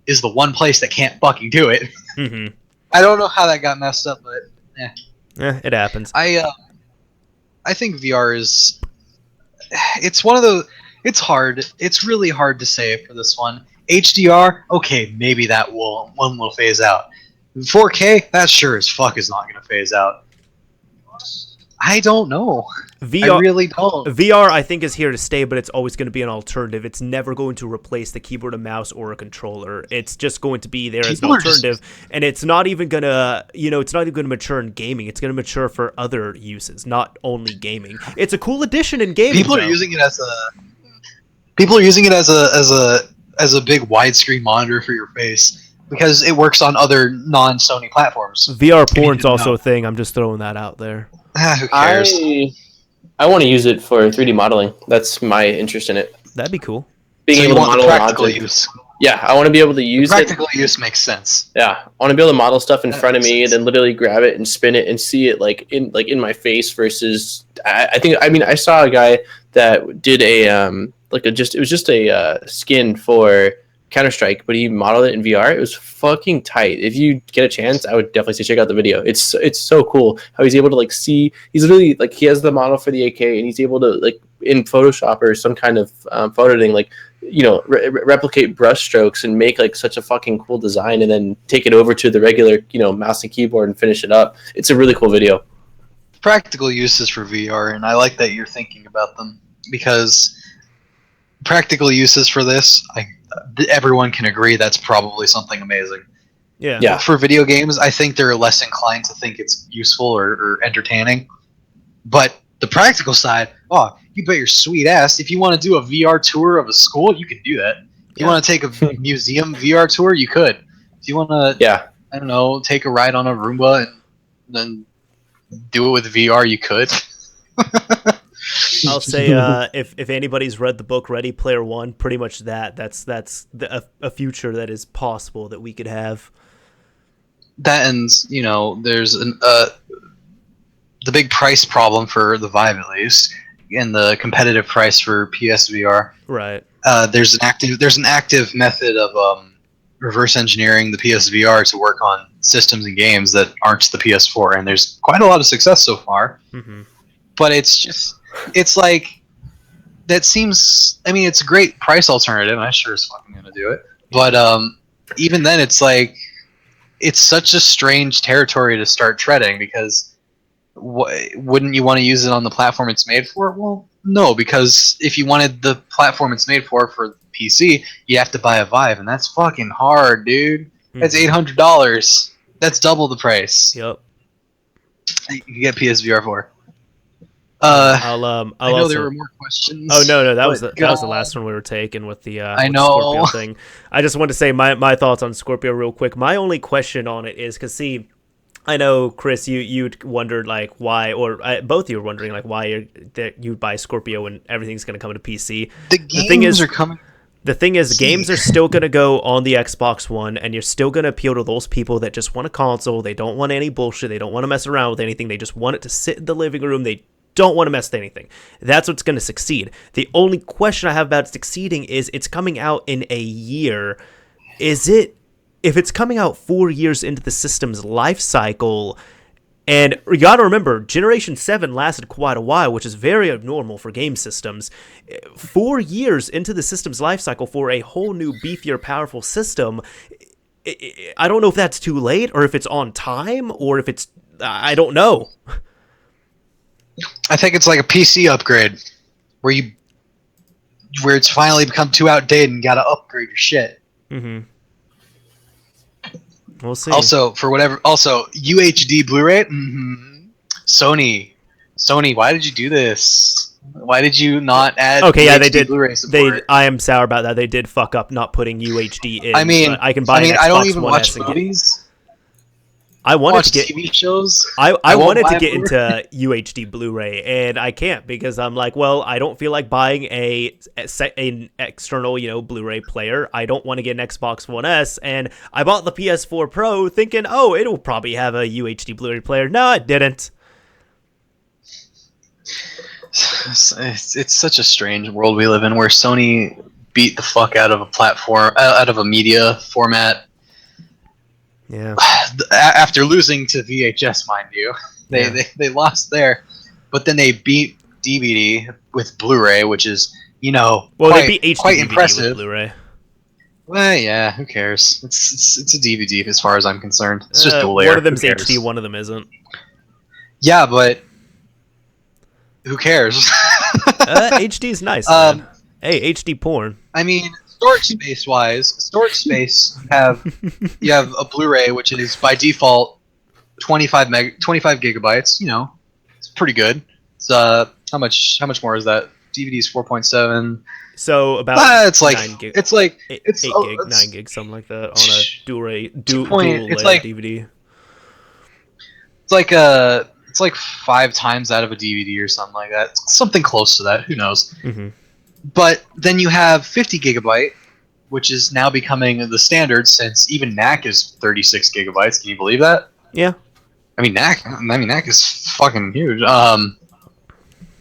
is the one place that can't fucking do it. Mm-hmm. I don't know how that got messed up, but it happens. I think VR is... It's one of those... It's hard. It's really hard to say for this one. HDR, okay, maybe that one will phase out. 4K, that sure as fuck is not going to phase out. I don't know. I really don't. VR, I think, is here to stay, but it's always going to be an alternative. It's never going to replace the keyboard and mouse or a controller. It's just going to be there as an alternative, and it's not even going to, it's not even going to mature in gaming. It's going to mature for other uses, not only gaming. It's a cool addition in gaming. People are using it as a big widescreen monitor for your face because it works on other non-Sony platforms. VR porn's also a thing. I'm just throwing that out there. Who cares? I want to use it for 3D modeling. That's my interest in it. That'd be cool. Being able to model practical use. Yeah, I want to be able to use practical use makes sense. Yeah, I want to be able to model stuff in front of me and then literally grab it and spin it and see it in my face. Versus, I saw a guy that did it was just a skin for Counter-Strike, but he modeled it in VR. It was fucking tight. If you get a chance, I would definitely say check out the video. It's so cool how he's able to see. He's literally he has the model for the AK, and he's able to in Photoshop or some kind of photo editing, replicate brush strokes and make such a fucking cool design, and then take it over to the regular mouse and keyboard and finish it up. It's a really cool video. Practical uses for VR, and I like that you're thinking about them, because practical uses for this, everyone can agree that's probably something amazing. Yeah. For video games, I think they're less inclined to think it's useful or entertaining. But the practical side, you bet your sweet ass, if you want to do a VR tour of a school, you can do that. If you want to take a museum VR tour, you could. If you want to, I don't know, take a ride on a Roomba and then do it with VR, you could. I'll say if anybody's read the book Ready Player One, pretty much that's a future that is possible that we could have. That and there's the big price problem for the Vive at least, and the competitive price for PSVR. Right. There's an active method of reverse engineering the PSVR to work on systems and games that aren't the PS4, and there's quite a lot of success so far. Mm-hmm. But it's like that seems. I mean, it's a great price alternative. I sure as fucking gonna do it. But even then, it's like it's such a strange territory to start treading because wouldn't you want to use it on the platform it's made for? Well, no, because if you wanted the platform it's made for PC, you have to buy a Vive, and that's fucking hard, dude. That's $800. That's double the price. Yep. You get PSVR 4. I'll I know also... there were more questions. Oh no, that was the last one we were taking with the I know. Scorpio thing. I just wanted to say my thoughts on Scorpio real quick. My only question on it is because see, I know Chris, you'd wondered like why, or both of you were wondering like why that you'd buy Scorpio and everything's going to come to PC. The games are coming. The thing is, games are still going to go on the Xbox One, and you're still going to appeal to those people that just want a console. They don't want any bullshit. They don't want to mess around with anything. They just want it to sit in the living room. They don't want to mess with anything. That's what's going to succeed. The only question I have about succeeding is it's coming out in a year. If it's coming out 4 years into the system's life cycle, and you got to remember, Generation 7 lasted quite a while, which is very abnormal for game systems. 4 years into the system's life cycle for a whole new, beefier, powerful system, I don't know if that's too late, or if it's on time, or if it's... I don't know. I think it's like a PC upgrade, where it's finally become too outdated and got to upgrade your shit. Mm-hmm. We'll see. Also, UHD Blu-ray. Mm-hmm. Sony, why did you do this? Why did you not add? Okay, yeah, they did. Blu-ray support? I am sour about that. They did fuck up not putting UHD in. I can buy. I don't even watch movies. I wanted to get TV shows. I wanted to get into UHD Blu-ray, and I can't because I'm like, well, I don't feel like buying an external, Blu-ray player. I don't want to get an Xbox One S, and I bought the PS4 Pro thinking, oh, it'll probably have a UHD Blu-ray player. No, it didn't. It's such a strange world we live in, where Sony beat the fuck out of a platform, out of a media format. Yeah. After losing to VHS, mind you, they lost there, but then they beat DVD with Blu-ray, which is they beat HD quite DVD impressive. With Blu-ray. Well, yeah, who cares? It's a DVD as far as I'm concerned. It's just dual layer. One of them's HD, one of them isn't. Yeah, but who cares? HD is nice. Hey, HD porn. I mean, storage space you have a Blu-ray, which is by default 25 gigabytes. It's pretty good. It's how much more is that? DVD's 4.7. So about it's like 9 gig. It's like 8 it's gig, 9 gig, something like that on a dual layer DVD. It's like 5 times out of a DVD or something like that. It's something close to that. Who knows? Mm-hmm. But then you have 50 gigabyte, which is now becoming the standard since even NAC is 36 gigabytes. Can you believe that? Yeah. I mean, NAC is fucking huge.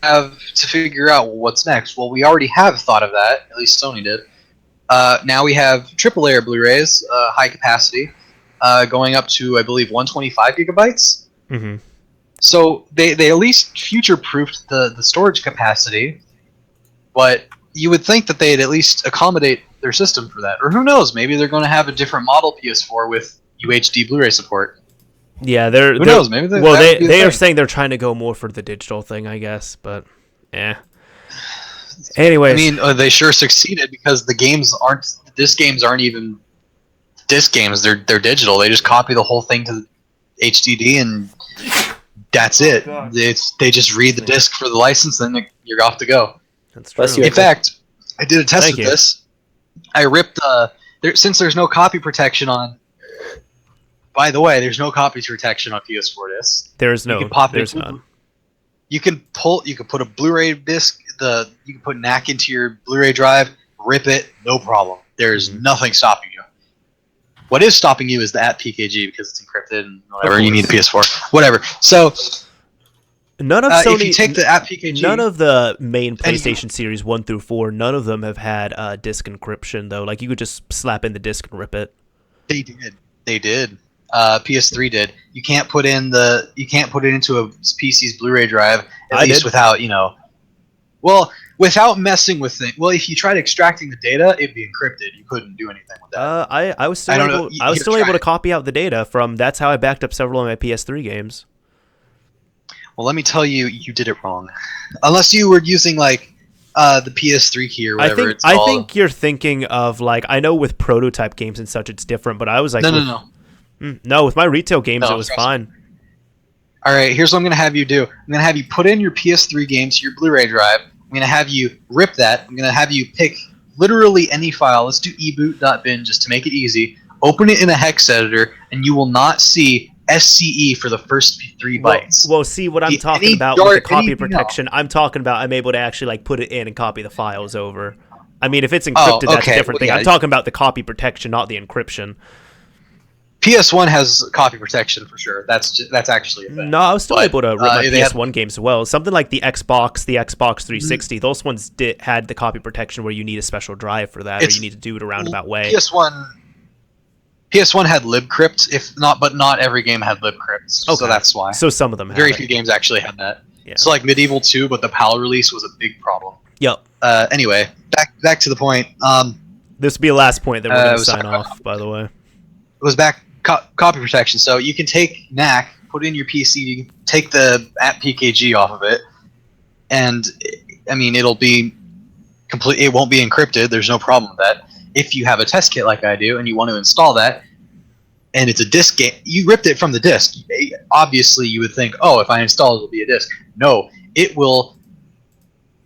Have to figure out what's next. Well, we already have thought of that. At least Sony did. Now we have triple layer Blu-rays, high capacity, going up to, I believe, 125 gigabytes. Mm-hmm. So they at least future-proofed the storage capacity, but you would think that they'd at least accommodate their system for that. Or who knows, maybe they're going to have a different model PS4 with UHD Blu-ray support. Yeah, who knows? Maybe they are saying they're trying to go more for the digital thing, I guess. But anyways, I mean, they sure succeeded because the games aren't even disc games. They're digital. They just copy the whole thing to HDD and that's it. They just read the disc for the license, then you're off to go. That's true. In fact, I did a test of this. I ripped since there's no copy protection on. By the way, there's no copy protection on PS4 discs. There's none. You can put a Blu-ray disc. You can put NAC into your Blu-ray drive, rip it, no problem. There's nothing stopping you. What is stopping you is the @PKG because it's encrypted and whatever. You need a PS4, whatever. So none of Sony, if you take the @PKG, none of the main PlayStation series 1 through 4, none of them have had disk encryption though. Like you could just slap in the disk and rip it. They did. PS3 did. You can't put it into a PC's Blu-ray drive at least without without messing with it. Well, if you tried extracting the data, it'd be encrypted. You couldn't do anything with that. I was still able to copy out the data from. That's how I backed up several of my PS3 games. Well, let me tell you, you did it wrong. Unless you were using like the PS3 key or whatever it's called. I think you're thinking of like, I know with prototype games and such it's different, but I was like, no, with my retail games it was fine. All right, here's what I'm going to have you do. I'm going to have you put in your PS3 game to your Blu-ray drive. I'm going to have you rip that. I'm going to have you pick literally any file. Let's do eboot.bin just to make it easy. Open it in a hex editor, and you will not see SCE for the first 3 bytes. Well, see what I'm talking about with the copy protection. I'm talking about I'm able to actually like put it in and copy the files over. I mean, if it's encrypted, that's a different thing. I'm talking about the copy protection, not the encryption. PS1 has copy protection for sure. That's actually a thing. No, I was still able to rip my PS1 games as well. Something like the Xbox 360, those ones had the copy protection where you need a special drive for that, or you need to do it a roundabout way. PS1 had libcrypt, but not every game had libcrypt. Okay. So that's why. So some of them had Very few games actually had that. Yeah. So like Medieval 2, but the PAL release was a big problem. Yep. Anyway, back to the point. This will be the last point that we're going to sign off, by the way. It was copy protection. So you can take NAC, put it in your PC, take the @PKG off of it, and I mean it won't be encrypted. There's no problem with that. If you have a test kit like I do and you want to install that, and it's a disk game, you ripped it from the disk. Obviously, you would think, oh, if I install it, it'll be a disk. No, it will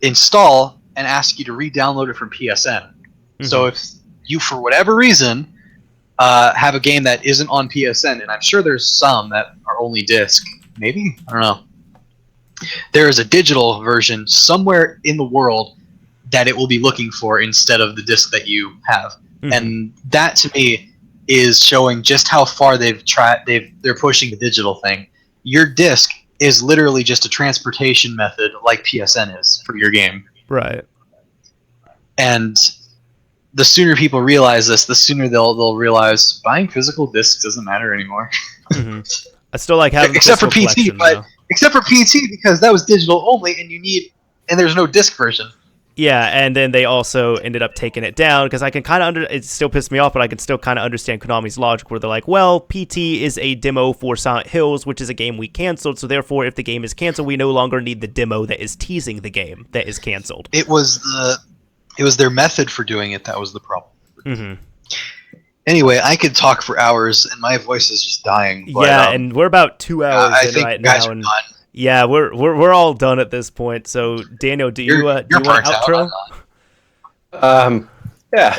install and ask you to re-download it from PSN. Mm-hmm. So if you, for whatever reason, have a game that isn't on PSN, and I'm sure there's some that are only disk, maybe? I don't know. There is a digital version somewhere in the world that it will be looking for instead of the disc that you have. Mm-hmm. And that to me is showing just how far they're pushing the digital thing. Your disc is literally just a transportation method like PSN is for your game. Right. And the sooner people realize this, the sooner they'll realize buying physical discs doesn't matter anymore. Mm-hmm. I still like having except for PT, except for PT because that was digital only and there's no disc version. Yeah, and then they also ended up taking it down because I can kind of it still pissed me off, but I can still kind of understand Konami's logic where they're like, well, PT is a demo for Silent Hills, which is a game we canceled, so therefore if the game is canceled, we no longer need the demo that is teasing the game that is canceled. It was their method for doing it that was the problem. Mm-hmm. Anyway, I could talk for hours and my voice is just dying. But, yeah, and we're about 2 hours in right now. And yeah, we're all done at this point. So Daniel, do you want an outro? Yeah.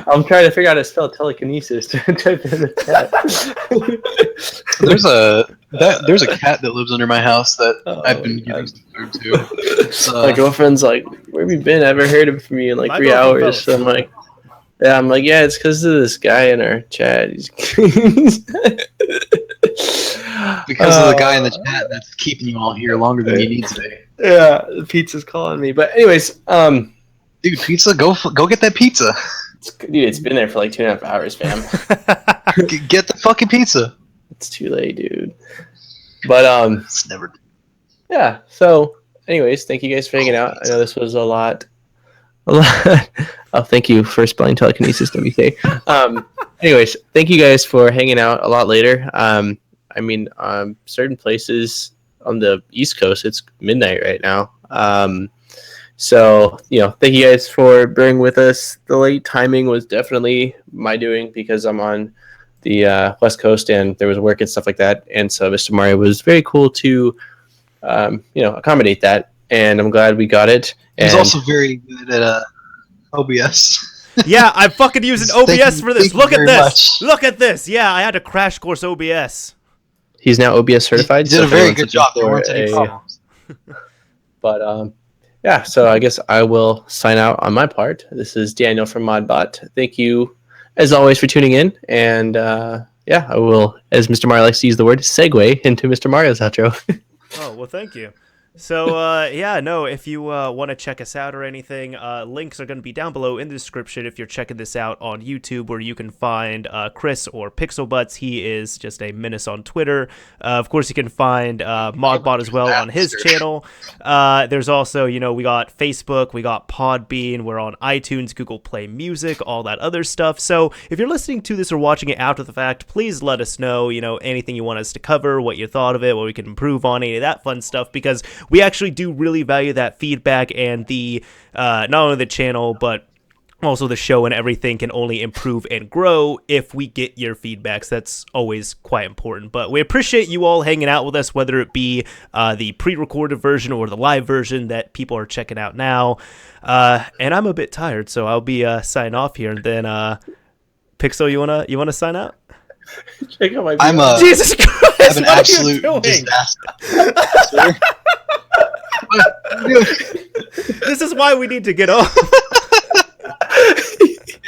I'm trying to figure out how to spell telekinesis to type in the chat. There's a cat that lives under my house that I've been getting food to. My girlfriend's like, "Where have you been? I haven't heard from you in like 3 hours." So I'm like, yeah, it's because of this guy in our chat. He's because of the guy in the chat that's keeping you all here longer than you need to be. Yeah, the pizza's calling me. But anyways, dude, pizza, go get that pizza. It's been there for like 2.5 hours, fam. Get the fucking pizza. It's too late, dude. But it's never. Yeah. So, anyways, thank you guys for hanging out. I know this was a lot. Oh, thank you for spelling telekinesis, WK. Anyways, thank you guys for hanging out a lot later. I mean, certain places on the East Coast, it's midnight right now. So, thank you guys for bearing with us. The late timing was definitely my doing because I'm on the West Coast and there was work and stuff like that. And so Mr. Mario was very cool to, accommodate that. And I'm glad we got it. He's also very good at OBS. Yeah, I'm fucking using OBS for this. Look at this. Look at this. Yeah, I had to crash course OBS. He's now OBS certified. You did a very good job. There weren't any a, problems. but yeah, so I guess I will sign out on my part. This is Daniel from ModBot. Thank you, as always, for tuning in. And yeah, I will, as Mr. Mario likes to use the word, segue into Mr. Mario's outro. Oh, well, thank you. So, yeah, no, if you want to check us out or anything, links are going to be down below in the description if you're checking this out on YouTube, where you can find Chris or PixelButts. He is just a menace on Twitter. Of course, you can find ModBot as well on his channel. There's also, you know, we got Facebook, we got Podbean, we're on iTunes, Google Play Music, all that other stuff. So if you're listening to this or watching it after the fact, please let us know, you know, anything you want us to cover, what you thought of it, what we can improve on, any of that fun stuff, because we actually do really value that feedback, and the not only the channel but also the show and everything can only improve and grow if we get your feedbacks. That's always quite important. But we appreciate you all hanging out with us, whether it be the pre-recorded version or the live version that people are checking out now. And I'm a bit tired, so I'll be signing off here. And then Pixel, you wanna sign out? Check out my Jesus Christ! I'm an absolute disaster. This is why we need to get off.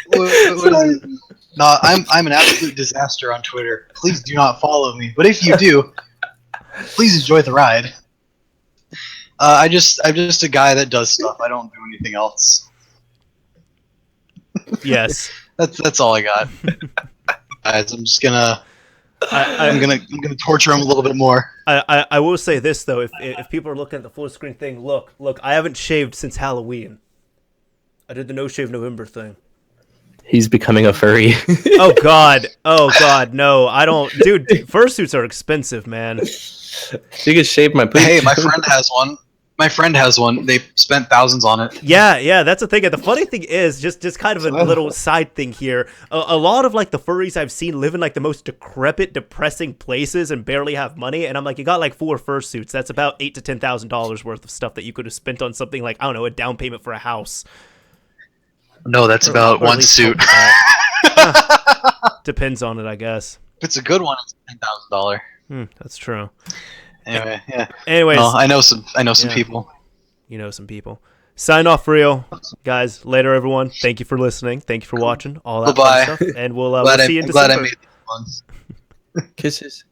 What is it? No, I'm an absolute disaster on Twitter. Please do not follow me. But if you do, please enjoy the ride. I'm just a guy that does stuff. I don't do anything else. Yes. That's all I got. Guys, I'm just gonna I'm gonna torture him a little bit more. I will say this though, if people are looking at the full screen thing, look, I haven't shaved since Halloween. I did the no shave November thing. He's becoming a furry. Oh god, no, I don't, dude. Fursuits are expensive, man. You can shave my pooch. Hey, my friend has one. They spent thousands on it. Yeah, that's the thing. And the funny thing is, just kind of a little side thing here. A lot of like the furries I've seen live in like the most decrepit, depressing places and barely have money. And I'm like, you got like 4 fursuits. That's about $8,000 to $10,000 worth of stuff that you could have spent on something like, I don't know, a down payment for a house. No, that's about one suit. Depends on it, I guess. If it's a good one, it's $10,000. That's true. Anyway, yeah. Anyways, well, I know some people. You know some people. Sign off for real, guys. Later, everyone. Thank you for listening. Thank you for watching. All that fun stuff. And we'll see you in December. Glad I made these ones. Kisses.